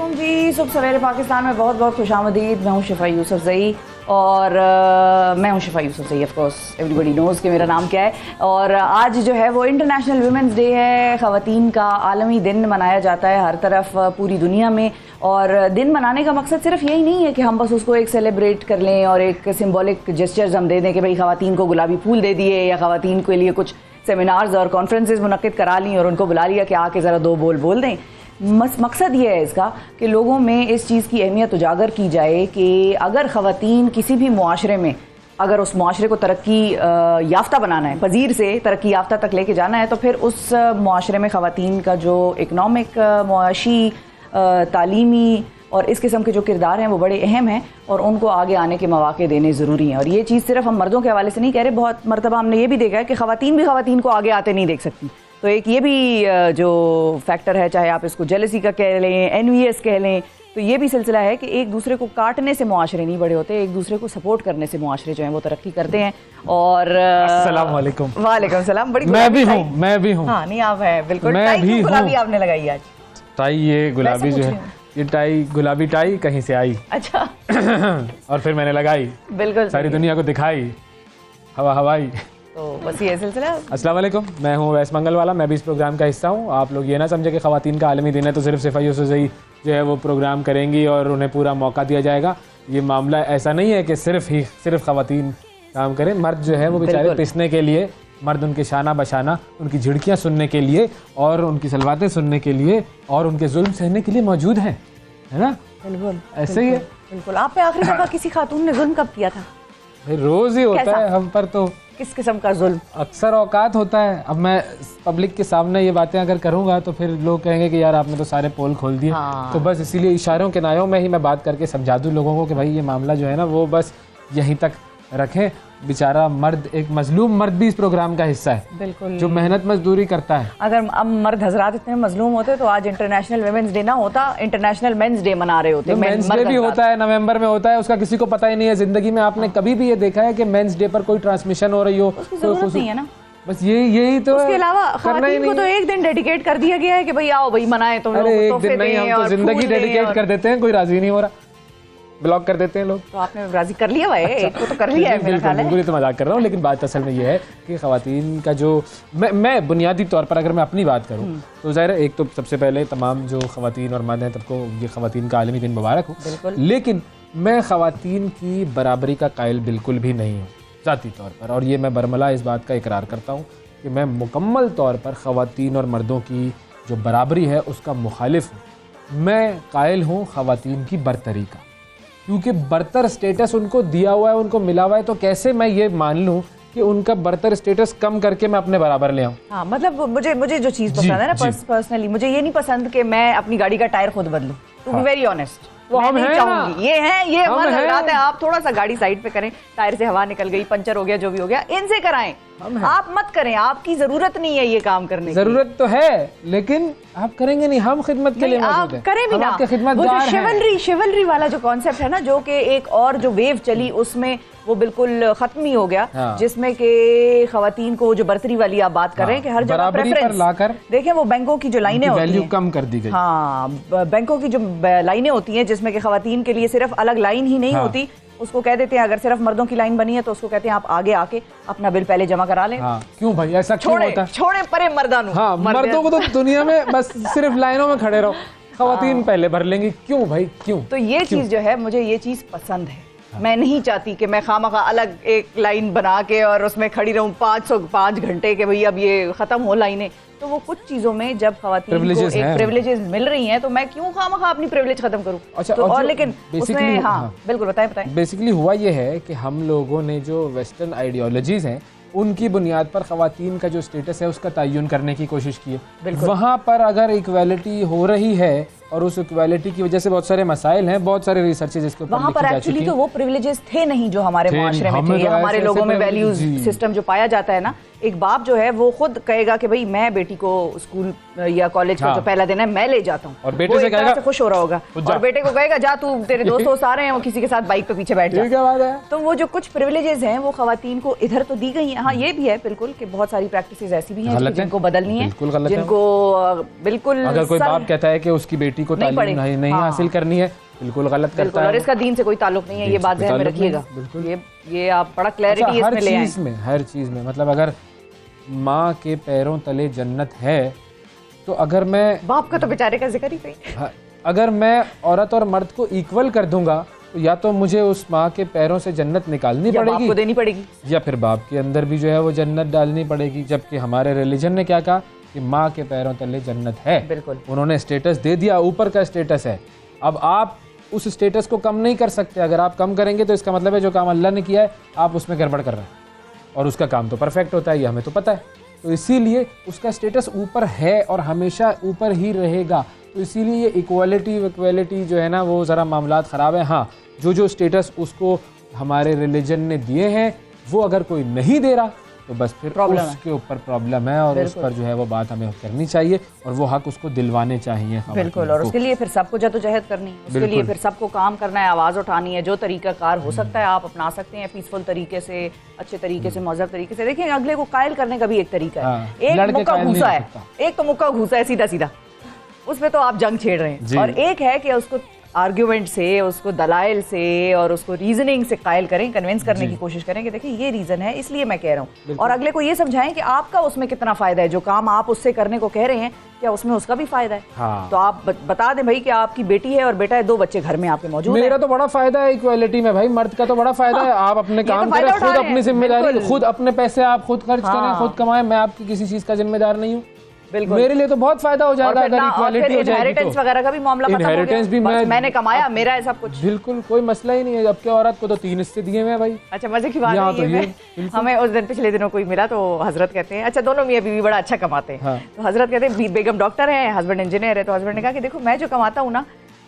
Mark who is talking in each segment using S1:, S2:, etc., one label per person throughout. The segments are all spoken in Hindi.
S1: वालेकुम जी। सुबह सवेरे पाकिस्तान में बहुत बहुत खुशामदीद। मैं हूँ शिफा यूसुफ ज़ई और मैं हूँ Shifa Yusufzai. Of course everybody knows कि मेरा नाम क्या है। और आज जो है वो इंटरनेशनल वुमेंस डे है। ख़वातीन का आलमी दिन मनाया जाता है हर तरफ पूरी दुनिया में। और दिन मनाने का मकसद सिर्फ यही नहीं है कि हम बस उसको एक सेलिब्रेट कर लें और एक सिम्बॉलिक जेस्चर्स हम दे दें कि भाई ख़वातीन को गुलाबी फूल दे दिए या ख़वातीन के लिए कुछ सेमिनार्स और कॉन्फ्रेंसेस मुनक्किद करा ली और उनको बुला लिया कि आके ज़रा दो बोल दें। मकसद ये है इसका कि लोगों में इस चीज़ की अहमियत उजागर की जाए कि अगर ख़वातीन किसी भी मुआशरे में, अगर उस मुआशरे को तरक्की याफ्ता बनाना है, पजीर से तरक्की याफ्ता तक लेके जाना है, तो फिर उस मुआशरे में ख़वातीन का जो इकनॉमिक, मुआशी, तालीमी और इस किस्म के जो किरदार हैं वो बड़े अहम हैं और उनको आगे आने के मौके देने ज़रूरी हैं। और ये चीज़ सिर्फ हम मर्दों के हवाले से नहीं कह रहे, बहुत मरतबा हमने ये भी देखा है कि ख़वातीन भी ख़वातीन को आगे आते नहीं देख सकती। तो एक ये भी जो फैक्टर है, चाहे आप इसको जेलसी का कह लें, एनवीएस कह लें, तो ये भी सिलसिला है कि एक दूसरे को काटने से मुआशरे नहीं बड़े होते, एक दूसरे को सपोर्ट करने से मुआशरे जो हैं वो तरक्की करते हैं। और
S2: अस्सलाम वालेकुम।
S1: वालेकुम सलाम। बड़ी
S2: मैं भी हूँ।
S1: हाँ नहीं, आप हैं बिल्कुल।
S2: मैं भी हूँ।
S1: गुलाबी आपने लगाई आज
S2: टाई, ये गुलाबी जो है, ये टाई गुलाबी टाई कहीं से आई।
S1: अच्छा।
S2: और फिर मैंने लगाई,
S1: बिल्कुल
S2: सारी दुनिया को दिखाई, हवाई।
S1: तो बस ये सिलसिला।
S2: अस्सलाम वालेकुम, मैं हूँ वैस मंगल वाला, मैं भी इस प्रोग्राम का हिस्सा हूँ। आप लोग ये ना समझे कि ख़वातीन का आलमी दिन है तो सिर्फ सिफा यूसुफ ज़ई जो है वो प्रोग्राम करेंगी और उन्हें पूरा मौका दिया जाएगा। ये मामला ऐसा नहीं है कि सिर्फ ख़वातीन काम करें। मर्द जो है वो बेचारे पिसने के लिए, मर्द उनके शाना बशाना, उनकी झिड़कियाँ सुनने के लिए और उनकी सलवातें सुनने के लिए और उनके जुल्म सहने के लिए मौजूद हैं, है ना?
S1: बिल्कुल
S2: ऐसे ही है।
S1: बिल्कुल। आप पे आखिरी दफा किसी खातून ने जुल्म कब किया था?
S2: रोज ही होता है हम पर। तो
S1: किस किस्म का जुल्म?
S2: अक्सर औकात होता है। अब मैं पब्लिक के सामने ये बातें अगर करूंगा तो फिर लोग कहेंगे कि यार आपने तो सारे पोल खोल दिए।
S1: हाँ।
S2: तो बस इसीलिए इशारों के नायों में ही मैं बात करके समझा दूं लोगों को कि भाई ये मामला जो है ना वो बस यहीं तक रखें। बेचारा मर्द, एक मजलूम मर्द भी इस प्रोग्राम का हिस्सा है।
S1: बिल्कुल।
S2: जो मेहनत मजदूरी करता है।
S1: अगर अब मर्द हजरात इतने मजलूम होते तो आज इंटरनेशनल वुमेन्स डे ना होता, इंटरनेशनल मेंस डे मना रहे होते।
S2: मेंस डे भी होता है, नवंबर में होता है, उसका किसी को पता ही नहीं है। जिंदगी में आपने कभी भी ये देखा है कि मेंस डे पर कोई ट्रांसमिशन हो रही हो?
S1: उसकी जरूरत नहीं है ना।
S2: बस यही तो।
S1: उसके अलावा ख़वातीन को तो एक दिन डेडिकेट कर दिया गया है कि भाई आओ भाई मनाए तुम लोग।
S2: अरे एक दिन नहीं, हम तो जिंदगी डेडिकेट कर देते हैं। कोई राजी नहीं हो रहा, ब्लॉक कर देते हैं लोग।
S1: तो आपने राजी कर लिया भाई। एक को तो कर लिया है मेरा ख्याल है।
S2: बिल्कुल, तो मजाक कर रहा हूँ, लेकिन बात असल में ये है कि ख़वातीन का जो मैं बुनियादी तौर पर अगर मैं अपनी बात करूँ तो ज़ाहिर है एक तो सबसे पहले तमाम जो ख़वातीन और मर्द हैं सबको ये ख़वातीन का आलमी दिन मुबारक हो। लेकिन मैं ख़वातीन की बराबरी का कायल बिल्कुल भी नहीं हूँ ज़ाती तौर पर। और ये मैं बरमला इस बात का इकरार करता हूँ कि मैं मुकम्मल तौर पर ख़वातीन और मर्दों की जो बराबरी है उसका मुखालिफ हूँ। मैं कायल हूँ ख़वातीन की बरतरी का, क्योंकि बरतर स्टेटस उनको दिया हुआ है, उनको मिला हुआ है। तो कैसे मैं ये मान लूँ कि उनका बरतर स्टेटस कम करके मैं अपने बराबर ले आऊँ?
S1: हाँ, मतलब मुझे जो चीज़ पसंद है ना पर्सनली, मुझे ये नहीं पसंद कि मैं अपनी गाड़ी का टायर खुद बदलूं। टू बी वेरी ऑनेस्ट,
S2: वो हम हैं ना।
S1: ये हमारे हजरात हैं। आप थोड़ा सा गाड़ी साइड पे करें, टायर से हवा निकल गई, पंचर हो गया, जो भी हो गया, इनसे कराएं। आप मत करें, आपकी जरूरत नहीं है ये काम करने की।
S2: जरूरत तो है लेकिन आप करेंगे नहीं, हम खिदमत के लिए मौजूद हैं।
S1: आप करें भी ना।
S2: आपके खिदमतगार हैं।
S1: शिवलरी वाला जो कॉन्सेप्ट है ना, जो कि एक और जो वेव चली उसमें वो बिल्कुल खत्म ही हो गया।
S2: हाँ।
S1: जिसमें कि खवातीन को जो बरतरी वाली आप बात कर रहे हैं कि हर जगह प्रेफरेंस
S2: लाकर
S1: देखें, वो बैंकों की जो लाइनें होती
S2: वैल्यू
S1: हैं,
S2: कम कर दी गई।
S1: हाँ, बैंकों की जो लाइनें होती हैं जिसमें कि खवातीन के लिए सिर्फ अलग लाइन ही नहीं होती, उसको कह देते हैं अगर सिर्फ मर्दों की लाइन बनी है तो उसको कहते हैं आप आगे आके अपना बिल पहले जमा करा लें।
S2: हाँ, क्यों भाई ऐसा क्यों होता है?
S1: छोड़े परे मर्दानू।
S2: हाँ, मर्दों को तो दुनिया में बस सिर्फ लाइनों में खड़े रहो, खवातीन पहले भर लेंगी। क्यों भाई, क्यों?
S1: तो ये चीज जो है, मुझे ये चीज पसंद है। मैं नहीं चाहती कि मैं खामखा अलग एक लाइन बना के और उसमें खड़ी रहूं 505 घंटे के भाई अब ये खत्म हो लाइनें। तो वो कुछ चीजों में जब खवातीन को एक प्रिविलेजेस मिल रही हैं तो मैं क्यों खामखा अपनी प्रिविलेज खत्म करूं?
S2: अच्छा,
S1: तो और लेकिन उसमें हाँ बिल्कुल बताएं।
S2: बेसिकली हुआ ये है कि हम लोगों ने जो वेस्टर्न आइडियोलॉजीज हैं उनकी बुनियाद पर खवातीन का जो स्टेटस है उसका तयन करने की कोशिश की है। वहाँ पर अगर इक्वालिटी हो रही है और उस इक्वालिटी की वजह से बहुत सारे मसाइल हैं, बहुत सारे रिसर्चेज इसके ऊपर
S1: वहाँ पर एक्चुअली तो वो प्रिविलेजेस थे नहीं जो हमारे माशरे में थे, हमारे लोगों में वैल्यूज सिस्टम जो पाया जाता है ना। एक बाप जो है वो खुद कहेगा कि भाई मैं बेटी को स्कूल या कॉलेज का जो पहला दिन है मैं ले जाता हूँ,
S2: और बेटे से कहेगा
S1: खुश हो रहा होगा, और बेटे को कहेगा जा तू, तेरे दोस्त आ रहे हैं, वो किसी के साथ बाइक पे पीछे बैठ जा। तो वो जो कुछ प्रिविलेजेस हैं वो खवातीन को इधर तो दी गई हैं। हाँ, ये भी है बिल्कुल कि बहुत सारी प्रैक्टिसेस ऐसी भी हैं जिनको बदलनी है, जिनको बिल्कुल।
S2: अगर कोई बाप कहता है कि उसकी बेटी बेटी को तालीम नहीं हासिल करनी है, बिल्कुल गलत करता है।
S1: और इसका दीन से कोई ताल्लुक नहीं है, ये बात ध्यान में रखिएगा। ये आप बड़ा क्लैरिटी इसमें ले आए।
S2: हर चीज़ में मतलब अगर माँ के पैरों तले जन्नत है तो अगर मैं
S1: बाप का तो बेचारे का जिक्र ही नहीं,
S2: अगर मैं औरत और मर्द को इक्वल कर दूंगा तो या तो मुझे उस माँ के पैरों से जन्नत निकालनी पड़ेगी,
S1: बाप को देनी पड़ेगी,
S2: या फिर बाप के अंदर भी जो है वो जन्नत डालनी पड़ेगी। जबकि हमारे रिलीजन ने क्या कहा कि माँ के पैरों तले जन्नत है,
S1: बिल्कुल
S2: उन्होंने स्टेटस दे दिया, ऊपर का स्टेटस है। अब आप उस स्टेटस को कम नहीं कर सकते। अगर आप कम करेंगे तो इसका मतलब है जो काम अल्लाह ने किया है आप उसमें गड़बड़ कर रहे हैं, और उसका काम तो परफेक्ट होता है, ये हमें तो पता है। तो इसीलिए उसका स्टेटस ऊपर है और हमेशा ऊपर ही रहेगा। तो इसीलिए ये इक्वालिटी जो है ना वो ज़रा मामलात ख़राब है। हाँ, जो स्टेटस उसको हमारे रिलीजन ने दिए हैं वो अगर कोई नहीं दे रहा तो बस फिर उसके ऊपर प्रॉब्लम है, और उस पर जो है वो बात हमें करनी चाहिए और वो हक उसको दिलवाने चाहिए।
S1: बिल्कुल, और उसके लिए फिर सबको जद्दोजहद करनी है, उसके लिए फिर सबको काम करना है, आवाज़ उठानी है। जो तरीकाकार हो सकता है आप अपना सकते हैं, पीसफुल तरीके से, अच्छे तरीके से, मौजूद तरीके से। देखिए अगले को कायल करने का भी एक तरीका है, एक मुक्का घूसा है, एक तो मुक्का घूसा है सीधा सीधा, उसमें तो आप जंग छेड़ रहे हैं, और एक है कि उसको आर्ग्यूमेंट से, उसको दलाइल से और उसको रीजनिंग से कायल करें, कन्विंस करने की कोशिश करें कि देखिए ये रीजन है इसलिए मैं कह रहा हूँ, और अगले को ये समझाएं कि आपका उसमें कितना फायदा है। जो काम आप उससे करने को कह रहे हैं क्या उसमें उसका भी फायदा है?
S2: हाँ।
S1: तो आप बता दें भाई कि आपकी बेटी है और बेटा है, 2 बच्चे घर में आपके मौजूद हैं।
S2: मेरा तो बड़ा फायदा है इक्वालिटी में भाई, मर्द का तो बड़ा फायदा है। आप अपने काम करें, खुद अपनी जिम्मेदारी, खुद अपने पैसे आप खुद खर्च करें, खुद कमाएं, मैं आपकी किसी चीज का जिम्मेदार नहीं हूँ। मेरे लिए तो बहुत फायदा हो जाएगा अगर इक्वालिटी हो जाएगी।
S1: इनहेरिटेंस वगैरह का भी मामला खत्म हो गया,
S2: भी
S1: मैंने कमाया, मेरा है सब कुछ,
S2: बिल्कुल कोई मसला ही नहीं है। जबकि औरत को तो 3 हिस्से दिए हुए हैं भाई।
S1: अच्छा, मजे की बात है। हमें उस दिन पिछले दिनों कोई मिला तो हजरत कहते हैं, अच्छा दोनों मियां बीवी बड़ा अच्छा कमाते हैं, तो हजरत कहते हैं बेगम डॉक्टर है, हस्बैंड इंजीनियर है, तो हस्बैंड ने कहा कि देखो मैं जो कमाता हूँ ना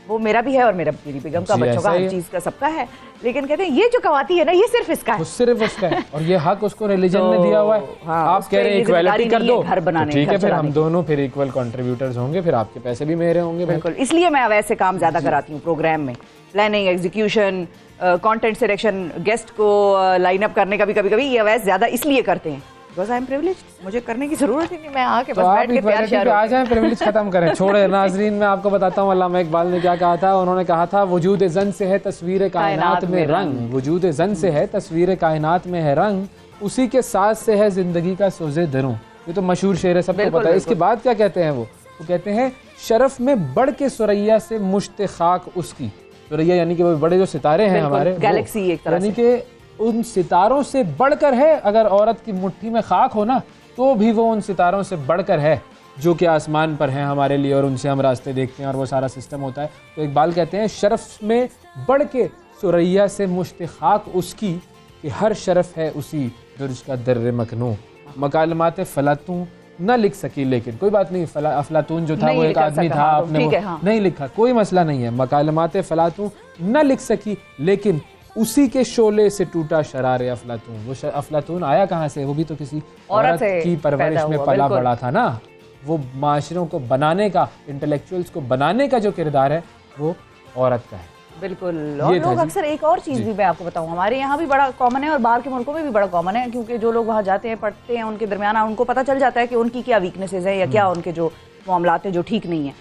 S1: वो मेरा भी है और मेरा मेरी बेगम का, बच्चों का, हर चीज का, सबका है, लेकिन कहते हैं ये जो कमाती है ना ये सिर्फ इसका है,
S2: सिर्फ उसका है, और ये हक उसको रिलीजन ने दिया हुआ है। आप कह रहे हैं इक्वालिटी कर दो,
S1: घर बनाने,
S2: ठीक है, फिर हम दोनों फिर इक्वल कंट्रीब्यूटर्स होंगे, फिर आपके पैसे भी मेरे होंगे।
S1: बिल्कुल, इसलिए मैं वैसे काम ज्यादा कराती हूँ प्रोग्राम में, planning, execution, content selection, guest को लाइन अप करने का भी कभी-कभी ये वैसे ज्यादा इसलिए करते हैं बिकॉज़ आई एम प्रिविलेज्ड, मुझे करने की जरूरत ही नहीं, मैं आके बस बैठ के प्यार शेयर
S2: आ जाएं, प्रिविलेज खत्म करें, छोड़े। नाजरीन मैं आपको बताता हूँ अल्लामा इकबाल ने क्या कहा था। उन्होंने कहा था वजूद जन से है तस्वीर कायनात में रंग, वजूद जन से है तस्वीर कायनात में है रंग, उसी के साथ से है जिंदगी का सोजे दरों। ये तो मशहूर शेर है, सबको पता है। इसके बाद क्या कहते हैं वो कहते हैं शरफ में बढ़ के सुरैया से मुश्त खाक उसकी, सुरैया यानी कि वो बड़े जो सितारे हैं हमारे
S1: गैलेक्सी, एक तरह
S2: यानी कि उन सितारों से बढ़कर है। अगर औरत की मुट्ठी में खाक हो ना तो भी वो उन सितारों से बढ़कर है जो कि आसमान पर हैं हमारे लिए, और उनसे हम रास्ते देखते हैं और वो सारा सिस्टम होता है। तो इकबाल कहते हैं शरफ में बढ़ के सुरैया से मुश्त खाक उसकी, कि हर शरफ है उसी दुर्ज का दर्र मखनू। मकालमात फलातूं न लिख सकी, लेकिन कोई बात नहीं, अफलातून जो था वो एक आदमी था, आपने नहीं लिखा, कोई मसला नहीं है। मकालमात फलातूं न लिख सकी, लेकिन उसी के शोले से टूटा शरार अफलातून। वो अफलातून आया कहाँ से? वो भी तो किसी औरत की परवरिश में पला बड़ा था ना। वो माशरों को बनाने का, इंटेलेक्चुअल्स को बनाने का जो किरदार है वो औरत का है।
S1: बिल्कुल, और लोग अक्सर एक और चीज़ भी मैं आपको बताऊं, हमारे यहाँ भी बड़ा कॉमन है और बाहर के मुल्कों में भी बड़ा कॉमन है, क्योंकि जो लोग वहाँ जाते हैं, पढ़ते हैं, उनके दरमियान उनको पता चल जाता है कि उनकी क्या वीकनेसेस हैं या क्या उनके जो मामलात हैं जो ठीक नहीं है।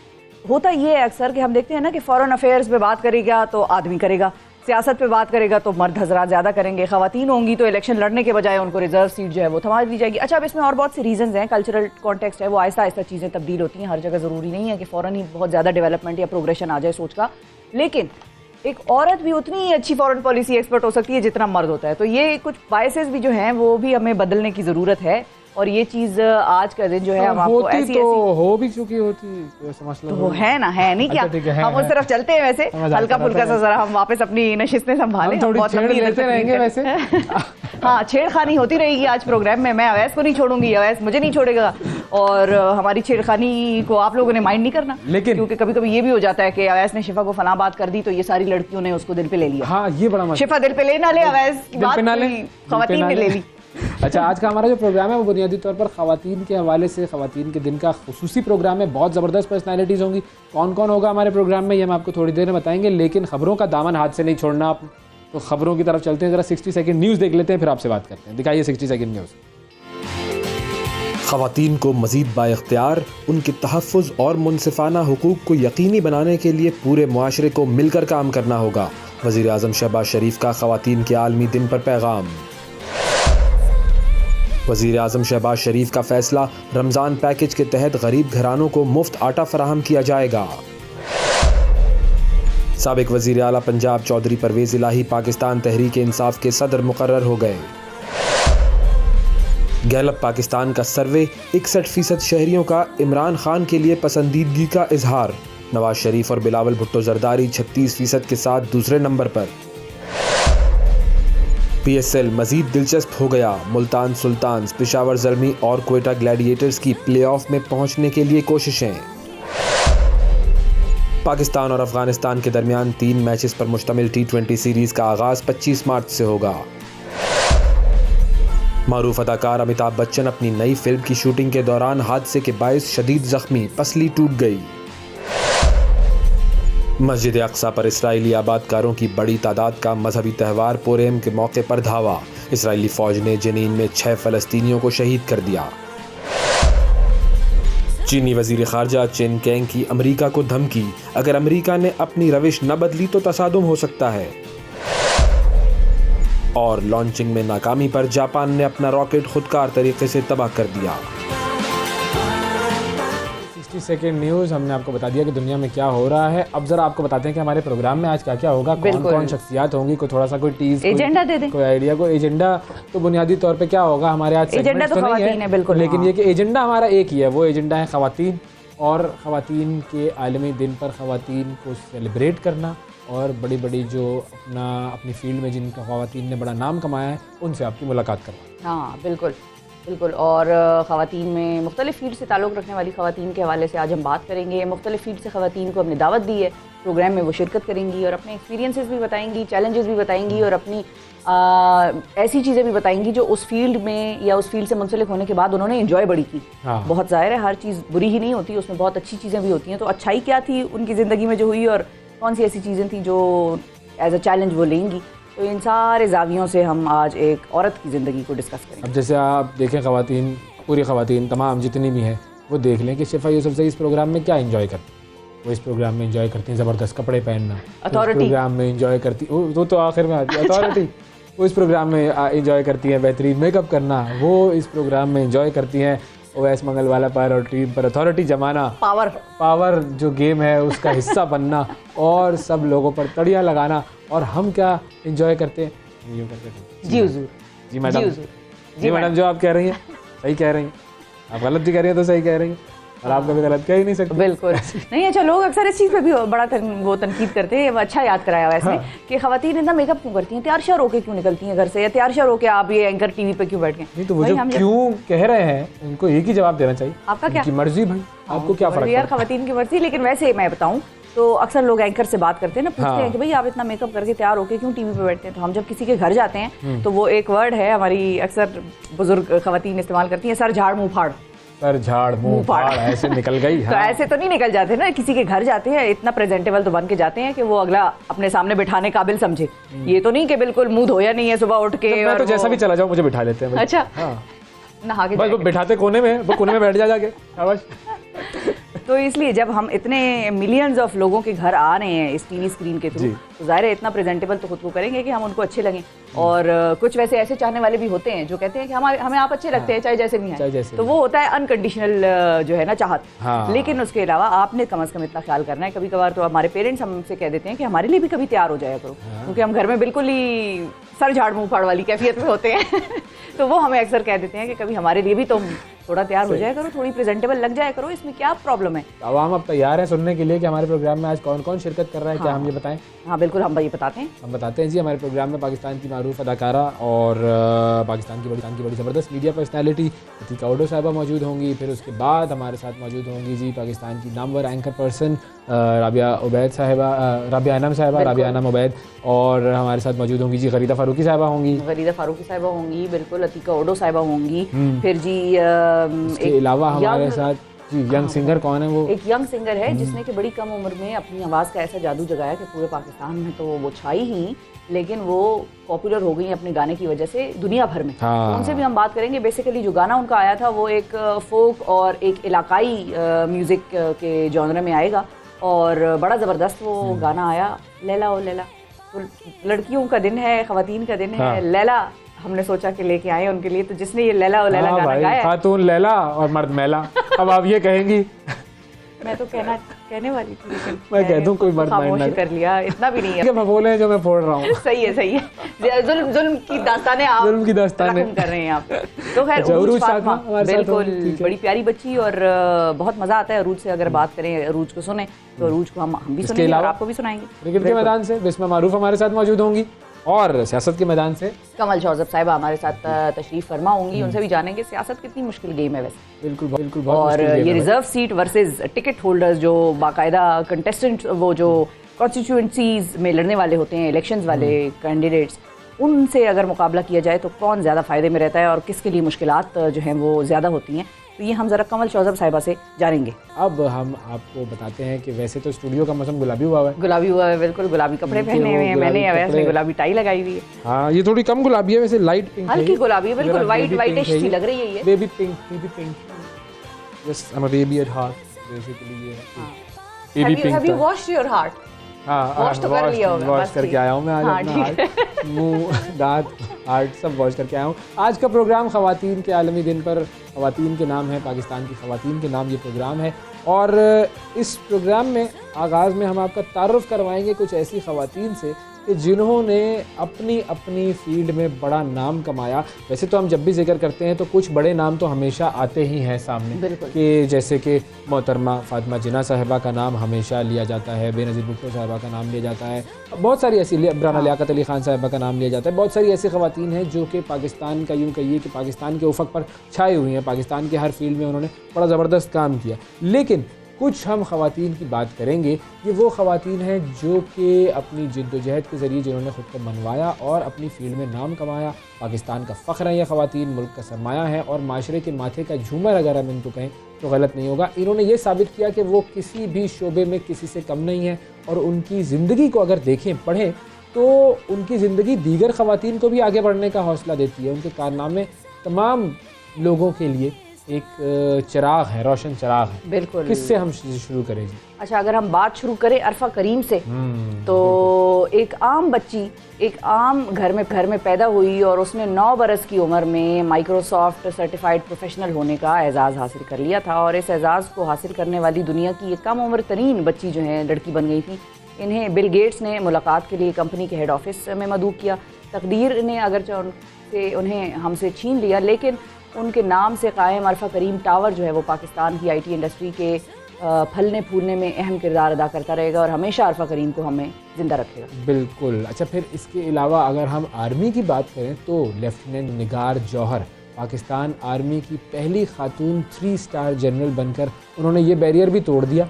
S1: होता ये है अक्सर कि हम देखते हैं ना कि फॉरेन अफेयर्स पे बात करेगा तो आदमी करेगा, सियासत पे बात करेगा तो मर्द हजरात ज़्यादा करेंगे, ख़वातीन होंगी तो इलेक्शन लड़ने के बजाय उनको रिजर्व सीट जो है वो थमा दी जाएगी। अच्छा, अब इसमें और बहुत सी रीजंस हैं, कल्चरल कॉन्टेक्स्ट है, वो आहिस्ता आहिस्ता चीज़ें तब्दील होती हैं, हर जगह ज़रूरी नहीं है कि फ़ौरन ही बहुत ज़्यादा डेवलपमेंट या प्रोग्रेशन आ जाए सोच का। लेकिन एक औरत भी उतनी ही अच्छी फॉरेन पॉलिसी एक्सपर्ट हो सकती है जितना मर्द होता है। तो ये कुछ बायसेस भी जो हैं वो भी हमें बदलने की ज़रूरत है, और ये चीज़ आज का दिन जो है हम आपको ऐसी
S2: तो हो भी चुकी होती समझ लो,
S1: तो है ना, है नहीं क्या? हम उस तरफ चलते हैं वैसे हल्का फुल्का सा, जरा हम वापस अपनी नशिस्तें संभालें, बहुत लंबी लेते रहेंगे वैसे। हाँ, छेड़खानी होती रहेगी आज प्रोग्राम में, मैं अवैस को नहीं छोड़ूंगी, अवैस मुझे नहीं छोड़ेगा, और हमारी छेड़खानी को आप लोगों ने माइंड नहीं करना, लेकिन क्योंकि कभी कभी ये भी हो जाता है कि अवैस ने शिफा को फलां बात कर दी तो ये सारी लड़कियों ने उसको दिल पे ले लिया।
S2: हाँ, ये बड़ा
S1: शिफा दिल पे ले ना ले, अवैस की बात खवातीन ने ले ली।
S2: अच्छा, आज का हमारा जो प्रोग्राम है वो बुनियादी तौर पर ख़वातीन के हवाले से, ख़वातीन के दिन का खुसूसी प्रोग्राम है। बहुत ज़बरदस्त पर्सनैलिटीज़ होंगी। कौन कौन होगा हमारे प्रोग्राम में ये हम आपको थोड़ी देर में बताएंगे, लेकिन खबरों का दामन हाथ से नहीं छोड़ना आप। तो खबरों की तरफ चलते हैं, ज़रा 60 सेकंड न्यूज़ देख लेते हैं, फिर आपसे बात करते हैं। दिखाइए 60 सेकंड न्यूज़।
S3: ख़वातीन को मज़ीद बाइख्तियार, उनके तहफ़्फ़ुज़ और मुनसिफ़ाना हुकूक़ को यकीनी बनाने के लिए पूरे मुआशरे को मिलकर काम करना होगा। वज़ीर आज़म शहबाज शरीफ का ख़वातीन के आलमी दिन पर पैगाम। वज़ीर आज़म शहबाज शरीफ का फ़ैसला, रमज़ान पैकेज के तहत गरीब घरानों को मुफ्त आटा फराहम किया जाएगा। साबिक़ वज़ीर आला पंजाब चौधरी परवेज़ इलाही पाकिस्तान तहरीक इंसाफ के सदर मुकर्रर हो गए। गैलप पाकिस्तान का सर्वे 61% शहरियों का इमरान खान के लिए पसंदीदगी का इजहार। नवाज शरीफ और बिलावल भुट्टो जरदारी 36% के साथ दूसरे नंबर पर। PSL मजीद दिलचस्प हो गया। मुल्तान सुल्तान्स, पेशावर ज़ल्मी और क्वेटा ग्लैडिएटर्स की प्लेऑफ में पहुंचने के लिए कोशिशें। पाकिस्तान और अफगानिस्तान के दरमियान 3 मैचेस पर मुश्तमिल T20 सीरीज़ का आगाज़ 25 मार्च से होगा। मारूफ अदाकार अमिताभ बच्चन अपनी नई फिल्म की शूटिंग के दौरान हादसे के बायस शदीद जख्मी, पसली टूट गई। मस्जिद अक्सा पर इसराइली आबादकारों की बड़ी तादाद का मजहबी त्यौहार पुरम के मौके पर धावा। इसराइली फ़ौज ने जनीन में 6 फ़लस्तीनियों को शहीद कर दिया। चीनी वज़ीर ख़ारजा चिन कैंग की अमरीका को धमकी, अगर अमरीका ने अपनी रविश न बदली तो तसादुम हो सकता है। और लॉन्चिंग में नाकामी पर जापान ने अपना रॉकेट खुदकार तरीके से तबाह कर दिया।
S2: 60 सेकेंड न्यूज़ हमने आपको बता दिया कि दुनिया में क्या हो रहा है। अब जरा आपको बताते हैं कि हमारे प्रोग्राम में आज क्या क्या होगा, कौन कौन शख्सियात होंगी, कोई थोड़ा सा कोई टीज,
S1: एजेंडा दे दें,
S2: कोई आइडिया, कोई एजेंडा। तो बुनियादी तौर पे क्या होगा हमारे आज
S1: एजेंडा तो ख़वातीन है बिल्कुल,
S2: लेकिन ये कि एजेंडा हमारा एक ही है, वो एजेंडा है ख़वातीन और ख़वातीन के आलमी दिन पर ख़वातीन को सेलिब्रेट करना और बड़ी बड़ी जो अपनी फील्ड में जिनका ख़वातीन ने बड़ा नाम कमाया है उनसे आपकी मुलाकात करना।
S1: हाँ बिल्कुल बिल्कुल। और ख़वातीन में मुख्तलिफ़ फील्ड से ताल्लुक़ रखने वाली ख़वातीन के हवाले से आज हम बात करेंगे। मुख्तलिफ़ फील्ड से ख़वातीन को हमने दावत दी है, प्रोग्राम में वो शिरकत करेंगी और अपने एक्सपीरियंसेस भी बताएंगी, चैलेंजेस भी बताएंगी और अपनी ऐसी चीज़ें भी बताएंगी जो उस फील्ड में या उस फील्ड से मुंसलिक होने के बाद उन्होंने इन्जॉय बड़ी की।
S2: हाँ।
S1: बहुत ज़ाहिर है हर चीज़ बुरी ही नहीं होती, उसमें बहुत अच्छी चीज़ें भी होती हैं। तो अच्छाई क्या थी उनकी ज़िंदगी में जो हुई और कौन सी ऐसी चीज़ें थी जो एज अ चैलेंज वो लेंगी, तो इन सारे जावियों से हम आज एक औरत की ज़िंदगी को डिस्कस करेंगे।
S2: अब जैसे आप देखें ख़वातीन, पूरी ख़वातीन तमाम जितनी भी हैं वो देख लें कि शिफा यूसुफ से इस प्रोग्राम में क्या एंजॉय करती हैं। वो इस प्रोग्राम में एंजॉय करती हैं ज़बरदस्त कपड़े पहनना,
S1: अथॉरिटी
S2: प्रोग्राम में एंजॉय करती, वो तो आखिर में आती है अथॉरिटी। वो इस प्रोग्राम में एंजॉय करती हैं बेहतरीन मेकअप करना, वो इस प्रोग्राम में एंजॉय करती हैं ओवैस मंगलवाला पर और टीम पर अथॉरिटी जमाना, पावर जो गेम है उसका हिस्सा बनना और सब लोगों पर तड़िया लगाना। और हम क्या एंजॉय करते हैं,
S1: जी हुजूर,
S2: जी मैडम, जी मैडम जो आप कह रही हैं सही कह रही हैं, आप गलत भी कह रही हैं तो सही कह रही हैं और आप कभी गलत कह ही नहीं सकते।
S1: बिल्कुल नहीं। अच्छा, लोग अक्सर इस चीज़ पे भी बड़ा वो तनकीद करते हैं। अच्छा याद कराया वैसे कि ख़वातीन इतना मेकअप क्यों करती हैं, तैयार श्यार होके क्यों निकलती हैं घर से, या तैयार श्यार होके आप ये एंकर टीवी पे क्यों बैठ गए।
S2: नहीं तो वो जो क्यों कह रहे हैं उनको एक ही जवाब देना चाहिए,
S1: आपका क्या
S2: मर्जी भाई, आपको क्या फर्क
S1: यार, ख़वातीन की मर्जी। लेकिन वैसे मैं बताऊं तो अक्सर लोग एंकर से बात करते हैं ना, पूछते हैं कि भाई आप इतना मेकअप करके तैयार होके क्यों टीवी पे बैठते हैं। तो हम जब किसी के घर जाते हैं तो वो एक वर्ड है हमारी अक्सर बुजुर्ग ख़वातीन इस्तेमाल करती हैं, सर झाड़ मुंह फाड़।
S2: सर झाड़ मुंह फाड़ ऐसे निकल गई।
S1: तो ऐसे तो नहीं निकल जाते ना, किसी के घर जाते हैं इतना प्रेजेंटेबल तो बन के जाते हैं कि वो अगला अपने सामने बिठाने काबिल समझे। ये तो नहीं कि बिल्कुल मुंह धोया नहीं है सुबह उठ के,
S2: मैं तो जैसा भी चला जाऊं मुझे बिठा लेते हैं।
S1: अच्छा,
S2: हाँ,
S1: नहा के
S2: बस बिठाते कोने में, वो कोने में बैठ जाके।
S1: तो इसलिए जब हम इतने मिलियंस ऑफ लोगों के घर आ रहे हैं इस टीवी स्क्रीन के थ्रू, तो ज़ाहिर है इतना प्रेजेंटेबल तो खुद को करेंगे कि हम उनको अच्छे लगें। और कुछ वैसे ऐसे चाहने वाले भी होते हैं जो कहते हैं कि हमें आप अच्छे लगते हैं चाहे जैसे भी हैं। तो वो होता है अनकंडीशनल जो है ना चाहत।
S2: हाँ।
S1: लेकिन उसके अलावा आपने कम से कम इतना ख्याल करना है, कभी कभार तो हमारे पेरेंट्स हमसे कह देते हैं कि हमारे लिए भी कभी तैयार हो जाया करो, क्योंकि हम घर में बिल्कुल ही सर झाड़ मुंह फाड़ वाली कैफियत में होते हैं। तो वो हमें अक्सर कह देते हैं कि कभी हमारे लिए भी तुम थोड़ा तैयार हो जाया करो, थोड़ी प्रेजेंटेबल लग जाया करो, इसमें क्या प्रॉब्लम है।
S2: आवाम अब तैयार है सुनने के लिए कि हमारे प्रोग्राम में आज कौन कौन शिरकत कर रहा है। क्या हम ये बताएं?
S1: हाँ बिल्कुल, हम भाई बताते हैं।
S2: हम बताते हैं जी। हमारे प्रोग्राम में पाकिस्तान की मारूफ अदाकारा और पाकिस्तान की बड़ी ज़बरदस्त मीडिया पर्सनैलिटी अतीका ओडो साहिबा मौजूद होंगी। फिर उसके बाद हमारे साथ मौजूद होंगी जी पाकिस्तान की नामवर एंकर पर्सन राबिया उबैद साहिबा, राबिया अनम उबैद। और हमारे साथ मौजूद होंगी जी गरीदा फारूकी साहिबा होंगी,
S1: बिल्कुल, अतीका ओडो साहिबा होंगी। फिर जी
S2: इसके अलावा हमारे साथ जी, यंग सिंगर कौन है वो?
S1: एक यंग सिंगर है जिसने कि बड़ी कम उम्र में अपनी आवाज़ का ऐसा जादू जगाया कि पूरे पाकिस्तान में तो वो छाई ही, लेकिन वो पॉपुलर हो गई अपने गाने की वजह से दुनिया भर में।
S2: हाँ।
S1: तो उनसे भी हम बात करेंगे। बेसिकली जो गाना उनका आया था वो एक फोक और एक इलाकाई म्यूज़िक के जॉनर में आएगा और बड़ा ज़बरदस्त वो गाना आया, लैला ओ लैला। तो लड़कियों का दिन है, ख़वातीन का दिन है, लैला हमने सोचा कि लेके आए उनके लिए। तो जिसने ये लैला ओ लैला गाना गाया,
S2: खातून लैला और मर्द मैला। अब आप ये कहेंगी
S1: मैं तो कहने वाली थी, लेकिन
S2: मैं कह दूं कोई मर्द
S1: खामोश
S2: माइंड
S1: कर लिया, इतना भी नहीं है।
S2: कि मैं बोले जो मैं फोड़ रहा हूँ।
S1: सही है। जुल्म की दास्तानें आप
S2: जुल्म की दास्तानें
S1: रकम कर रहे हैं आप। तो खैर
S2: अच्छा,
S1: अरूज
S2: अरूज साथ
S1: फातिमा
S2: में हमारे साथ
S1: बिल्कुल
S2: होगी, ठीक है।
S1: बड़ी प्यारी बच्ची और बहुत मजा आता है अरूज से। अगर बात करें अरूज को सुने तो अरूज को हम भी
S2: इसके
S1: सुनेंगे और
S2: अलावा
S1: आपको भी सुनाएंगे।
S2: क्रिकेट के मैदान से बिस्मा मारूफ हमारे साथ मौजूद होंगी और सियासत के मैदान से
S1: कमल शौजब साहिबा हमारे साथ तशरीफ फरमा होंगी। उनसे भी जानेंगे सियासत कितनी मुश्किल गेम है वैसे।
S2: बिल्कुल बिल्कुल बहुत
S1: और
S2: मुश्किल गेम
S1: ये
S2: है।
S1: Reserve seat versus ticket holders जो बाकायदा कंटेस्टेंट, वो जो कॉन्स्टिट्यूएंसीज में लड़ने वाले होते हैं, इलेक्शंस वाले कैंडिडेट्स, उनसे अगर मुकाबला किया जाए तो कौन ज़्यादा फ़ायदे में रहता है और किसके लिए मुश्किलात जो हैं वो ज़्यादा होती हैं। तो ये हम ज़रा कमल शौजब साहिबा से जानेंगे।
S2: अब हम आपको बताते हैं कि वैसे तो स्टूडियो का मौसम गुलाबी हुआ है।
S1: गुलाबी हुआ है, बिल्कुल गुलाबी कपड़े
S2: इनके
S1: पहने
S2: वो
S1: हुए हैं मैंने,
S2: गुलाबी
S1: वैसे
S2: कपड़े।
S1: गुलाबी टाई लगाई हुई है।
S2: हाँ, ये थोड़ी कम गुलाबी है, वैसे लाइट पिंक है
S1: हल्की
S2: ये।
S1: गुलाबी है, बिल्कुल
S2: जरा
S1: वाइट
S2: baby
S1: वाइटिश
S2: pink है
S1: सी
S2: ये।
S1: लग रही है ये।
S2: Baby pink just I am a baby at heart basically ये है। Baby pink
S1: have you washed your heart? Wash तो कर लिया होगा,
S2: वॉश
S1: बस
S2: करके
S1: ठीक।
S2: आया हूँ मैं आज
S1: हाँ,
S2: अपना
S1: ठीक
S2: हार्ट, मुंह, दांत, हार्ट सब वॉश करके आया हूँ। आज का प्रोग्राम ख़वातीन के आलमी दिन पर ख़वातीन के नाम है, पाकिस्तान की ख़वातीन के नाम ये प्रोग्राम है। और इस प्रोग्राम में आगाज़ में हम आपका तारुफ करवाएंगे कुछ ऐसी ख़वातीन से कि जिन्होंने अपनी अपनी फील्ड में बड़ा नाम कमाया। वैसे तो हम जब भी जिक्र करते हैं तो कुछ बड़े नाम तो हमेशा आते ही हैं सामने,
S1: बिल्कुल।
S2: कि जैसे कि मोहतरमा फातिमा जिन्ना साहिबा का नाम हमेशा लिया जाता है, बेनज़ीर भुट्टो साहिबा का नाम लिया जाता है, बहुत सारी ऐसी, राना लियाकत अली खान साहिबा का नाम लिया जाता है। बहुत सारी ऐसी ख़वातीन हैं जो कि पाकिस्तान का, यूँ कहिए कि पाकिस्तान के उफ़क़ पर छाई हुई हैं। पाकिस्तान के हर फील्ड में उन्होंने बड़ा ज़बरदस्त काम किया। लेकिन कुछ हम ख़वातीन की बात करेंगे, ये वो ख़वातीन हैं जो कि अपनी जिद्दोजहद के ज़रिए जिन्होंने ख़ुद को मनवाया और अपनी फ़ील्ड में नाम कमाया। पाकिस्तान का फ़ख्र है ये ख़वातीन, मुल्क का सरमाया है और माशरे के माथे का झूमर अगर हम इनको कहें तो गलत नहीं होगा। इन्होंने ये साबित किया कि वो किसी भी शोबे में किसी से कम नहीं है और उनकी ज़िंदगी को अगर देखें, पढ़ें तो उनकी ज़िंदगी दीगर ख़वातीन को भी आगे बढ़ने का हौसला देती है। उनके कारनामे तमाम लोगों के लिए एक चिराग है, रोशन चिराग है।
S1: बिल्कुल।
S2: किससे हम शुरू करें जी?
S1: अच्छा, अगर हम बात शुरू करें अरफा करीम से, तो एक आम बच्ची एक आम घर में पैदा हुई और उसने 9 बरस की उम्र में माइक्रोसॉफ्ट सर्टिफाइड प्रोफेशनल होने का एजाज़ हासिल कर लिया था। और इस एजाज़ को हासिल करने वाली दुनिया की एक कम उम्र तरीन बच्ची जो है लड़की बन गई थी। इन्हें बिल गेट्स ने मुलाकात के लिए कंपनी के हेड ऑफिस में मदऊ किया। तकदीर ने अगरचे उनसे उन्हें हमसे छीन लिया, लेकिन उनके नाम से कायम अरफा करीम टावर जो है वो पाकिस्तान की IT इंडस्ट्री के फलने फूलने में अहम किरदार अदा करता रहेगा और हमेशा अरफा करीम को हमें ज़िंदा रखेगा।
S2: बिल्कुल। अच्छा, फिर इसके अलावा अगर हम आर्मी की बात करें तो लेफ्टिनेंट निगार जौहर पाकिस्तान आर्मी की पहली खातून 3 स्टार जनरल बनकर उन्होंने ये बैरियर भी तोड़ दिया,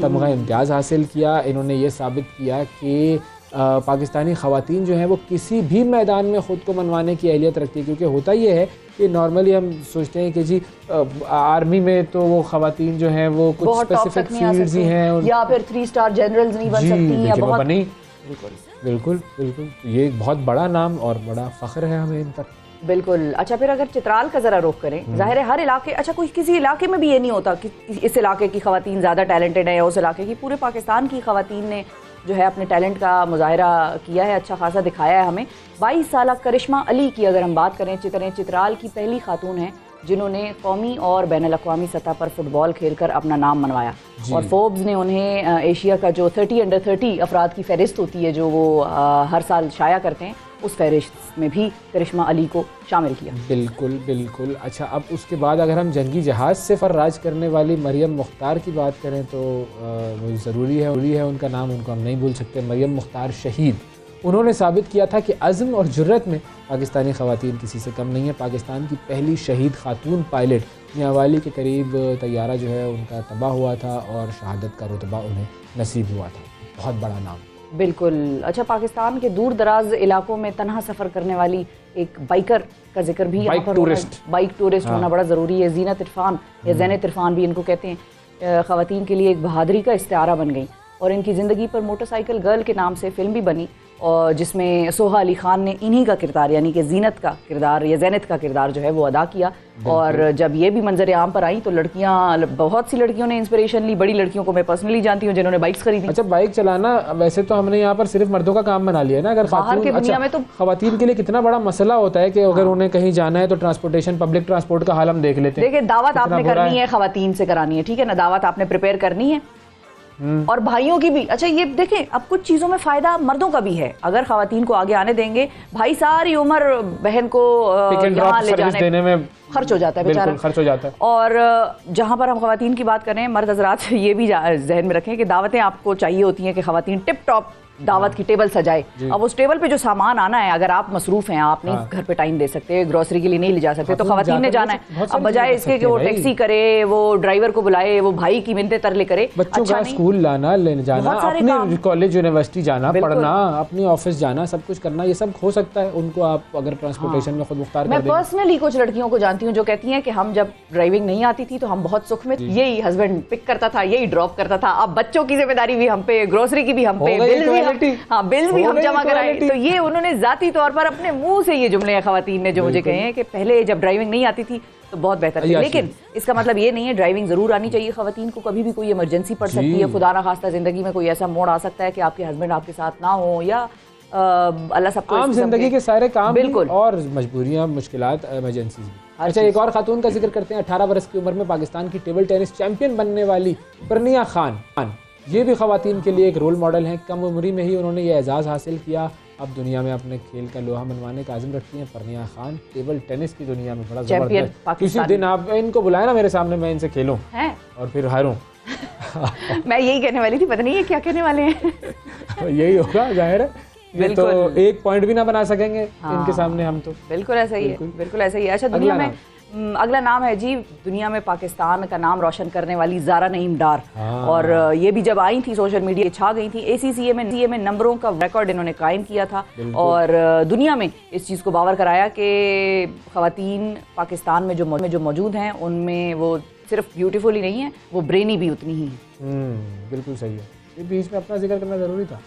S2: तमगा इम्तियाज़ हासिल किया। इन्होंने ये साबित किया कि पाकिस्तानी ख़वातीन जो हैं वो किसी भी मैदान में ख़ुद को मनवाने की अहलियत रखती है। क्योंकि होता ये है कि नॉर्मली हम सोचते हैं कि जी आर्मी में तो वो ख़वातीन जो हैं वो कुछ स्पेसिफिक फील्ड्स ही हैं
S1: या फिर 3 स्टार जनरल्स नहीं बन सकती या बहुत
S2: बनी। बिल्कुल। ये एक बहुत बड़ा नाम और बड़ा फ़ख्र है हमें इन पर।
S1: बिल्कुल। अच्छा, फिर अगर चित्राल का ज़रा रुख करें, जाहिर है हर इलाके, अच्छा कोई किसी इलाके में भी ये नहीं होता कि इस इलाके की ख़वातीन ज़्यादा टैलेंटेड है या उस इलाके की। पूरे पाकिस्तान की ख़वातीन ने जो है अपने टैलेंट का मुजाहिरा किया है, अच्छा खासा दिखाया है हमें। 22 साल करिश्मा अली की अगर हम बात करें, चित्राल की पहली खातून है जिन्होंने कौमी और बैनुल-अक़वामी सतह पर फुटबॉल खेलकर अपना नाम मनवाया। और फोर्ब्स ने उन्हें एशिया का जो 30 अंडर 30 अफराद की फहरिस्त होती है जो वो हर साल शाया करते हैं, उस फहरिस्त में भी करिश्मा अली को शामिल किया।
S2: बिल्कुल। अच्छा, अब उसके बाद अगर हम जंगी जहाज़ से फर्राज करने वाली मरियम मुख्तार की बात करें तो वो ज़रूरी है उनका नाम, उनको हम नहीं भूल सकते। मरियम मुख्तार शहीद, उन्होंने साबित किया था कि अज़्म और जुर्रत में पाकिस्तानी ख़वातीन किसी से कम नहीं है। पाकिस्तान की पहली शहीद खातून पायलट मियांवाली के करीब तैयारा जो है उनका तबाह हुआ था और शहादत का रुतबा उन्हें नसीब हुआ था। बहुत बड़ा नाम।
S1: बिल्कुल। अच्छा, पाकिस्तान के दूर दराज इलाकों में तनहा सफ़र करने वाली एक बाइकर का जिक्र भी यहाँ पर बाइक टूरिस्ट होना बड़ा ज़रूरी है। जीनत इरफान या ज़ैनत इरफान भी इनको कहते हैं, ख़वातीन के लिए एक बहादुरी का इस्तारा बन गई और इनकी ज़िंदगी पर मोटरसाइकिल गर्ल के नाम से फ़िल्म भी बनी और जिसमें सोहा अली खान ने इन्हीं का किरदार यानी कि जीनत का किरदार या ज़ैनत का किरदार जो है वो अदा किया। और जब ये भी मंजर आम पर आई तो लड़कियां, बहुत सी लड़कियों ने इंस्पिरेशन ली। बड़ी लड़कियों को मैं पर्सनली जानती हूँ जिन्होंने बाइक्स खरीदी।
S2: अच्छा, बाइक चलाना वैसे तो हमने यहाँ पर सिर्फ मर्दों का काम बना लिया है ना, अगर
S1: बाहर के दुनिया में तो
S2: खवातीन के लिए कितना बड़ा मसला होता है कि अगर उन्हें कहीं जाना है तो ट्रांसपोर्टेशन, पब्लिक ट्रांसपोर्ट का हाल हम देख लेते हैं।
S1: देखिए, दावत आपने करनी है, खवातीन से करानी है, ठीक है ना, दावत आपने प्रिपेयर करनी है और भाइयों की भी। अच्छा, ये देखें, अब कुछ चीज़ों में फ़ायदा मर्दों का भी है। अगर ख़वातीन को आगे आने देंगे, भाई सारी उम्र बहन को यहाँ ले जाने में खर्च हो जाता है, बेचारा
S2: खर्च हो जाता है।
S1: और जहाँ पर हम ख़वातीन की बात करें, मर्द हज़रात ये भी जहन में रखें कि दावतें आपको चाहिए होती हैं कि ख़वातीन टिप टॉप दावत की टेबल सजाए। अब उस टेबल पे जो सामान आना है, अगर आप मसरूफ हैं, आप नहीं घर पे टाइम दे सकते, ग्रोसरी के लिए नहीं ले जा सकते, तो खवातीन ने जाना है। अब बजाय इसके कि वो टैक्सी करे, वो ड्राइवर को बुलाए, वो भाई की मिन्नतें तरले करे,
S2: बच्चों का स्कूल लाना, लेने जाना, अपने कॉलेज यूनिवर्सिटी जाना, पढ़ना, अपने ऑफिस जाना, सब कुछ करना, ये सब हो सकता है उनको आप अगर ट्रांसपोर्टेशन में खुद मुख्तार कर दें।
S1: मैं पर्सनली कुछ लड़कियों को जानती हूँ जो कहती हैं कि हम जब ड्राइविंग नहीं आती थी तो हम बहुत सुख में, यही हस्बैंड पिक करता था, यही ड्रॉप करता था। अब बच्चों की जिम्मेदारी भी हम पे, ग्रोसरी की भी हम पे, बिल भी हम जमा कराए। तो ये उन्होंने जाती तौर पर अपने मुंह से ये जुमले खवातीन ने जो मुझे कहे हैं कि पहले जब ड्राइविंग नहीं आती थी तो बहुत बेहतर थी, लेकिन इसका मतलब ये नहीं है, ड्राइविंग जरूर आनी चाहिए खवातीन को। कभी भी कोई इमरजेंसी पड़ सकती है, खुदा ना खास्ता जिंदगी में कोई ऐसा मोड़ आ सकता है कि आपके हस्बैंड आपके साथ ना हो या अल्लाह सबको
S2: आम जिंदगी के सारे काम
S1: बिल्कुल
S2: और मजबूरियां, मुश्किलात, इमरजेंसी भी। अच्छा, एक और खातून का जिक्र करते हैं। 18 बरस की उम्र में पाकिस्तान की टेबल टेनिस चैंपियन बनने वाली परनिया खान, ये भी खवातीन के लिए एक रोल मॉडल हैं। कम उम्री में ही उन्होंने ये एजाज़ हासिल किया, अब दुनिया में अपने खेल का लोहा मनवाने का आज़म रखती हैं। परनिया खान टेबल टेनिस की दुनिया में बड़ा जबरदस्त। किसी दिन आप इनको बुलाए ना मेरे सामने, मैं इनसे खेलूं और फिर हारूं।
S1: मैं यही कहने वाली थी, पता नहीं है क्या कहने वाले हैं।
S2: यही होगा, जाहिर है। ये तो एक पॉइंट भी ना बना सकेंगे इनके सामने हम तो।
S1: बिल्कुल ऐसा ही है, बिल्कुल ऐसा ही है। अच्छा, दुनिया में अगला नाम है जी, दुनिया में पाकिस्तान का नाम रोशन करने वाली ज़ारा नईम डार। और ये भी जब आई थी सोशल मीडिया छा गई थी। ACCA में नंबरों का रिकॉर्ड इन्होंने कायम किया था और दुनिया में इस चीज़ को बावर कराया कि ख़वातीन पाकिस्तान में जो मौजूद हैं उनमें वो सिर्फ ब्यूटीफुल ही नहीं है, वो ब्रेनी भी उतनी ही है।
S2: बिल्कुल सही है। ये बीच में अपना जिक्र करना ज़रूरी था।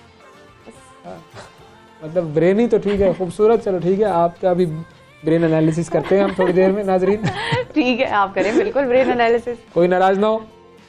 S2: मतलब ब्रेनी तो ठीक है, खूबसूरत, चलो ठीक है, आपका भी ब्रेन एनालिसिस करते हैं हम थोड़ी देर में नाजरीन।
S1: ठीक है, आप करें बिल्कुल ब्रेन एनालिसिस,
S2: कोई नाराज ना हो,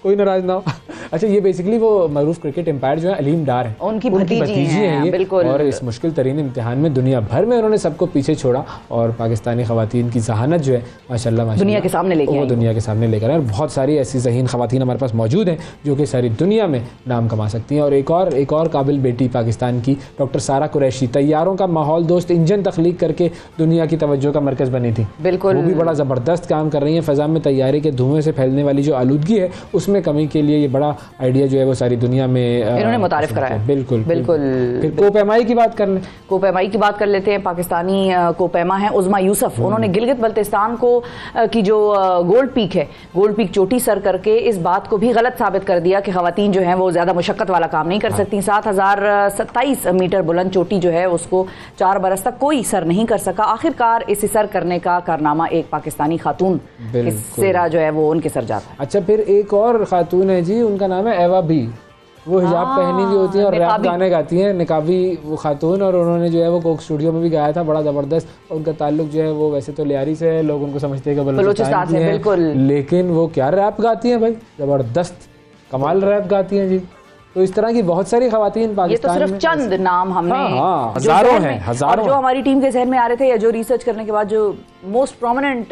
S2: कोई नाराज ना हो। अच्छा, ये बेसिकली वो मरूफ क्रिकेट एम्पायर जो है अलीम डार है,
S1: उनकी भतीजी हैं ये। बिल्कुल।
S2: और इस मुश्किल तरीन इम्तिहान में दुनिया भर में उन्होंने सबको पीछे छोड़ा और पाकिस्तानी खवातीन की जहानत जो है माशाल्लाह
S1: दुनिया के सामने लेकर,
S2: वो दुनिया के सामने लेकर आए। और बहुत सारी ऐसी ज़हीन खवातीन हमारे पास मौजूद हैं जो कि सारी दुनिया में नाम कमा सकती हैं। और एक और काबिल बेटी पाकिस्तान की डॉक्टर सारा कुरैशी, तैयारों का माहौल दोस्त इंजन तख्लीक करके दुनिया की तवज्जो का मरकज़ बनी थी।
S1: बिल्कुल,
S2: वो भी बड़ा ज़बरदस्त काम कर रही हैं। फ़ज़ा में तैयारी के धुएँ से फैलने वाली जो आलूदगी है उसमें कमी के लिए ये बड़ा आइडिया जो है वो सारी दुनिया में
S1: इन्होंने मुतारिफ कराया।
S2: बिल्कुल
S1: बिल्कुल।
S2: फिर कोपैमाई की बात कर लें,
S1: कोपैमाई की बात कर लेते हैं। पाकिस्तानी कोपैमा है उज़मा यूसुफ, उन्होंने गिलगित बल्तिस्तान को की जो गोल्ड पीक है, गोल्ड पीक चोटी सर करके इस बात को भी गलत साबित कर दिया कि खवातीन जो हैं वो ज़्यादा मुशक्क़त वाला काम नहीं कर सकती। 7027 मीटर बुलंद चोटी जो है उसको 4 बरस तक कोई सर नहीं कर सका। आखिरकार इसे सर करने का कारनामा एक पाकिस्तानी खातून सेरा जो है वो उनके सर जाता है।
S2: अच्छा, फिर एक और खातून है जी, उनका नाम है एवा बी। वो हिजाब पहनी हुई होती है और रैप गाने गाती हैं, निकाबी वो खातून। और उन्होंने जो है वो कोक स्टूडियो में भी गाया था, बड़ा ज़बरदस्त। उनका ताल्लुक जो है वो वैसे तो लियारी से है, लोग उनको समझते हैं कि बलूचिस्तान से, बिल्कुल, लेकिन वो क्या रैप गाती हैं भाई, ज़बरदस्त कमाल रैप गाती हैं जी। तो इस तरह की बहुत सारी खवातीन पाकिस्तान में।
S1: ये तो सिर्फ चंद नाम हमने,
S2: हजारों हैं, हजारों
S1: जो हमारी टीम के जहन में आ रहे थे या जो रिसर्च करने के बाद जो मोस्ट प्रोमिनेंट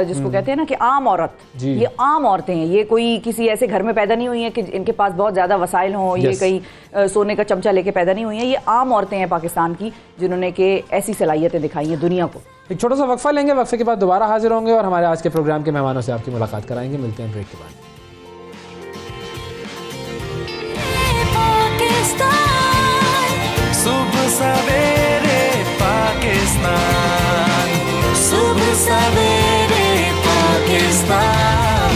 S1: जिसको कहते हैं ना कि आम औरत, ये आम औरतें हैं। ये कोई किसी ऐसे घर में पैदा नहीं हुई हैं कि इनके पास बहुत ज़्यादा वसाइल हों, ये कहीं सोने का चमचा लेके पैदा नहीं हुई हैं। ये आम औरतें हैं पाकिस्तान की जिन्होंने कि ऐसी सलाहियतें दिखाई हैं दुनिया को।
S2: एक छोटा सा वक्फा लेंगे, वक्फे के बाद दोबारा हाजिर होंगे और हमारे आज के प्रोग्राम के मेहमानों से आपकी मुलाकात कराएंगे। मिलते हैं ब्रेक के बाद।
S4: सुबह सवेरे पाकिस्तान, सुबह सवेरे पाकिस्तान।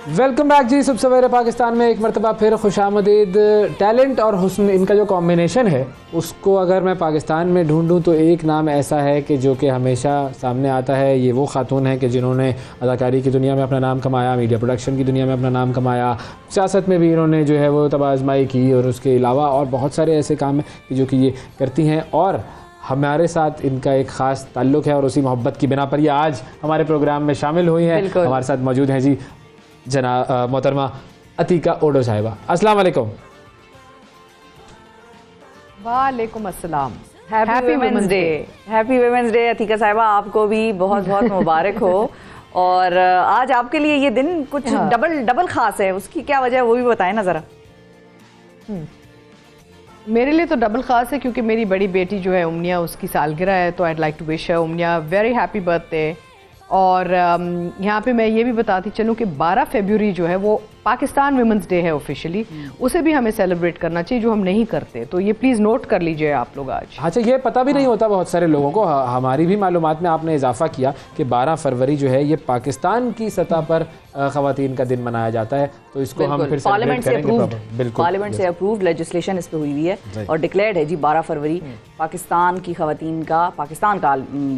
S2: वेलकम बैक जी। सुबह सवेरे पाकिस्तान में एक मरतबा फिर खुशामदीद। टैलेंट और हुस्न, इनका जो कॉम्बिनेशन है उसको अगर मैं पाकिस्तान में ढूंढूं तो एक नाम ऐसा है कि जो कि हमेशा सामने आता है। ये वो खातून है कि जिन्होंने अदाकारी की दुनिया में अपना नाम कमाया, मीडिया प्रोडक्शन की दुनिया में अपना नाम कमाया, सियासत में भी इन्होंने जो है वो तबाज़माई की, और उसके अलावा और बहुत सारे ऐसे काम हैं जो कि ये करती हैं। और हमारे साथ इनका एक ख़ास ताल्लुक़ है और उसी मोहब्बत की बिना पर ये आज हमारे प्रोग्राम में शामिल हुई हैं। हमारे साथ मौजूद हैं जी मोहतरमा अतीका ओडो साहिबा। अस्सलाम वालेकुम।
S5: वालेकुम अस्सलाम।
S1: Happy women's day. Happy women's day Atika साहिबा, आपको भी बहुत बहुत मुबारक हो। और आज आपके लिए ये दिन कुछ डबल खास है, उसकी क्या वजह है वो भी बताएं ना ज़रा।
S5: मेरे लिए तो डबल ख़ास है क्योंकि मेरी बड़ी बेटी जो है उम्निया, उसकी सालगिरह है, तो आई लाइक टू विश है उम्निया वेरी हैप्पी बर्थडे। और यहाँ पे मैं ये भी बताती चलूँ कि 12 फरवरी जो है वो पाकिस्तान वुमेंस डे है ऑफिशियली, उसे भी हमें सेलिब्रेट करना चाहिए जो हम नहीं करते। तो ये प्लीज़ नोट कर लीजिए आप लोग आज।
S2: अच्छा, ये पता भी नहीं होता बहुत सारे लोगों को। हमारी भी मालूमात में आपने इजाफा किया कि 12 फरवरी जो है ये पाकिस्तान की सतह पर ख़वातीन का दिन मनाया जाता है, तो इसको हम फिर
S1: पार्लियामेंट से अप्रूव्ड,
S2: बिल्कुल
S1: पार्लियामेंट से अप्रूव्ड लेजिस्लेशन इस पे हुई है और डिक्लेयर्ड है जी 12 फरवरी पाकिस्तान की ख़वातीन का, पाकिस्तान का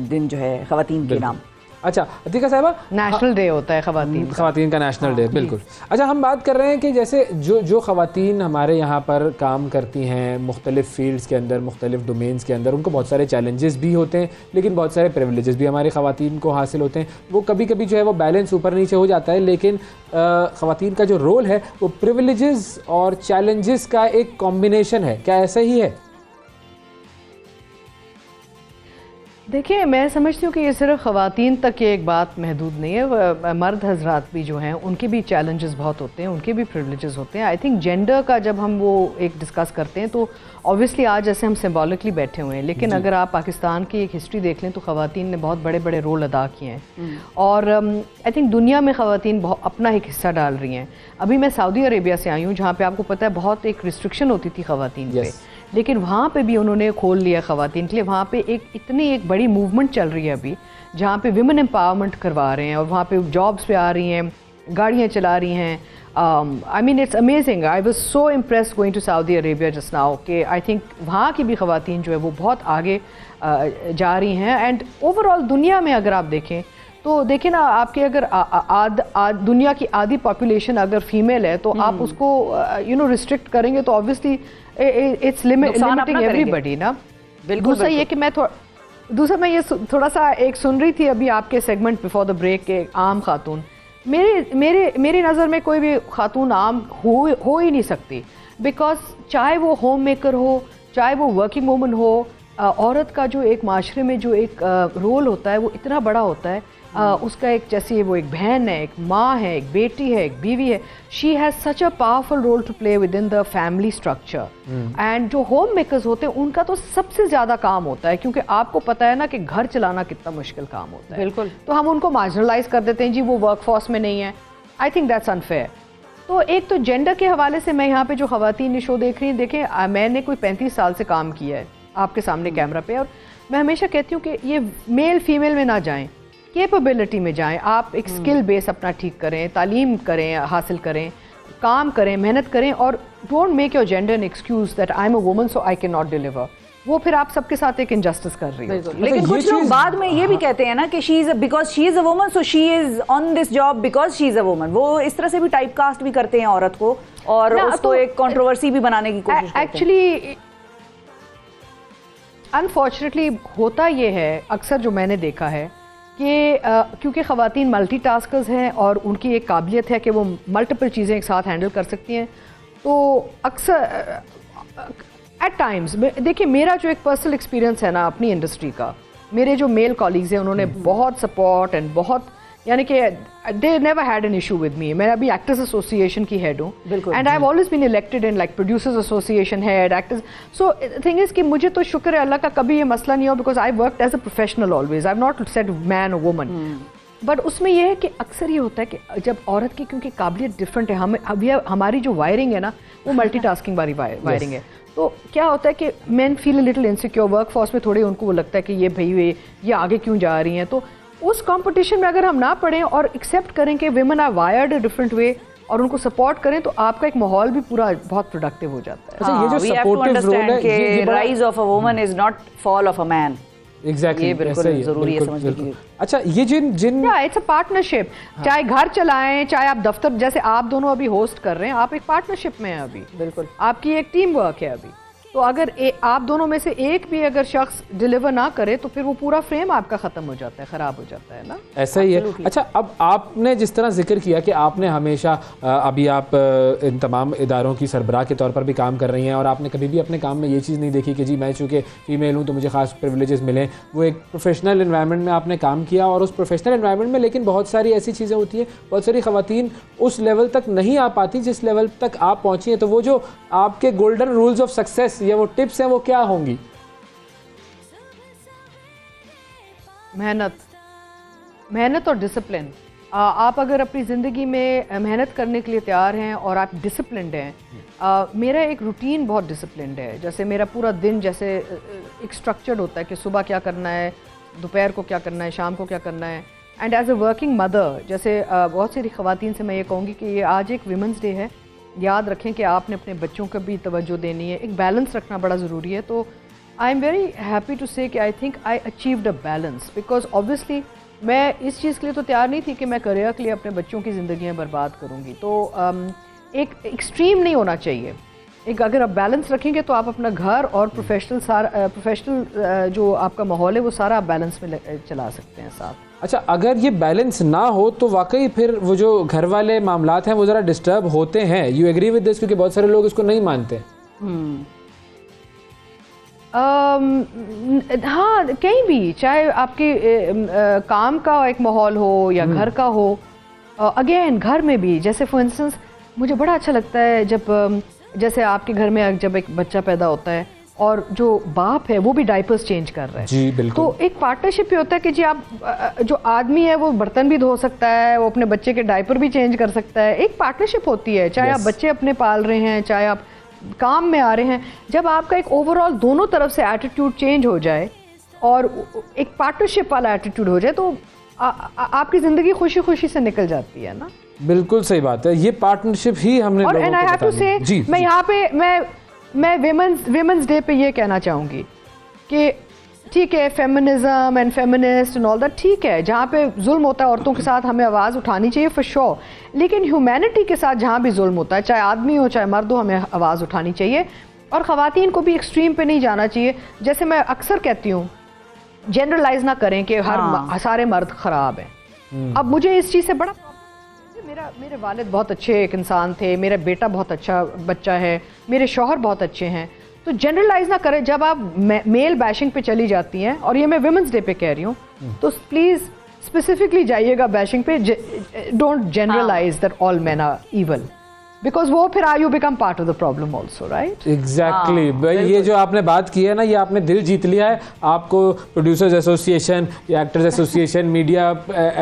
S1: दिन जो है ख़वातीन के नाम।
S2: अच्छा अतीका साहिबा,
S5: नेशनल डे होता है ख़वातीन
S2: का नेशनल डे, बिल्कुल। अच्छा, हम बात कर रहे हैं कि जैसे जो ख़वातीन हमारे यहाँ पर काम करती हैं मुख्तलिफ़ फील्ड्स के अंदर, मुख्तलिफ़ डोमेन्स के अंदर, उनको बहुत सारे चैलेंजेस भी होते हैं, लेकिन बहुत सारे प्रिविलेजेस भी हमारी ख़वातीन को हासिल होते हैं। वो कभी कभी जो है वो बैलेंस ऊपर नीचे हो जाता है, लेकिन ख़वातीन का जो रोल है वो प्रिविलेजेस और चैलेंजेस का एक कॉम्बिनेशन है। क्या ऐसा ही है?
S5: देखिए, मैं समझती हूँ कि ये सिर्फ ख़वातीन तक ये एक बात महदूद नहीं है, मर्द हजरात भी जो हैं उनके भी चैलेंजेस बहुत होते हैं, उनके भी प्रिविलेजेस होते हैं। आई थिंक जेंडर का जब हम वो एक डिस्कस करते हैं तो ऑब्वियसली आज जैसे हम सिम्बॉलिकली बैठे हुए हैं, लेकिन अगर आप पाकिस्तान की एक हिस्ट्री देख लें तो ख़वातीन ने बहुत बड़े बड़े रोल अदा किए हैं और आई थिंक दुनिया में ख़वातीन अपना एक हिस्सा डाल रही हैं। अभी मैं सऊदी अरेबिया से आई हूँ जहाँ पर आपको पता है बहुत एक रिस्ट्रिक्शन होती थी ख़वातीन पे, लेकिन वहाँ पे भी उन्होंने खोल लिया ख़वातीन के लिए। वहाँ पे एक बड़ी मूवमेंट चल रही है अभी जहाँ पे विमेन एम्पावरमेंट करवा रहे हैं और वहाँ पे जॉब्स पे आ रही हैं, गाड़ियाँ चला रही हैं। I mean it's amazing. I was so impressed going to Saudi Arabia just now कि आई थिंक वहाँ की भी ख़वातीन जो है वो बहुत आगे जा रही हैं। एंड ओवरऑल दुनिया में अगर आप देखें तो देखिए ना, आपके अगर दुनिया की आधी पॉपुलेशन अगर फीमेल है तो आप उसको रिस्ट्रिक्ट करेंगे तो ऑब्वियसली इट्स लिमिटिंग एवरीबडी ना। दूसरा ये कि मैं ये थोड़ा सा एक सुन रही थी अभी आपके सेगमेंट बिफोर द ब्रेक के आम खातून। मेरी नज़र में कोई भी खातून आम हो ही नहीं सकती, बिकॉज चाहे वो होम मेकर हो, चाहे वो वर्किंग वूमन हो, औरत का जो एक माशरे में जो एक रोल होता है वो इतना बड़ा होता है। उसका एक, जैसे वो एक बहन है, एक माँ है, एक बेटी है, एक बीवी है। She has such a powerful role to play within the family structure. And जो होम मेकर्स होते हैं उनका तो सबसे ज़्यादा काम होता है, क्योंकि आपको पता है ना कि घर चलाना कितना मुश्किल काम होता है।
S1: बिल्कुल।
S5: तो हम उनको मार्जिनलाइज कर देते हैं जी, वो वर्कफोर्स में नहीं है। I think that's unfair. तो एक तो जेंडर के हवाले से मैं यहाँ पे जो ख़वातीन शो देख रही हूँ, देखें मैंने कोई 35 साल से काम किया है आपके सामने कैमरा पे, और मैं हमेशा कहती हूँ कि ये मेल फीमेल में ना जाएं, कैपेबिलिटी में जाएं। आप एक स्किल बेस अपना ठीक करें, तालीम करें, हासिल करें, काम करें, मेहनत करें, और don't make your gender an excuse that I am a woman so I can not deliver. वो फिर आप सबके साथ एक इनजस्टिस कर रही है।
S1: लेकिन कुछ लोग बाद में ये भी कहते हैं ना कि she is because she is a woman so she is on this job because she is a woman. वो इस तरह से भी टाइप कास्ट भी करते हैं औरत को और उसको एक कंट्रोवर्सी भी बनाने की कोशिश करते हैं।
S5: एक्चुअली अनफॉर्चुनेटली होता ये है, अक्सर जो मैंने देखा है कि क्योंकि ख़वातीन मल्टीटास्कर्स हैं और उनकी एक काबिलियत है कि वो मल्टीपल चीज़ें एक साथ हैंडल कर सकती हैं, तो अक्सर एट टाइम्स देखिए, मेरा जो एक पर्सनल एक्सपीरियंस है ना अपनी इंडस्ट्री का, मेरे जो मेल कॉलीग्स हैं उन्होंने बहुत सपोर्ट एंड बहुत, यानी कि they never had an issue with me. मैं अभी एक्टर्स एसोसिएशन की हेड हूँ and I have always been elected in like producers association head, actors. So thing is कि मुझे तो शुक्र है अल्लाह का कभी ये मसला नहीं हो, because I worked as a professional always, I have not said man और वुमन। बट उसमें यह है कि अक्सर ये होता है कि जब औरत की, क्योंकि काबिलियत डिफरेंट है, हमारी जो वायरिंग है ना वो मल्टीटास्किंग वाली वायरिंग है, तो क्या होता है कि man feel a little insecure. Work force में थोड़े उनको वो लगता है कि ये भाई ये आगे क्यों जा रही हैं, तो उस कंपटीशन में अगर हम ना पढ़ें और एक्सेप्ट करें कि women are wired a different way और उनको सपोर्ट करें, तो आपका एक माहौल भी पूरा बहुत प्रोडक्टिव हो जाता है।
S2: अच्छा, ये जो
S1: we have to
S2: supportive role
S1: understand
S2: है,
S1: कि
S2: ये बड़ा
S1: rise of a woman is not fall of a man.
S2: Exactly
S1: ये बिल्कुल जरूरी है समझने के लिए।
S2: अच्छा, ये जिन
S5: इट्स अ पार्टनरशिप, चाहे घर चलाएं चाहे आप दफ्तर, जैसे आप दोनों अभी होस्ट कर रहे हैं, आप एक पार्टनरशिप में हैं अभी,
S1: बिल्कुल
S5: आपकी एक टीम वर्क है अभी। तो अगर आप दोनों में से एक भी अगर शख्स डिलीवर ना करे तो फिर वो पूरा फ्रेम आपका खत्म हो जाता है, खराब हो जाता है ना।
S2: ऐसा ही है। अच्छा, अब आपने जिस तरह जिक्र किया कि आपने हमेशा अभी आप इन तमाम इदारों की सरबराह के तौर पर भी काम कर रही हैं और आपने कभी भी अपने काम में ये चीज़ नहीं देखी कि जी मैं चूँकि फ़ीमेल हूँ तो मुझे ख़ास प्रिविलेजेस मिलें। वो एक प्रोफेशनल इन्वायरमेंट में आपने काम किया और उस प्रोफेशनल इन्वायरमेंट में लेकिन बहुत सारी ऐसी चीज़ें होती हैं, बहुत सारी ख़वातीन उस लेवल तक नहीं आ पाती जिस लेवल तक आप पहुँची हैं। तो वो जो आपके गोल्डन रूल्स ऑफ सक्सेस या वो टिप्स हैं वो क्या होंगी?
S5: मेहनत और डिसिप्लिन। आप अगर अपनी ज़िंदगी में मेहनत करने के लिए तैयार हैं और आप डिसिप्लिन्ड हैं, मेरा एक रूटीन बहुत डिसिप्लिन्ड है। जैसे मेरा पूरा दिन जैसे एक स्ट्रक्चर्ड होता है कि सुबह क्या करना है, दोपहर को क्या करना है, शाम को क्या करना है। And as a working mother, जैसे बहुत सारी ख़वातीन से मैं ये कहूँगी कि ये आज एक विमेंस डे है, याद रखें कि आपने अपने बच्चों को भी तवज्जो देनी है, एक बैलेंस रखना बड़ा ज़रूरी है। तो I am very happy to say कि I think I achieved a balance, because obviously मैं इस चीज़ के लिए तो तैयार नहीं थी कि मैं करियर के लिए अपने बच्चों की ज़िंदगियाँ बर्बाद करूँगी। तो एक एक्सट्रीम नहीं होना चाहिए, एक अगर आप बैलेंस रखेंगे तो आप अपना घर और प्रोफेशनल जो आपका माहौल है वो सारा आप बैलेंस में चला सकते हैं साथ।
S2: अच्छा, अगर ये बैलेंस ना हो तो वाकई फिर वो जो घर वाले मामलात हैं वो ज़रा डिस्टर्ब होते हैं। You agree with this? क्योंकि बहुत सारे लोग इसको नहीं मानते।
S5: हाँ, कहीं भी, चाहे आपके काम का एक माहौल हो या घर का हो। अगेन घर में भी, जैसे फॉर इंस्टेंस मुझे बड़ा अच्छा लगता है जब जैसे आपके घर में जब एक बच्चा पैदा होता है और जो बाप है वो भी डायपर्स चेंज कर रहा है।
S2: जी बिल्कुल।
S5: तो एक पार्टनरशिप ये होता है कि जी आप जो आदमी है वो बर्तन भी धो सकता है, वो अपने बच्चे के डायपर भी चेंज कर सकता है। एक पार्टनरशिप होती है, चाहे आप बच्चे अपने पाल रहे हैं, चाहे आप काम में आ रहे हैं। जब आपका एक ओवरऑल दोनों तरफ से एटीट्यूड चेंज हो जाए और एक पार्टनरशिप वाला एटीट्यूड हो जाए तो आपकी ज़िंदगी खुशी खुशी से निकल जाती है ना।
S2: बिल्कुल सही बात है, ये पार्टनरशिप ही हमने
S5: और एंड आई हैव टू से, मैं यहाँ पे मैं विमेंस डे पे ये कहना चाहूँगी कि ठीक है, feminism and feminist and all that ठीक है, जहाँ पे जुल्म होता है औरतों के साथ हमें आवाज़ उठानी चाहिए फॉर श्योर, लेकिन ह्यूमैनिटी के साथ जहाँ भी जुल्म होता है, चाहे आदमी हो चाहे मर्द हो, हमें आवाज़ उठानी चाहिए। और ख़वातीन को भी एक्सट्रीम पे नहीं जाना चाहिए। जैसे मैं अक्सर कहती हूँ, जनरलाइज ना करें कि सारे मर्द ख़राब हैं। अब मुझे इस चीज़ से बड़ा, मेरे वालिद बहुत अच्छे एक इंसान थे, मेरा बेटा बहुत अच्छा बच्चा है, मेरे शौहर बहुत अच्छे हैं। तो जनरलाइज ना करें। जब आप मेल बैशिंग पे चली जाती हैं, और ये मैं विमेंस डे पे कह रही हूँ, तो प्लीज़ स्पेसिफिकली जाइएगा बैशिंग पे। Don't generalize that all men are evil, because वो फिर you become part of the problem also, right?
S2: Exactly भाई, ये जो आपने बात की है ना, ये आपने दिल जीत लिया है। आपको producers association, actors association, media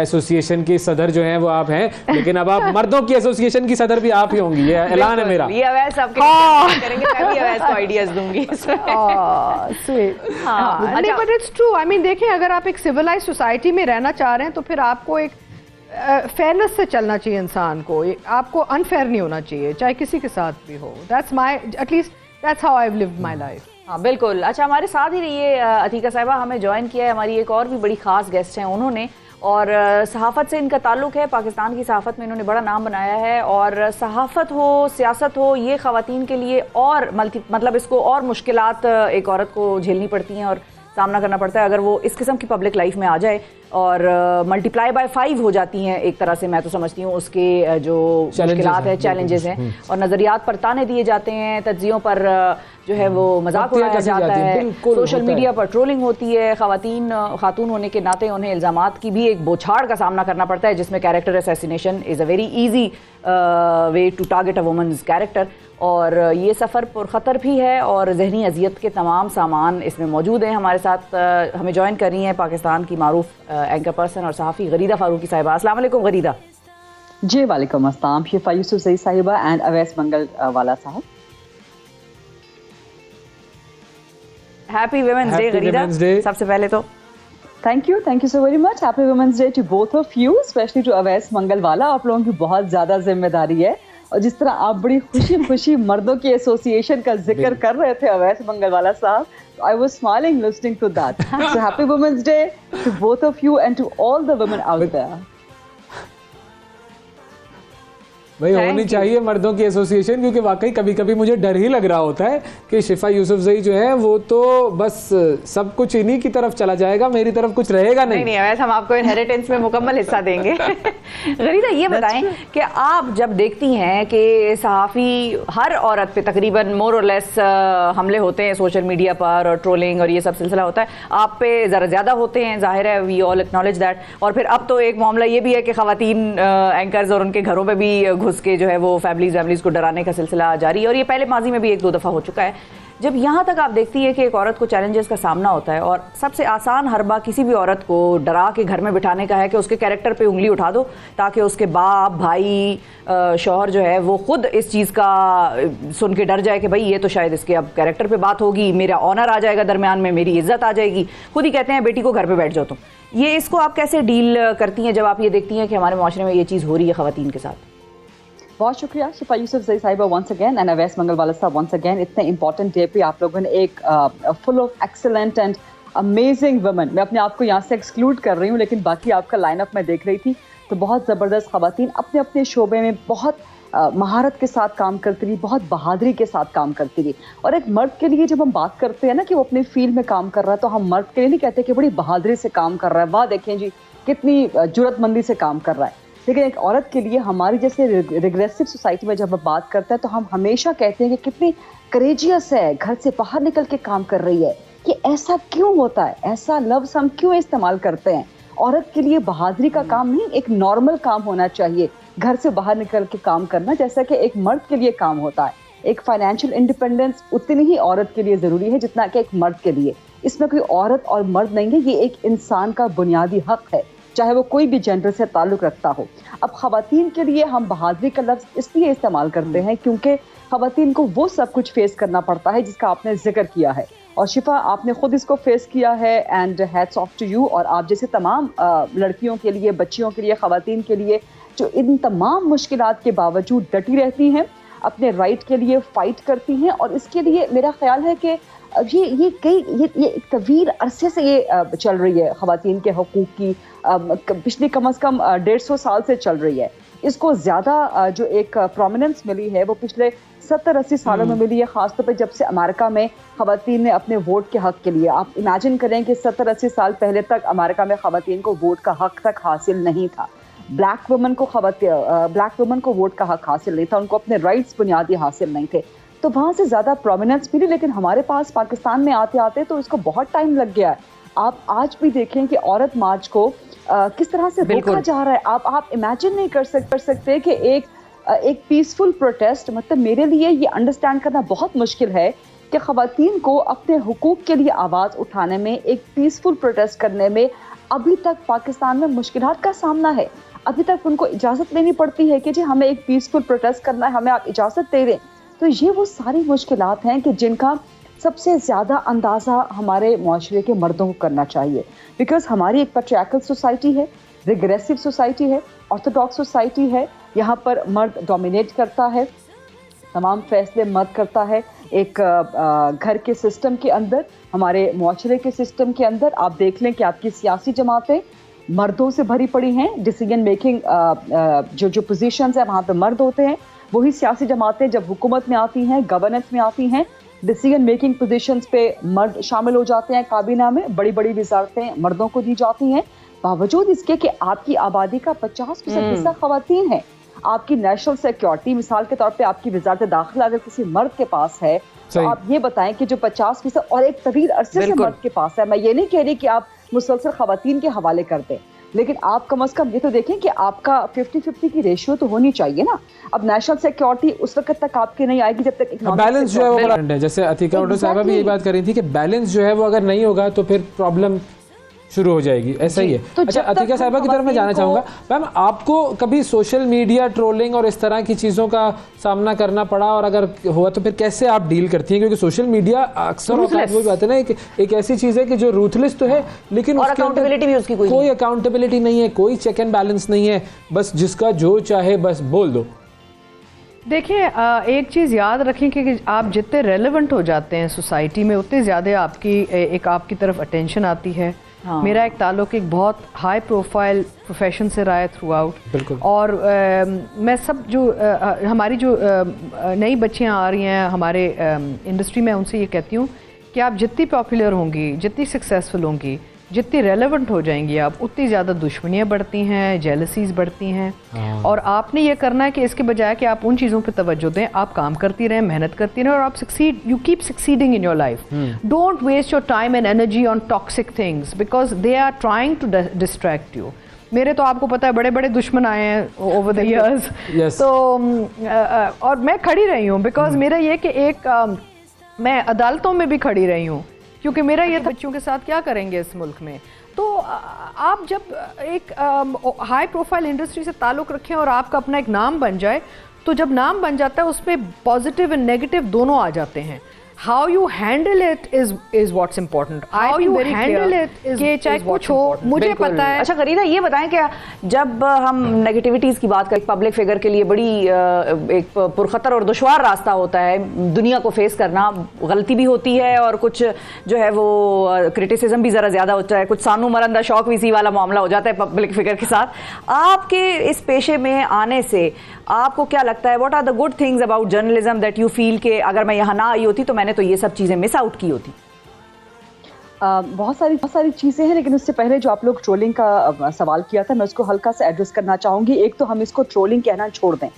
S2: association के सदर जो हैं वो आप हैं, लेकिन अब आप मर्दों की एसोसिएशन की सदर भी आप ही होंगी। ये ऐलान है मेरा।
S1: ये अवैस आपके करेंगे, मैं भी अवैस को आइडियाज दूंगी इसमें।
S5: स्वीट। नहीं, but it's true. I mean देखें, अगर आप एक सिविलाइज सोसाइटी में रहना चाह रहे हैं तो फिर आपको एक फेयरनेस से चलना चाहिए इंसान को। आपको अनफेयर नहीं होना चाहिए, चाहे किसी के साथ भी हो। That's my, at least that's how I have lived my life.
S1: हाँ बिल्कुल। अच्छा, हमारे साथ ही रहिए अतीका साहिबा, हमें ज्वाइन किया है हमारी एक और भी बड़ी ख़ास गेस्ट हैं उन्होंने, और सहाफ़त से इनका ताल्लुक़ है। पाकिस्तान की सहाफ़त में इन्होंने बड़ा नाम बनाया है, और सहाफ़त हो, सियासत हो, ये ख़वातीन के लिए और मतलब इसको और मुश्किलात एक औरत को झेलनी पड़ती हैं और सामना करना पड़ता है अगर वो इस किस्म की पब्लिक लाइफ में आ जाए, और मल्टीप्लाई बाय 5 हो जाती हैं एक तरह से। मैं तो समझती हूँ उसके जो मुश्किलात है, चैलेंजेस हैं, और नज़रियात पर ताने दिए जाते हैं, तज्जियों पर जो है वो मजाक उड़ाया जाता है, सोशल मीडिया पर ट्रोलिंग होती है। खातून होने के नाते उन्हें इल्ज़ामात की भी एक बौछार का सामना करना पड़ता है, जिसमें character assassination is a very easy way to target a woman's character. और ये सफ़र पुरख़तर भी है, और जहनी अजियत के तमाम सामान इसमें मौजूद हैं। हमारे साथ हमें ज्वाइन कर रही हैं पाकिस्तान की मारूफ एंकर पर्सन और सहाफ़ी गरीदा फ़ारूकी साहिबा। अस्सलाम वालेकुम गरीदा।
S6: जी वालेकुम अस्सलाम। शिफा यूसुफ़ज़ई साहिबा एंड अवैस मंगल वाला साहब।
S1: हैप्पी विमेंस डे गरीदा, सबसे पहले तो
S6: thank you so very much. Happy women's day to both of you, specially to Awais Mangalwala. आप लोगों की बहुत ज़्यादा जिम्मेदारी है, और जिस तरह आप बड़ी खुशी खुशी मर्दों की एसोसिएशन का जिक्र कर रहे थे अवैस मंगलवाला साहब, I was smiling listening to that. So happy Women's Day to both of you and to all the women out there.
S2: भाई होनी चाहिए मर्दों की एसोसिएशन, क्योंकि वाकई कभी कभी मुझे डर ही लग रहा होता है कि शिफा यूसुफजई जो है वो तो बस सब कुछ इन्हीं की तरफ चला जाएगा, मेरी तरफ कुछ रहेगा नहीं।
S1: नहीं वैसे हम आपको इनहेरिटेंस में मुकम्मल हिस्सा देंगे। गरीदा ये बताएं कि आप जब देखती हैं कि सहाफ़ी हर औरत पे तकरीबन मोर और लेस हमले होते हैं सोशल मीडिया पर और ट्रोलिंग और ये सब सिलसिला होता है, आप पे ज़रा ज़्यादा होते हैं, जाहिर है, वी ऑल एक्नॉलेज दैट। और फिर अब तो एक मामला ये भी है कि ख़वातीन एंकर्स और उनके घरों पर भी घुस के जो है वो फैमिलीज़ को डराने का सिलसिला जारी है, और ये पहले माजी में भी 1-2 दफ़ा हो चुका है। जब यहाँ तक आप देखती है कि एक औरत को चैलेंजेस का सामना होता है, और सबसे आसान हरबा किसी भी औरत को डरा के घर में बिठाने का है कि उसके कैरेक्टर पे उंगली उठा दो, ताकि उसके बाप, भाई, शौहर जो है वो खुद इस चीज़ का सुन के डर जाए कि भाई ये तो शायद इसके अब कैरेक्टर पे बात होगी, मेरा ऑनर आ जाएगा दरमियान में, मेरी इज्जत आ जाएगी। खुद ही कहते हैं बेटी को घर पर बैठ जाओ तुम। ये इसको आप कैसे डील करती हैं जब आप ये देखती हैं कि हमारे माशरे में ये चीज़ हो रही है ख़वातीन के साथ?
S6: बहुत शुक्रिया शिफा यूसुफजई साहिबा वंस अगेन, एंड अवैस मंगलवाला साहब वंस अगेन। इतने इंपॉर्टेंट डे पे आप लोगों ने एक full of excellent and amazing women, मैं अपने आप को यहाँ से एक्सक्लूड कर रही हूँ, लेकिन बाकी आपका लाइनअप मैं देख रही थी तो बहुत ज़बरदस्त ख़वातीन अपने अपने शोबे में बहुत महारत के साथ काम करती रही, बहुत बहादुरी के साथ काम करती रही। और एक मर्द के लिए जब हम बात करते हैं ना कि वो अपने फील्ड में काम कर रहा है, तो हम मर्द के लिए नहीं कहते कि बड़ी बहादुरी से काम कर रहा है, वाह देखें जी कितनी जुर्रतमंदी से काम कर रहा है। लेकिन एक औरत के लिए हमारी जैसे रिग्रेसिव सोसाइटी में जब हम बात करते हैं तो हम हमेशा कहते हैं कि कितनी करेजियस है, घर से बाहर निकल के काम कर रही है। कि ऐसा क्यों होता है, ऐसा लफ्ज़ हम क्यों इस्तेमाल करते हैं? औरत के लिए बहादुरी का काम नहीं, एक नॉर्मल काम होना चाहिए घर से बाहर निकल के काम करना, जैसा कि एक मर्द के लिए काम होता है। एक फाइनेंशियल इंडिपेंडेंस उतनी ही औरत के लिए ज़रूरी है जितना कि एक मर्द के लिए। इसमें कोई औरत और मर्द नहीं है, ये एक इंसान का बुनियादी हक है, चाहे वो कोई भी जेंडर से ताल्लुक़ रखता हो। अब ख़वातीन के लिए हम बहादुरी का लफ्ज़ इसलिए इस्तेमाल करते हैं क्योंकि ख़वातीन को वो सब कुछ फेस करना पड़ता है जिसका आपने जिक्र किया है, और शिफा आपने खुद इसको फेस किया है, and hats off to you. और आप जैसे तमाम लड़कियों के लिए, बच्चियों के लिए, ख़वातीन के लिए जो इन तमाम मुश्किलात के बावजूद डटी रहती हैं, अपने राइट के लिए फ़ाइट करती हैं, और इसके लिए मेरा ख्याल है कि ये एक तवील अरसे से ये चल रही है ख़वातीन के हकूक़ की, पिछली कम से कम 150 साल से चल रही है। इसको ज़्यादा जो एक प्रोमिनेंस मिली है वो पिछले 70-80 सालों में मिली है, ख़ासतौर पे जब से अमेरिका में ख़वातीन ने अपने वोट के हक़ के लिए, आप इमेजिन करें कि 70-80 साल पहले तक अमेरिका में ख़वातीन को वोट का हक़ तक हासिल नहीं था। ब्लैक वुमन को वोट का हक़ हासिल नहीं था, उनको अपने राइट्स बुनियादी हासिल नहीं थे, तो वहाँ से ज़्यादा प्रोमिनेंस मिली। लेकिन हमारे पास पाकिस्तान में आते आते तो इसको बहुत टाइम लग गया है। आप आज भी देखें कि औरत मार्च को किस तरह से रोका जा रहा है। आप इमेजिन नहीं कर सकते कि एक पीसफुल प्रोटेस्ट, मतलब मेरे लिए ये अंडरस्टैंड करना बहुत मुश्किल है कि ख़वातीन को अपने हुकूक के लिए आवाज़ उठाने में, एक पीसफुल प्रोटेस्ट करने में अभी तक पाकिस्तान में मुश्किलात का सामना है। अभी तक उनको इजाज़त लेनी पड़ती है कि जी हमें एक पीसफुल प्रोटेस्ट करना है, हमें आप इजाज़त दे दें। तो ये वो सारी मुश्किलात हैं कि जिनका सबसे ज़्यादा अंदाज़ा हमारे माशरे के मर्दों को करना चाहिए, बिकॉज हमारी एक पैट्रियार्कल सोसाइटी है, रिग्रेसिव सोसाइटी है, ऑर्थोडॉक्स सोसाइटी है। यहाँ पर मर्द डोमिनेट करता है, तमाम फैसले मर्द करता है। एक घर के सिस्टम के अंदर, हमारे माशरे के सिस्टम के अंदर आप देख लें कि आपकी सियासी जमातें मर्दों से भरी पड़ी हैं। डिसीजन मेकिंग जो पोजीशंस है वहाँ पे मर्द होते हैं। वही सियासी जमातें जब हुकूमत में आती हैं, गवर्नेंस में आती हैं, डिसीजन मेकिंग पोजीशंस पे मर्द शामिल हो जाते हैं। काबीना में बड़ी बड़ी वजारतें मर्दों को दी जाती हैं, बावजूद इसके कि आपकी आबादी का 50% हिस्सा ख़वातीन है। आपकी नेशनल सिक्योरिटी, मिसाल के तौर पे आपकी वजारत दाखिला अगर किसी मर्द के पास है, तो आप ये बताएं कि जो 50% और एक तवील अरसे से मर्द के पास है। मैं ये नहीं कह रही कि आप मुसलसल ख़वातीन के हवाले कर दें, लेकिन आप कम से कम ये तो देखें कि आपका 50-50 की रेशियो तो होनी चाहिए ना। अब नेशनल सिक्योरिटी उस वक्त तक आपके नहीं आएगी जब तक
S2: बैलेंस जो है वो, जैसे अतीका उडो साहबा भी यही बात कर रही थी कि बैलेंस जो है वो अगर नहीं होगा तो फिर प्रॉब्लम शुरू हो जाएगी, ऐसा ही है।
S6: तो
S2: अच्छा,
S6: जब तक
S2: अतिका साहिबा की तरफ मैं जाना
S6: खवातीन को-
S2: चाहूँगा। मैम, आपको कभी सोशल मीडिया ट्रोलिंग और इस तरह की चीज़ों का सामना करना पड़ा, और अगर हुआ तो फिर कैसे आप डील करती हैं? क्योंकि सोशल मीडिया अक्सर औकात वो बात है ना, एक ऐसी चीज़ है कि जो रूथलेस तो है, लेकिन
S1: और
S2: उसके अंदर
S1: accountability भी उसकी कोई
S2: कोई अकाउंटेबिलिटी नहीं है, कोई चेक एंड बैलेंस नहीं है, बस जिसका जो चाहे बस बोल दो।
S5: देखिए, एक चीज़ याद रखें कि आप जितने रेलेवेंट हो जाते हैं सोसाइटी में, उतने ज़्यादा आपकी तरफ अटेंशन आती है।
S1: हाँ।
S5: मेरा एक ताल्लुक एक बहुत हाई प्रोफाइल प्रोफेशन से रहा है थ्रू आउट।
S2: बिल्कुल।
S5: और मैं सब जो हमारी जो नई बच्चियां आ रही हैं हमारे इंडस्ट्री में, उनसे ये कहती हूँ कि आप जितनी पॉपुलर होंगी, जितनी सक्सेसफुल होंगी, जितनी रेलेवेंट हो जाएंगी आप, उतनी ज़्यादा दुश्मनियाँ बढ़ती हैं, जेलसीज बढ़ती हैं। और आपने ये करना है कि इसके बजाय कि आप उन चीज़ों पे तवज्जो दें, आप काम करती रहें, मेहनत करती रहें, और आप you keep succeeding in your life. Don't waste your time and energy on toxic things because they are trying to distract you. मेरे तो आपको पता है बड़े बड़े दुश्मन आए हैं ओवर द ईयर्स।
S2: Yes.
S5: तो और मैं खड़ी रही हूँ बिकॉज मेरा ये कि मैं अदालतों में भी खड़ी रही हूँ, क्योंकि मेरा ये बच्चों के साथ क्या करेंगे इस मुल्क में। तो आप जब एक हाई प्रोफाइल इंडस्ट्री से ताल्लुक़ रखें और आपका अपना एक नाम बन जाए, तो जब नाम बन जाता है उसमें पॉजिटिव एंड नेगेटिव दोनों आ जाते हैं। How you handle it is what's important. How you handle it is चाहे कुछ हो, मुझे पता है।
S1: अच्छा करीना, ये बताएं कि जब हम नेगेटिविटीज़ की बात करें, पब्लिक फिगर के लिए बड़ी एक पुरखतर और दुश्वार रास्ता होता है दुनिया को फेस करना। गलती भी होती है और कुछ जो है वो क्रिटिसिज्म भी ज़रा ज़्यादा होता है, कुछ सानू मरंदा शौक वीसी वाला मामला हो जाता है पब्लिक फिगर के साथ। आपके इस पेशे में आने से आपको क्या लगता है, what are the good things about journalism that you feel कि अगर मैं यहाँ ना आई होती तो मैंने तो ये सब चीज़ें मिस आउट की होती?
S6: बहुत सारी चीज़ें हैं, लेकिन उससे पहले जो आप लोग ट्रोलिंग का सवाल किया था, मैं उसको हल्का सा एड्रेस करना चाहूँगी। एक तो हम इसको ट्रोलिंग कहना छोड़ दें।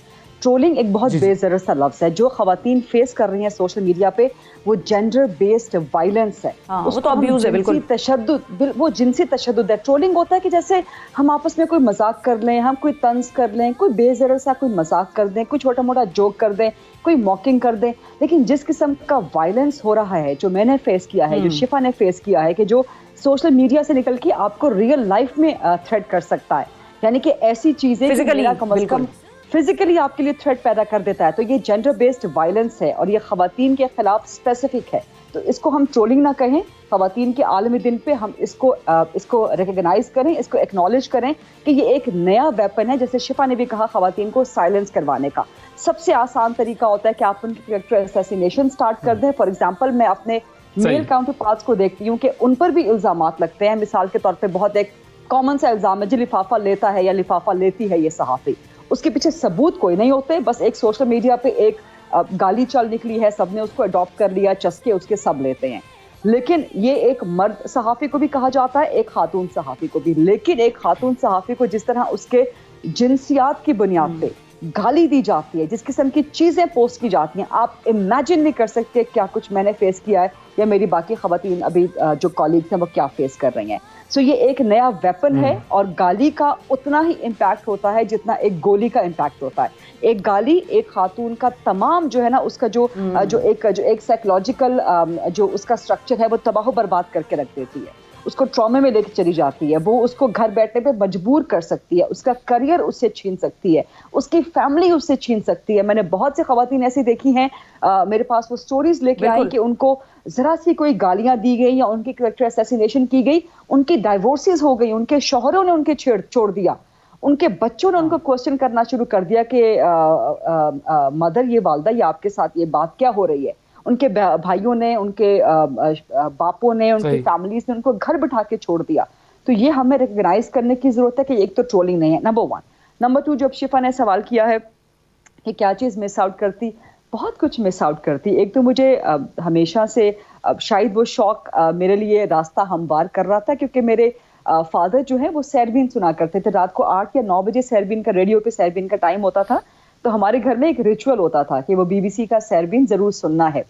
S6: ट्रोलिंग एक बहुत बेज़रूरत सा लफ्ज़ है। जो ख़वातीन फेस कर रही हैं सोशल मीडिया पे, वो जेंडर बेस्ड वायलेंस है।
S1: हाँ, वो तो अब्यूज़ है, बिल्कुल
S6: तशद्दुद, वो जिनसी तशद्दुद है। ट्रोलिंग होता है कि जैसे हम आपस में कोई मजाक कर लें, हम कोई तंज कर लें, कोई बेज़रूरत सा कोई मजाक कर दें, कोई छोटा मोटा जोक कर दें, कोई मॉकिंग कर दें। लेकिन जिस किस्म का वायलेंस हो रहा है, जो मैंने फेस किया है, जो शिफा ने फेस किया है, कि जो सोशल मीडिया से निकल के आपको रियल लाइफ में थ्रेट कर सकता है, यानी कि ऐसी चीज़ें
S1: फिजिकली
S6: फिजिकली आपके लिए थ्रेट पैदा कर देता है, तो ये जेंडर बेस्ड वायलेंस है और ये ख़वातीन के खिलाफ स्पेसिफिक है। तो इसको हम ट्रोलिंग ना कहें। ख़वातीन के आलमी दिन पे हम इसको रिकग्नाइज करें, इसको एक्नॉलेज करें कि ये एक नया वेपन है। जैसे शिफा ने भी कहा, ख़वातीन को साइलेंस करवाने का सबसे आसान तरीका होता है कि आप उनकी कैरेक्टर असैसिनेशन स्टार्ट कर दें। फॉर एग्जाम्पल, मैं अपने मेल काउंटर पार्ट्स को देखती हूँ कि उन पर भी इल्ज़ामात लगते हैं। मिसाल के तौर पर बहुत एक कॉमन सा इल्ज़ाम है, जो लिफाफा लेता है या लिफाफा लेती है ये सहाफ़ी, उसके पीछे सबूत कोई नहीं होते, बस एक सोशल मीडिया पे एक गाली चल निकली है, सबने उसको अडॉप्ट कर लिया, चस्के उसके सब लेते हैं। लेकिन ये एक मर्द सहाफ़ी को भी कहा जाता है, एक खातून सहाफ़ी को भी। लेकिन एक खातून सहाफ़ी को जिस तरह उसके जिनसियात की बुनियाद पे गाली दी जाती है, जिस किस्म की चीज़ें पोस्ट की जाती हैं, आप इमेजिन नहीं कर सकते क्या कुछ मैंने फेस किया है या मेरी बाकी ख़वातीन अभी जो कॉलीग्स हैं वो क्या फेस कर रही हैं। सो ये एक नया वेपन है और गाली का उतना ही इम्पैक्ट होता है जितना एक गोली का इम्पैक्ट होता है। एक गाली एक खातून का तमाम जो है ना, उसका जो एक साइकोलॉजिकल जो उसका स्ट्रक्चर है वो तबाह बर्बाद करके रख देती है, उसको ट्रॉमे में लेकर चली जाती है, वो उसको घर बैठने पे मजबूर कर सकती है, उसका करियर उससे छीन सकती है, उसकी फैमिली उससे छीन सकती है। मैंने बहुत सी ख़वातीन ऐसी देखी हैं, मेरे पास वो स्टोरीज लेके आई कि उनको जरा सी कोई गालियां दी गई या उनकी कैरेक्टर असैसिनेशन की गई, उनकी डाइवोर्सेस हो गई, उनके शौहरों ने उनके छोड़ दिया, उनके बच्चों ने उनको क्वेश्चन करना शुरू कर दिया कि मदर, ये वालदा, ये आपके साथ ये बात क्या हो रही है। उनके भाइयों ने, उनके बापों ने, उनकी फैमिलीज ने उनको घर बिठा के छोड़ दिया। तो ये हमें रिकग्नाइज करने की जरूरत है कि एक तो ट्रोलिंग नहीं है, नंबर 1। नंबर 2, जब शिफा ने सवाल किया है कि क्या चीज़ मिस आउट करती, बहुत कुछ मिस आउट करती। एक तो मुझे हमेशा से शायद वो शौक मेरे लिए रास्ता हमवार कर रहा था, क्योंकि मेरे फादर जो है वो सैरबीन सुना करते थे। रात को 8 या 9 बजे सैरबीन का, रेडियो पे सैरबीन का टाइम होता था, तो हमारे घर में एक रिचुअल होता था कि वो BBC का सैरबीन ज़रूर सुनना है।